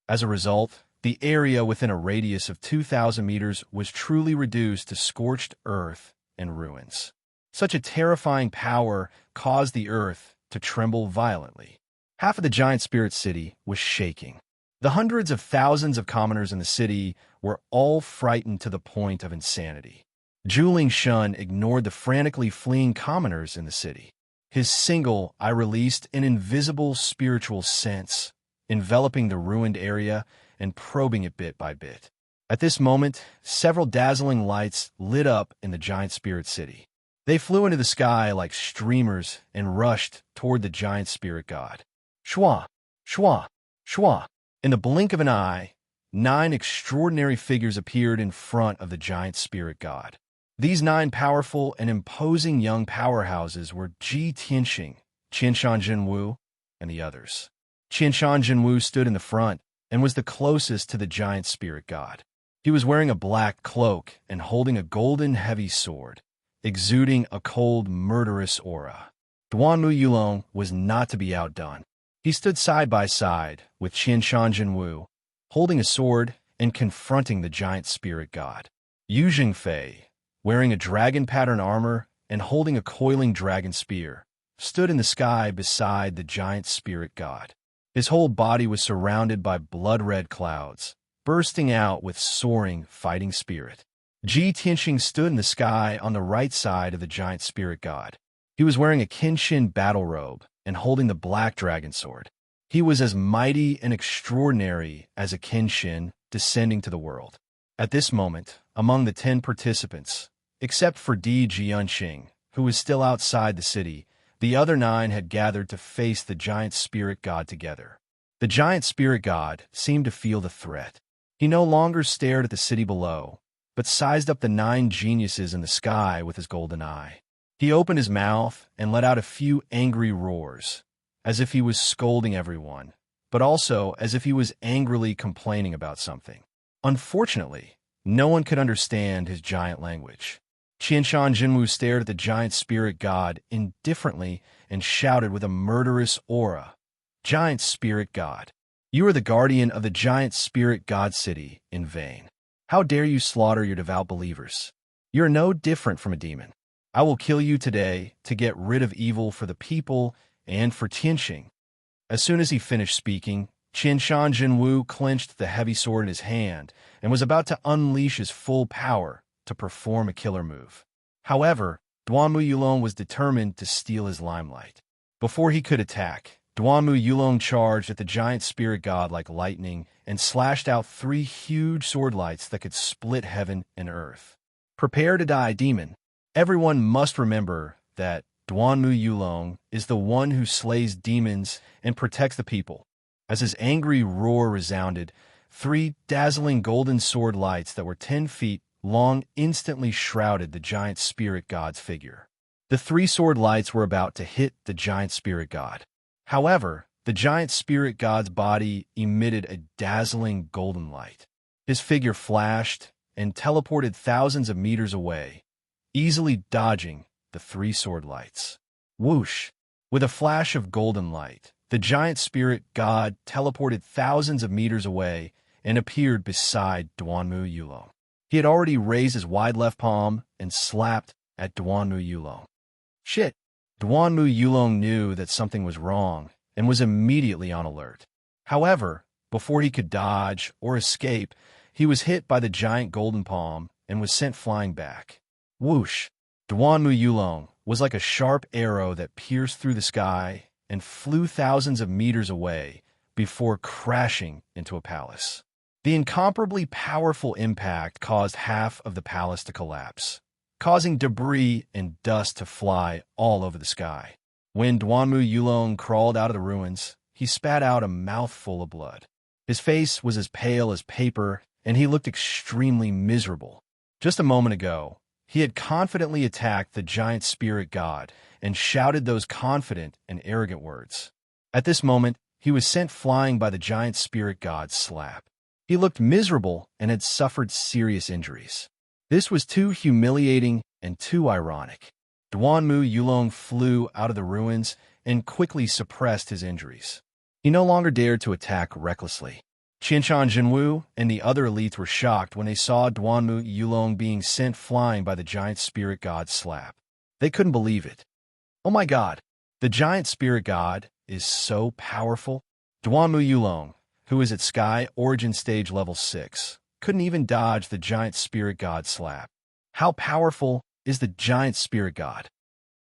As a result, the area within a radius of 2,000 meters was truly reduced to scorched earth and ruins. Such a terrifying power caused the earth to tremble violently. Half of the giant spirit city was shaking. The hundreds of thousands of commoners in the city were all frightened to the point of insanity. Zhulingshan ignored the frantically fleeing commoners in the city. His single eye released an invisible spiritual sense, enveloping the ruined area and probing it bit by bit. At this moment, several dazzling lights lit up in the giant spirit city. They flew into the sky like streamers and rushed toward the giant spirit god. Shwa, shwa, shwa. In the blink of an eye, 9 extraordinary figures appeared in front of the giant spirit god. These 9 powerful and imposing young powerhouses were Ji Tianxing, Qianshan Jinwu, and the others. Qianshan Jinwu stood in the front and was the closest to the giant spirit god. He was wearing a black cloak and holding a golden heavy sword, exuding a cold, murderous aura. Duanmu Yulong was not to be outdone. He stood side by side with Qianshan Jinwu, holding a sword and confronting the giant spirit god. Yu Jingfei, wearing a dragon pattern armor and holding a coiling dragon spear, stood in the sky beside the giant spirit god. His whole body was surrounded by blood-red clouds, bursting out with soaring, fighting spirit. Ji Tianxing stood in the sky on the right side of the giant spirit god. He was wearing a Kenshin battle robe and holding the black dragon sword. He was as mighty and extraordinary as a Kenshin descending to the world. At this moment, among the 10 participants, except for Di Jianxing, who was still outside the city, the other 9 had gathered to face the giant spirit god together. The giant spirit god seemed to feel the threat. He no longer stared at the city below, but sized up the 9 geniuses in the sky with his golden eye. He opened his mouth and let out a few angry roars, as if he was scolding everyone, but also as if he was angrily complaining about something. Unfortunately, no one could understand his giant language. Qianshan Jinwu stared at the giant spirit god indifferently and shouted with a murderous aura, "Giant spirit god, you are the guardian of the giant spirit god city in vain. How dare you slaughter your devout believers? You are no different from a demon. I will kill you today to get rid of evil for the people and for Tianxing." As soon as he finished speaking, Qianshan Jinwu clenched the heavy sword in his hand and was about to unleash his full power to perform a killer move. However, Duanmu Yulong was determined to steal his limelight. Before he could attack, Duanmu Yulong charged at the giant spirit god like lightning and slashed out 3 huge sword lights that could split heaven and earth. Prepare to die, demon. Everyone must remember that Duanmu Yulong is the one who slays demons and protects the people. As his angry roar resounded, 3 dazzling golden sword lights that were 10 feet long instantly shrouded the giant spirit god's figure. The 3 sword lights were about to hit the giant spirit god. However, the giant spirit god's body emitted a dazzling golden light. His figure flashed and teleported thousands of meters away, easily dodging the 3 sword lights. Whoosh! With a flash of golden light, the giant spirit god teleported thousands of meters away and appeared beside Duanmu Yulong. He had already raised his wide left palm and slapped at Duanmu Yulong. Shit! Duanmu Yulong knew that something was wrong and was immediately on alert. However, before he could dodge or escape, he was hit by the giant golden palm and was sent flying back. Whoosh! Duanmu Yulong was like a sharp arrow that pierced through the sky and flew thousands of meters away before crashing into a palace. The incomparably powerful impact caused half of the palace to collapse, causing debris and dust to fly all over the sky. When Duanmu Yulong crawled out of the ruins, he spat out a mouthful of blood. His face was as pale as paper, and he looked extremely miserable. Just a moment ago, he had confidently attacked the giant spirit god and shouted those confident and arrogant words. At this moment, he was sent flying by the giant spirit god's slap. He looked miserable and had suffered serious injuries. This was too humiliating and too ironic. Duanmu Yulong flew out of the ruins and quickly suppressed his injuries. He no longer dared to attack recklessly. Qianshan Jinwu and the other elites were shocked when they saw Duanmu Yulong being sent flying by the giant spirit god's slap. They couldn't believe it. Oh my god, the giant spirit god is so powerful. Duanmu Yulong, who is at Sky Origin Stage Level 6, couldn't even dodge the giant spirit god slap. How powerful is the giant spirit god?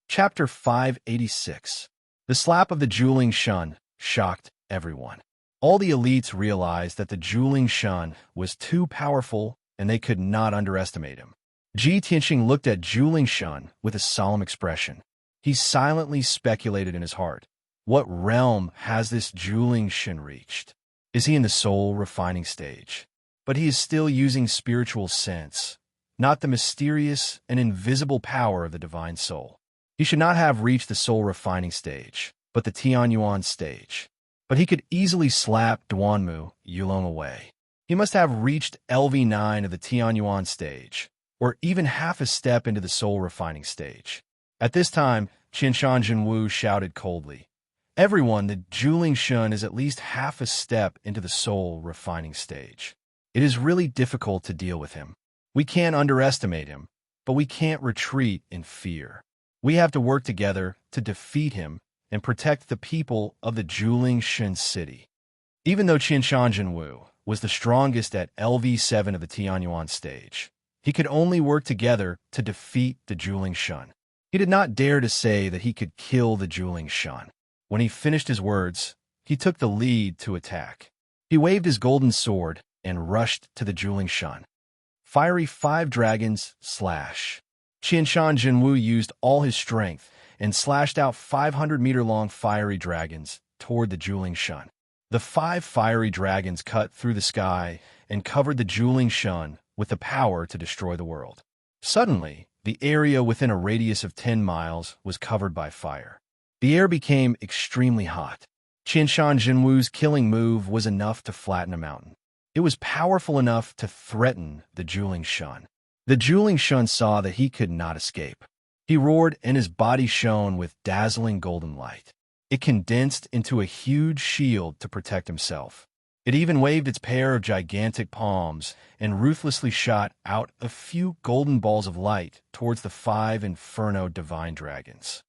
Chapter 586. The slap of the Juling Shun shocked everyone. All the elites realized that the Juling Shun was too powerful and they could not underestimate him. Ji Tianxing looked at Juling Shun with a solemn expression. He silently speculated in his heart. What realm has this Juling Shun reached? Is he in the soul refining stage? But he is still using spiritual sense, not the mysterious and invisible power of the divine soul. He should not have reached the soul refining stage, but the Tianyuan stage. But he could easily slap Duanmu Yulong away. He must have reached LV9 of the Tianyuan stage, or even half a step into the soul refining stage. At this time, Qianshan Jinwu shouted coldly, "Everyone, the Juling Shun is at least half a step into the soul refining stage. It is really difficult to deal with him. We can't underestimate him, but we can't retreat in fear. We have to work together to defeat him and protect the people of the Juling Shun city." Even though Qianshan Jinwu was the strongest at LV7 of the Tianyuan stage, he could only work together to defeat the Juling Shun. He did not dare to say that he could kill the Juling Shun. When he finished his words, he took the lead to attack. He waved his golden sword and rushed to the Juling Shun. Fiery 5 dragons slash. Qianshan Jinwu used all his strength and slashed out 500-meter-long fiery dragons toward the Juling Shun. The 5 fiery dragons cut through the sky and covered the Juling Shun with the power to destroy the world. Suddenly, the area within a radius of 10 miles was covered by fire. The air became extremely hot. Qianshan Jinwu's killing move was enough to flatten a mountain. It was powerful enough to threaten the Juling Shun. The Juling Shun saw that he could not escape. He roared and his body shone with dazzling golden light. It condensed into a huge shield to protect himself. It even waved its pair of gigantic palms and ruthlessly shot out a few golden balls of light towards the 5 inferno divine dragons.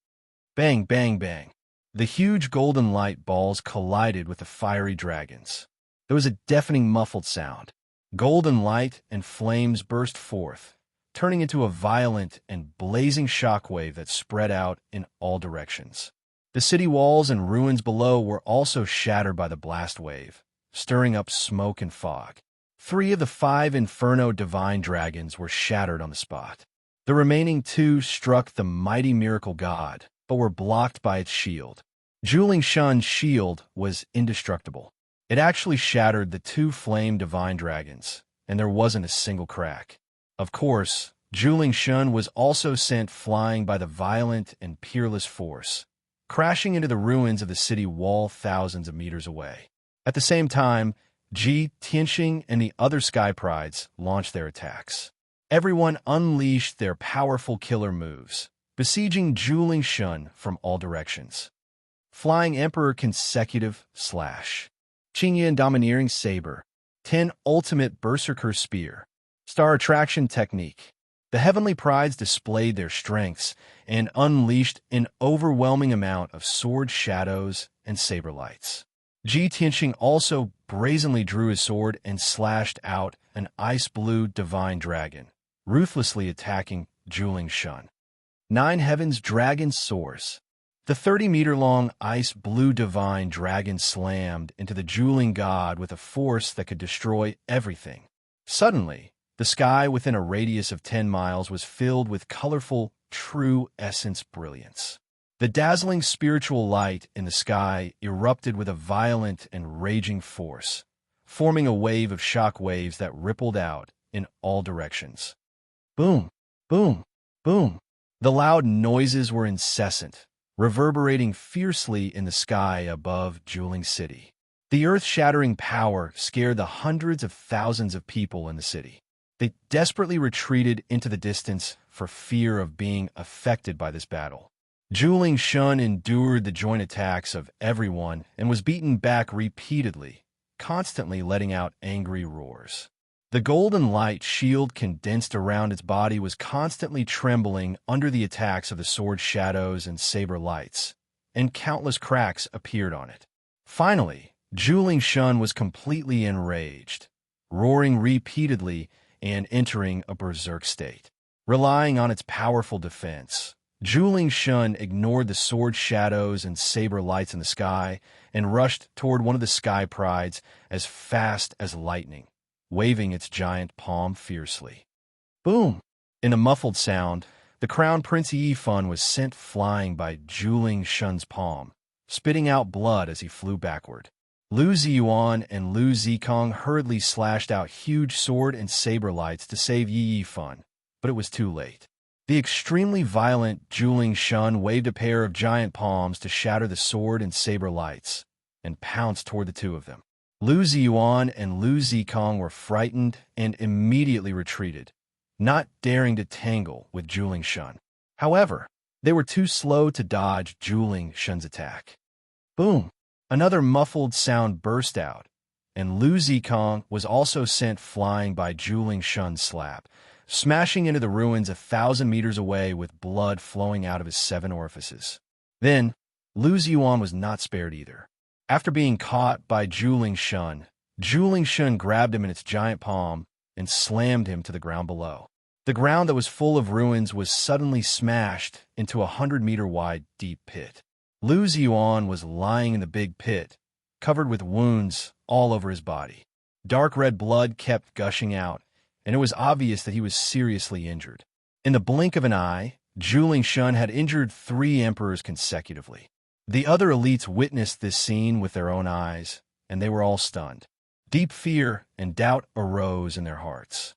Bang, bang, bang. The huge golden light balls collided with the fiery dragons. There was a deafening muffled sound. Golden light and flames burst forth, turning into a violent and blazing shockwave that spread out in all directions. The city walls and ruins below were also shattered by the blast wave, stirring up smoke and fog. 3 of the 5 inferno divine dragons were shattered on the spot. The remaining 2 struck the mighty miracle god, but were blocked by its shield. Juling Shun's shield was indestructible. It actually shattered the 2 flame divine dragons, and there wasn't a single crack. Of course, Juling Shun was also sent flying by the violent and peerless force, crashing into the ruins of the city wall thousands of meters away. At the same time, Ji Tianxing and the other Sky Prides launched their attacks. Everyone unleashed their powerful killer moves, besieging Juling Shun from all directions. Flying Emperor consecutive slash. Qingyan Domineering Saber. 10 Ultimate Berserker Spear. Star Attraction Technique. The Heavenly Prides displayed their strengths and unleashed an overwhelming amount of sword shadows and saber lights. Ji Tianxing also brazenly drew his sword and slashed out an ice blue divine dragon, ruthlessly attacking Juling Shun. 9 Heavens Dragon Source. The 30-meter-long ice blue divine dragon slammed into the Juling god with a force that could destroy everything. Suddenly, the sky within a radius of 10 miles was filled with colorful, true essence brilliance. The dazzling spiritual light in the sky erupted with a violent and raging force, forming a wave of shock waves that rippled out in all directions. Boom, boom, boom. The loud noises were incessant, reverberating fiercely in the sky above Juling City. The earth-shattering power scared the hundreds of thousands of people in the city. They desperately retreated into the distance for fear of being affected by this battle. Juling Shun endured the joint attacks of everyone and was beaten back repeatedly, constantly letting out angry roars. The golden light shield condensed around its body was constantly trembling under the attacks of the sword shadows and saber lights, and countless cracks appeared on it. Finally, Juling Shun was completely enraged, roaring repeatedly and entering a berserk state. Relying on its powerful defense, Juling Shun ignored the sword shadows and saber lights in the sky and rushed toward one of the sky prides as fast as lightning, waving its giant palm fiercely. Boom! In a muffled sound, the Crown Prince Yifun was sent flying by Juling Shun's palm, spitting out blood as he flew backward. Lu Ziyuan and Lu Zikong hurriedly slashed out huge sword and saber lights to save Yi Yifun, but it was too late. The extremely violent Juling Shun waved a pair of giant palms to shatter the sword and saber lights, and pounced toward the two of them. Lu Ziyuan and Lu Zikong were frightened and immediately retreated, not daring to tangle with Juling Shun. However, they were too slow to dodge Juling Shun's attack. Boom! Another muffled sound burst out, and Lu Zikong was also sent flying by Juling Shun's slap, smashing into the ruins 1,000 meters away with blood flowing out of his 7 orifices. Then, Lu Ziyuan was not spared either. After being caught by Juling Shun grabbed him in its giant palm and slammed him to the ground below. The ground that was full of ruins was suddenly smashed into a 100-meter-wide deep pit. Lu Ziyuan was lying in the big pit, covered with wounds all over his body. Dark red blood kept gushing out, and it was obvious that he was seriously injured. In the blink of an eye, Juling Shun had injured 3 emperors consecutively. The other elites witnessed this scene with their own eyes, and they were all stunned. Deep fear and doubt arose in their hearts.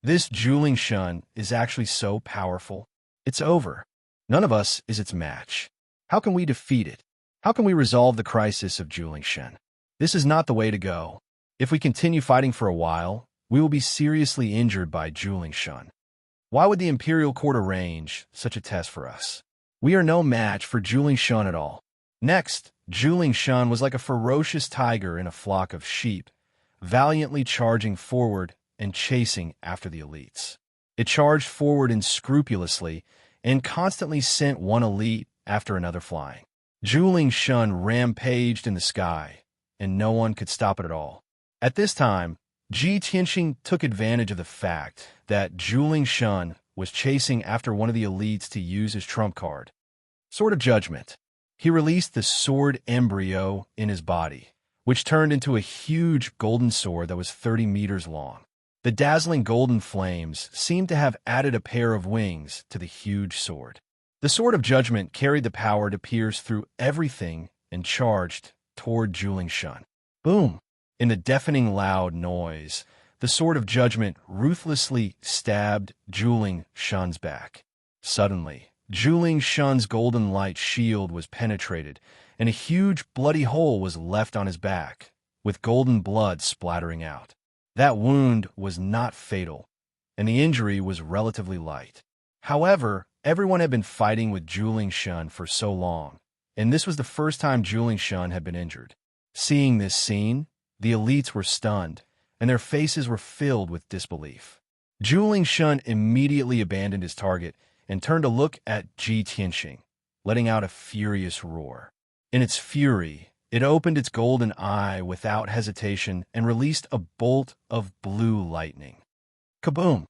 This Juling Shun is actually so powerful. It's over. None of us is its match. How can we defeat it? How can we resolve the crisis of Juling Shun? This is not the way to go. If we continue fighting for a while, we will be seriously injured by Juling Shun. Why would the Imperial Court arrange such a test for us? We are no match for Juling Shun at all. Next, Juling Shun was like a ferocious tiger in a flock of sheep, valiantly charging forward and chasing after the elites. It charged forward unscrupulously and constantly sent one elite after another flying. Juling Shun rampaged in the sky, and no one could stop it at all. At this time, Ji Tianxing took advantage of the fact that Juling Shun was chasing after one of the elites to use his trump card, Sword of Judgment. He released the sword embryo in his body, which turned into a huge golden sword that was 30 meters long. The dazzling golden flames seemed to have added a pair of wings to the huge sword. The Sword of Judgment carried the power to pierce through everything and charged toward Juling Shun. Boom! In the deafening loud noise, the Sword of Judgment ruthlessly stabbed Juling Shun's back. Suddenly, Juling Shun's golden light shield was penetrated, and a huge bloody hole was left on his back, with golden blood splattering out. That wound was not fatal, and the injury was relatively light. However, everyone had been fighting with Juling Shun for so long, and this was the first time Juling Shun had been injured. Seeing this scene, the elites were stunned, and their faces were filled with disbelief. Juling Shun immediately abandoned his target and turned to look at Ji Tianxing, letting out a furious roar. In its fury, it opened its golden eye without hesitation and released a bolt of blue lightning. Kaboom!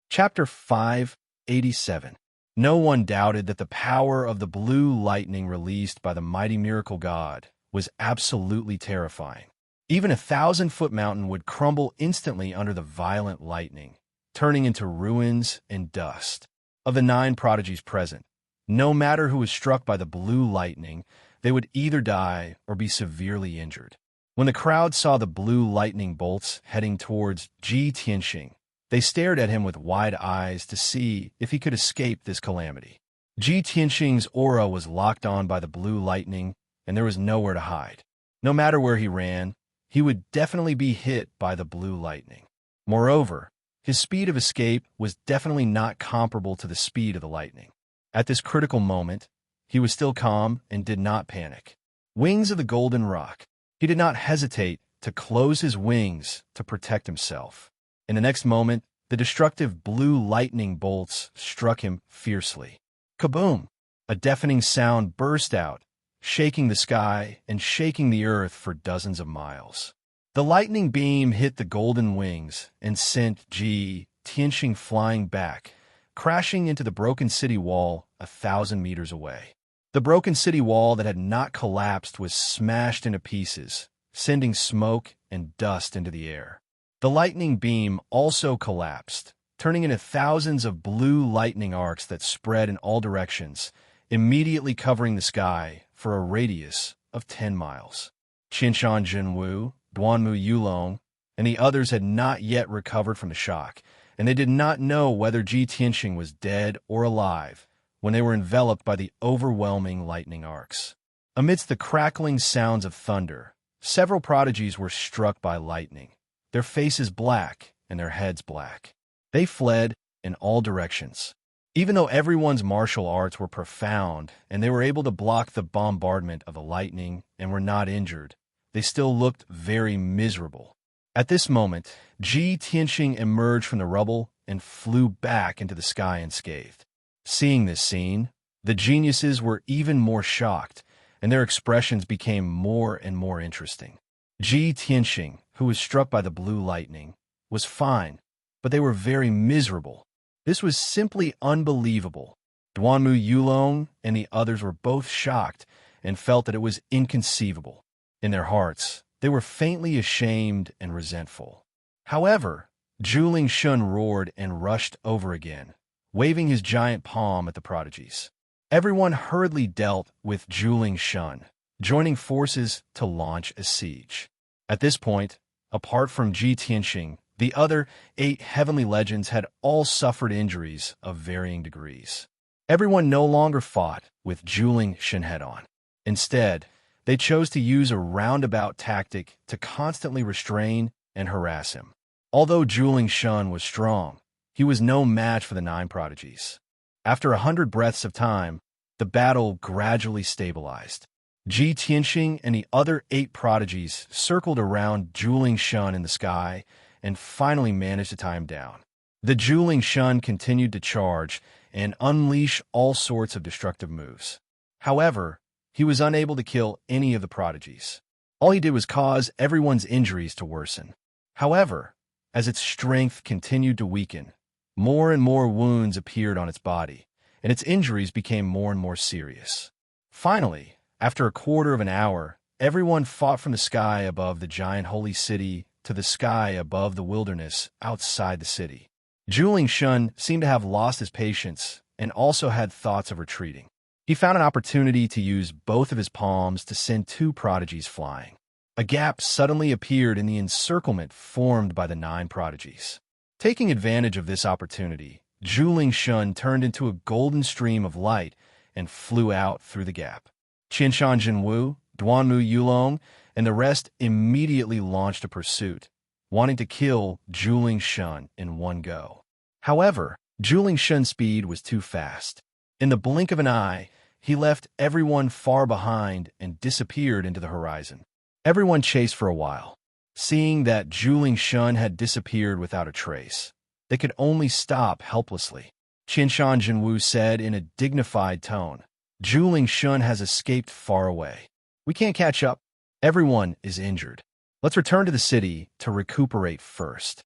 Chapter 587. No one doubted that the power of the blue lightning released by the mighty miracle god was absolutely terrifying. Even a 1,000-foot mountain would crumble instantly under the violent lightning, turning into ruins and dust. Of the 9 prodigies present, no matter who was struck by the blue lightning, they would either die or be severely injured. When the crowd saw the blue lightning bolts heading towards Ji Tianxing, they stared at him with wide eyes to see if he could escape this calamity. Ji Tianxing's aura was locked on by the blue lightning, and there was nowhere to hide. No matter where he ran, he would definitely be hit by the blue lightning. Moreover, his speed of escape was definitely not comparable to the speed of the lightning. At this critical moment, he was still calm and did not panic. Wings of the Golden Rock. He did not hesitate to close his wings to protect himself. In the next moment, the destructive blue lightning bolts struck him fiercely. Kaboom! A deafening sound burst out, shaking the sky and shaking the earth for dozens of miles. The lightning beam hit the golden wings and sent Ji Tianxing flying back, crashing into the broken city wall 1,000 meters away. The broken city wall that had not collapsed was smashed into pieces, sending smoke and dust into the air. The lightning beam also collapsed, turning into thousands of blue lightning arcs that spread in all directions, immediately covering the sky for a radius of 10 miles. Qinshan Jinwu, Duanmu Yulong, and the others had not yet recovered from the shock, and they did not know whether Ji Tianxing was dead or alive when they were enveloped by the overwhelming lightning arcs. Amidst the crackling sounds of thunder, several prodigies were struck by lightning, their faces black and their heads black. They fled in all directions. Even though everyone's martial arts were profound and they were able to block the bombardment of the lightning and were not injured, they still looked very miserable. At this moment, Ji Tianxing emerged from the rubble and flew back into the sky unscathed. Seeing this scene, the geniuses were even more shocked, and their expressions became more and more interesting. Ji Tianxing, who was struck by the blue lightning, was fine, but they were very miserable. This was simply unbelievable. Duanmu Yulong and the others were both shocked and felt that it was inconceivable. In their hearts, they were faintly ashamed and resentful. However, Zhuling Shun roared and rushed over again, waving his giant palm at the prodigies. Everyone hurriedly dealt with Zhuling Shun, joining forces to launch a siege. At this point, apart from Ji Tianxing, the other 8 heavenly legends had all suffered injuries of varying degrees. Everyone no longer fought with Zhuling Shun head-on. Instead, they chose to use a roundabout tactic to constantly restrain and harass him. Although Zhuling Shun was strong, he was no match for the 9 prodigies. After 100 breaths of time, the battle gradually stabilized. Ji Tianxing and the other 8 prodigies circled around Zhuling Shun in the sky and finally managed to tie him down. The Zhuling Shun continued to charge and unleash all sorts of destructive moves. However, he was unable to kill any of the prodigies. All he did was cause everyone's injuries to worsen. However, as its strength continued to weaken, more and more wounds appeared on its body, and its injuries became more and more serious. Finally, after a quarter of an hour, everyone fought from the sky above the giant holy city to the sky above the wilderness outside the city. Zhuling Shun seemed to have lost his patience and also had thoughts of retreating. He found an opportunity to use both of his palms to send 2 prodigies flying. A gap suddenly appeared in the encirclement formed by the 9 prodigies. Taking advantage of this opportunity, Zhuling Shun turned into a golden stream of light and flew out through the gap. Qinshan Jinwu, Duanmu Yulong, and the rest immediately launched a pursuit, wanting to kill Zhuling Shun in one go. However, Zhuling Shun's speed was too fast. In the blink of an eye, he left everyone far behind and disappeared into the horizon. Everyone chased for a while. Seeing that Zhuling Shun had disappeared without a trace, they could only stop helplessly. Qinshan Jinwu said in a dignified tone, "Zhuling Shun has escaped far away. We can't catch up. Everyone is injured. Let's return to the city to recuperate first."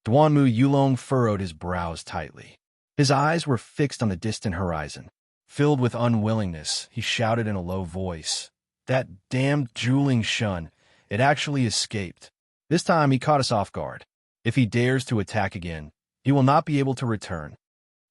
Duanmu Yulong furrowed his brows tightly. His eyes were fixed on the distant horizon. Filled with unwillingness, he shouted in a low voice, "That damned Zhuling Shun, it actually escaped. This time he caught us off guard. If he dares to attack again, he will not be able to return."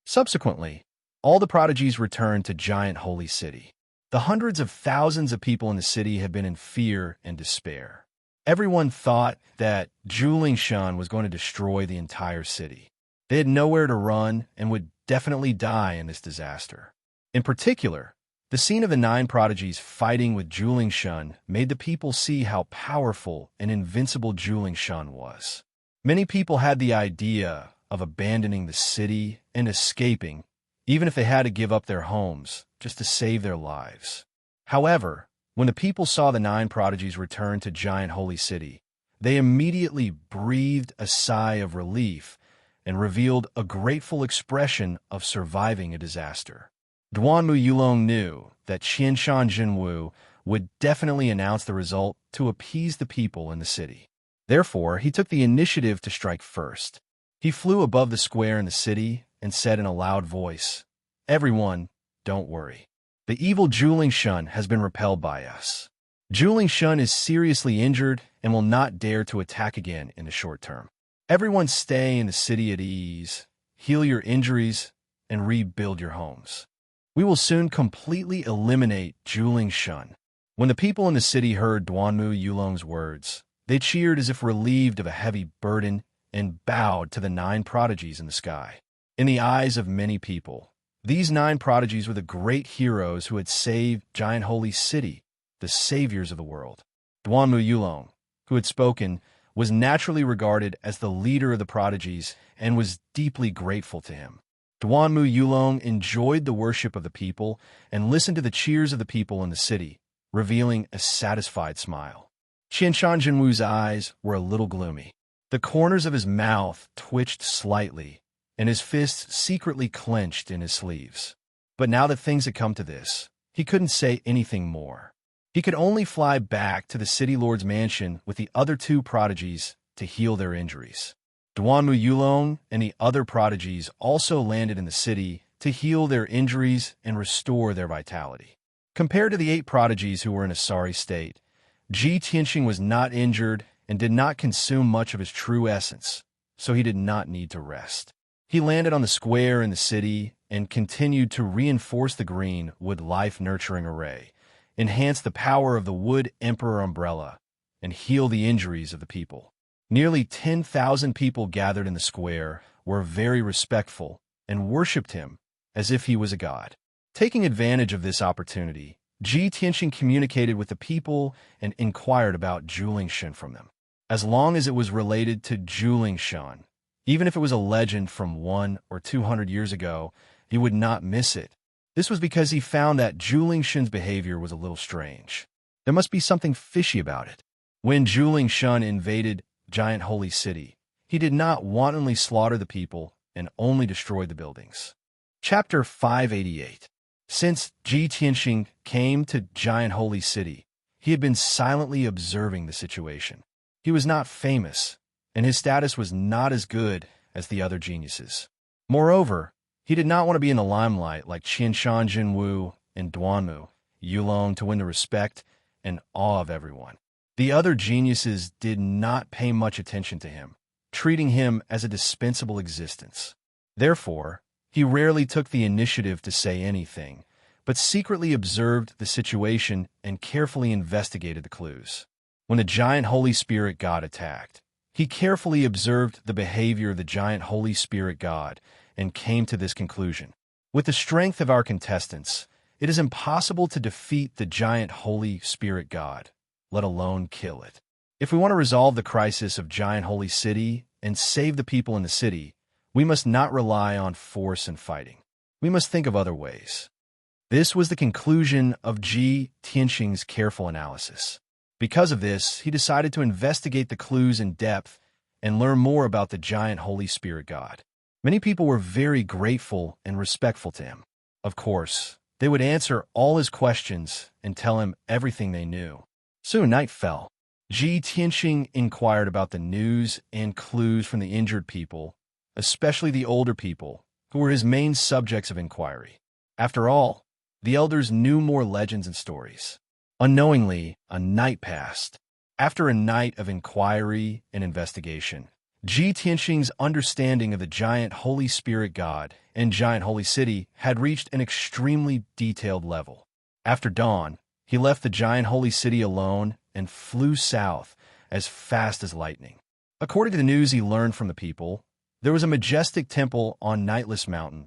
Subsequently, all the prodigies returned to Giant Holy City. The hundreds of thousands of people in the city had been in fear and despair. Everyone thought that Julingshan was going to destroy the entire city. They had nowhere to run and would definitely die in this disaster. In particular, the scene of the 9 prodigies fighting with Julingshan made the people see how powerful and invincible Julingshan was. Many people had the idea of abandoning the city and escaping, even if they had to give up their homes just to save their lives. However, when the people saw the 9 prodigies return to Giant Holy City, they immediately breathed a sigh of relief and revealed a grateful expression of surviving a disaster. Duanmu Yulong knew that Qianshan Jinwu would definitely announce the result to appease the people in the city. Therefore, he took the initiative to strike first. He flew above the square in the city and said in a loud voice, "Everyone, don't worry. The evil Julingshan has been repelled by us. Julingshan is seriously injured and will not dare to attack again in the short term. Everyone stay in the city at ease, heal your injuries, and rebuild your homes. We will soon completely eliminate Julingshan." When the people in the city heard Duanmu Yulong's words, they cheered as if relieved of a heavy burden and bowed to the 9 prodigies in the sky. In the eyes of many people, these 9 prodigies were the great heroes who had saved Giant Holy City, the saviors of the world. Duanmu Yulong, who had spoken, was naturally regarded as the leader of the prodigies and was deeply grateful to him. Duanmu Yulong enjoyed the worship of the people and listened to the cheers of the people in the city, revealing a satisfied smile. Qianshan Jinwu's eyes were a little gloomy. The corners of his mouth twitched slightly, and his fists secretly clenched in his sleeves. But now that things had come to this, he couldn't say anything more. He could only fly back to the city lord's mansion with the other 2 prodigies to heal their injuries. Duanmu Yulong and the other prodigies also landed in the city to heal their injuries and restore their vitality. Compared to the 8 prodigies who were in a sorry state, Ji Tianxing was not injured and did not consume much of his true essence, so he did not need to rest. He landed on the square in the city and continued to reinforce the green with life-nurturing array, enhance the power of the Wood Emperor umbrella, and heal the injuries of the people. Nearly 10,000 people gathered in the square were very respectful and worshipped him as if he was a god. Taking advantage of this opportunity, Ji Tianxing communicated with the people and inquired about Julingshan from them. As long as it was related to Julingshan, even if it was a legend from 100 or 200 years ago, he would not miss it. This was because he found that Julingshan's behavior was a little strange. There must be something fishy about it. When Julingshan invaded Giant Holy City, he did not wantonly slaughter the people and only destroyed the buildings. Chapter 588. Since Ji Tianxing came to Giant Holy City, he had been silently observing the situation. He was not famous, and his status was not as good as the other geniuses. Moreover, he did not want to be in the limelight like Qianshan Jinwu and Duanmu Yulong to win the respect and awe of everyone. The other geniuses did not pay much attention to him, treating him as a dispensable existence. Therefore, he rarely took the initiative to say anything, but secretly observed the situation and carefully investigated the clues. When the giant Holy Spirit God attacked, he carefully observed the behavior of the giant Holy Spirit God and came to this conclusion. With the strength of our contestants, it is impossible to defeat the giant Holy Spirit God, let alone kill it. If we want to resolve the crisis of Giant Holy City and save the people in the city, we must not rely on force and fighting. We must think of other ways. This was the conclusion of Ji Tianxing's careful analysis. Because of this, he decided to investigate the clues in depth and learn more about the giant Holy Spirit God. Many people were very grateful and respectful to him. Of course, they would answer all his questions and tell him everything they knew. Soon night fell. Ji Tianxing inquired about the news and clues from the injured people, especially the older people, who were his main subjects of inquiry. After all, the elders knew more legends and stories. Unknowingly, a night passed. After a night of inquiry and investigation, Ji Tianxing's understanding of the giant Holy Spirit God and giant Holy City had reached an extremely detailed level. After dawn, he left the giant Holy City alone and flew south as fast as lightning. According to the news he learned from the people, there was a majestic temple on Nightless Mountain,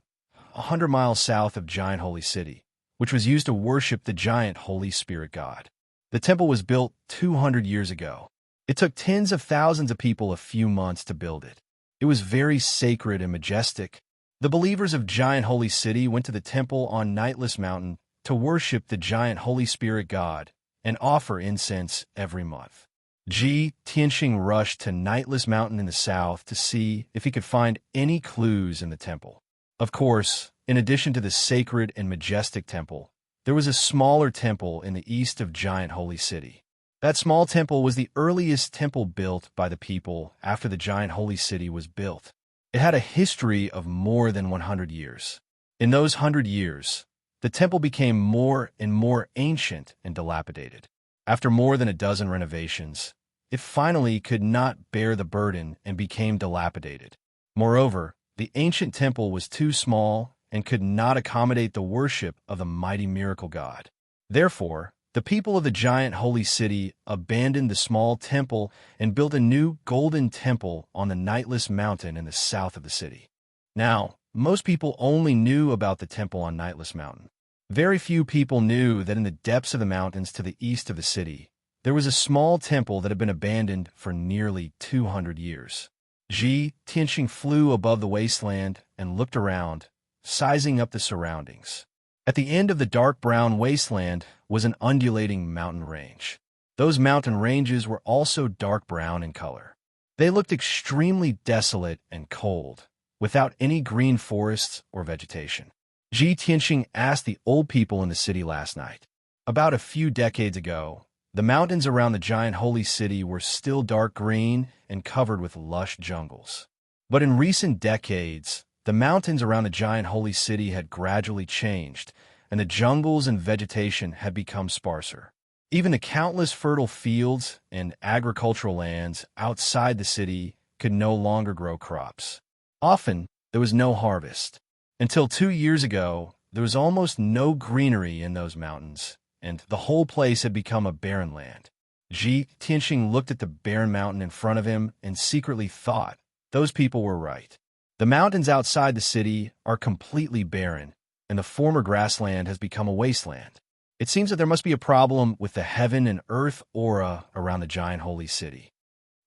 100 miles south of Giant Holy City, which was used to worship the giant Holy Spirit God. The temple was built 200 years ago. It took tens of thousands of people a few months to build it. It was very sacred and majestic. The believers of Giant Holy City went to the temple on Nightless Mountain to worship the giant Holy Spirit God and offer incense every month. Tianxing rushed to Nightless Mountain in the south to see if he could find any clues in the temple. Of course, in addition to the sacred and majestic temple, there was a smaller temple in the east of Giant Holy City. That small temple was the earliest temple built by the people after the Giant Holy City was built. It had a history of more than 100 years. In those 100 years, the temple became more and more ancient and dilapidated. After more than a dozen renovations, it finally could not bear the burden and became dilapidated. Moreover, the ancient temple was too small and could not accommodate the worship of the mighty miracle God. Therefore, the people of the Giant Holy City abandoned the small temple and built a new golden temple on the Nightless Mountain in the south of the city. Now, most people only knew about the temple on Nightless Mountain. Very few people knew that in the depths of the mountains to the east of the city, there was a small temple that had been abandoned for nearly 200 years. Tianxing flew above the wasteland and looked around, sizing up the surroundings. At the end of the dark brown wasteland was an undulating mountain range. Those mountain ranges were also dark brown in color. They looked extremely desolate and cold, without any green forests or vegetation. Tianxing asked the old people in the city last night. About a few decades ago, the mountains around the Giant Holy City were still dark green and covered with lush jungles. But in recent decades, the mountains around the Giant Holy City had gradually changed, and the jungles and vegetation had become sparser. Even the countless fertile fields and agricultural lands outside the city could no longer grow crops. Often, there was no harvest. Until 2 years ago, there was almost no greenery in those mountains, and the whole place had become a barren land. Tianxing looked at the barren mountain in front of him and secretly thought, those people were right. The mountains outside the city are completely barren, and the former grassland has become a wasteland. It seems that there must be a problem with the heaven and earth aura around the Giant Holy City.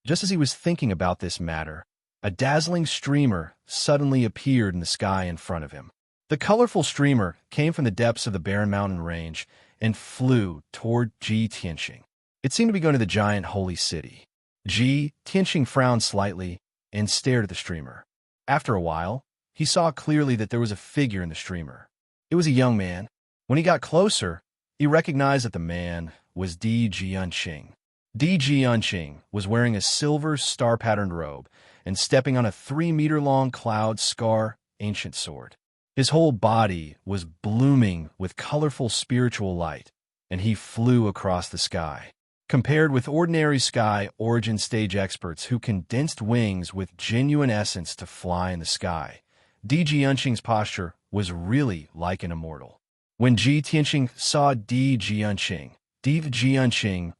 Just as he was thinking about this matter, a dazzling streamer suddenly appeared in the sky in front of him. The colorful streamer came from the depths of the barren mountain range and flew toward Tianxing. It seemed to be going to the Giant Holy City. Tianxing frowned slightly and stared at the streamer. After a while, he saw clearly that there was a figure in the streamer. It was a young man. When he got closer, he recognized that the man was Jianxing. Jianxing was wearing a silver star-patterned robe and stepping on a 3-meter-long cloud scar ancient sword. His whole body was blooming with colorful spiritual light, and he flew across the sky. Compared with ordinary sky origin stage experts who condensed wings with genuine essence to fly in the sky, Jianxing's posture was really like an immortal. When Tianxing saw Jianxing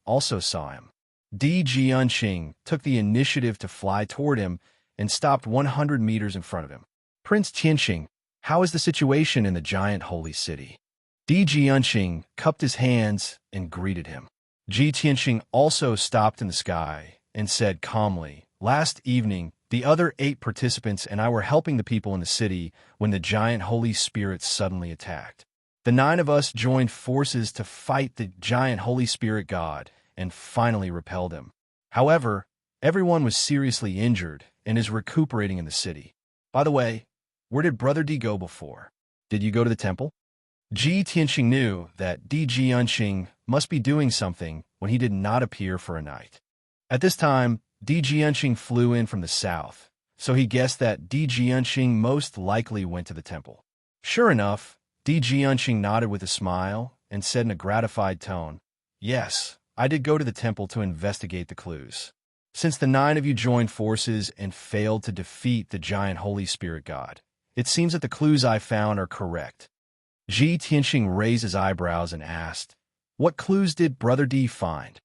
also saw him. Jianxing took the initiative to fly toward him and stopped 100 meters in front of him. Prince Tianxing, how is the situation in the Giant Holy City? Jianxing cupped his hands and greeted him. Tianxing also stopped in the sky and said calmly, last evening, the other 8 participants and I were helping the people in the city when the Giant Holy Spirit suddenly attacked. The 9 of us joined forces to fight the Giant Holy Spirit God and finally repelled him. However, everyone was seriously injured and is recuperating in the city. By the way, where did Brother D go before? Did you go to the temple? Tianxing knew that Jianxing must be doing something when he did not appear for a night. At this time, Jianxing flew in from the south, so he guessed that Jianxing most likely went to the temple. Sure enough, Jianxing nodded with a smile and said in a gratified tone, "Yes, I did go to the temple to investigate the clues. Since the 9 of you joined forces and failed to defeat the Giant Holy Spirit God, it seems that the clues I found are correct." Tianxing raised his eyebrows and asked, "What clues did Brother D find?"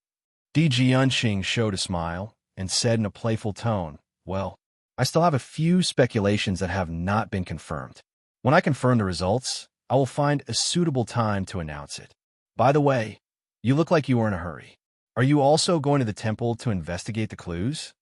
Di Jianxing showed a smile and said in a playful tone, "Well, I still have a few speculations that have not been confirmed. When I confirm the results, I will find a suitable time to announce it. By the way, you look like you are in a hurry. Are you also going to the temple to investigate the clues?"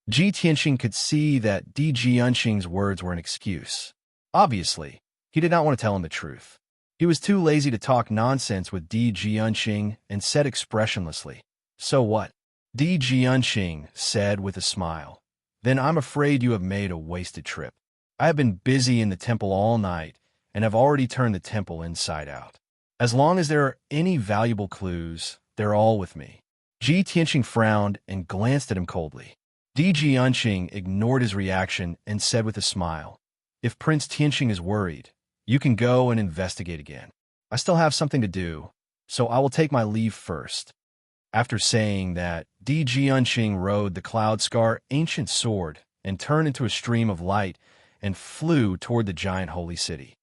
Ji Tianxing could see that Di Jianxing's words were an excuse. Obviously, he did not want to tell him the truth. He was too lazy to talk nonsense with Di Jianxing and said expressionlessly, "So what?" Di Jianxing said with a smile, "Then I'm afraid you have made a wasted trip. I have been busy in the temple all night and have already turned the temple inside out. As long as there are any valuable clues, they're all with me." Ji Tianxing frowned and glanced at him coldly. Di Jianxing ignored his reaction and said with a smile, "If Prince Tianxing is worried, you can go and investigate again. I still have something to do, so I will take my leave first." After saying that, Di Jianxing rode the Cloud Scar ancient sword and turned into a stream of light and flew toward the giant holy city.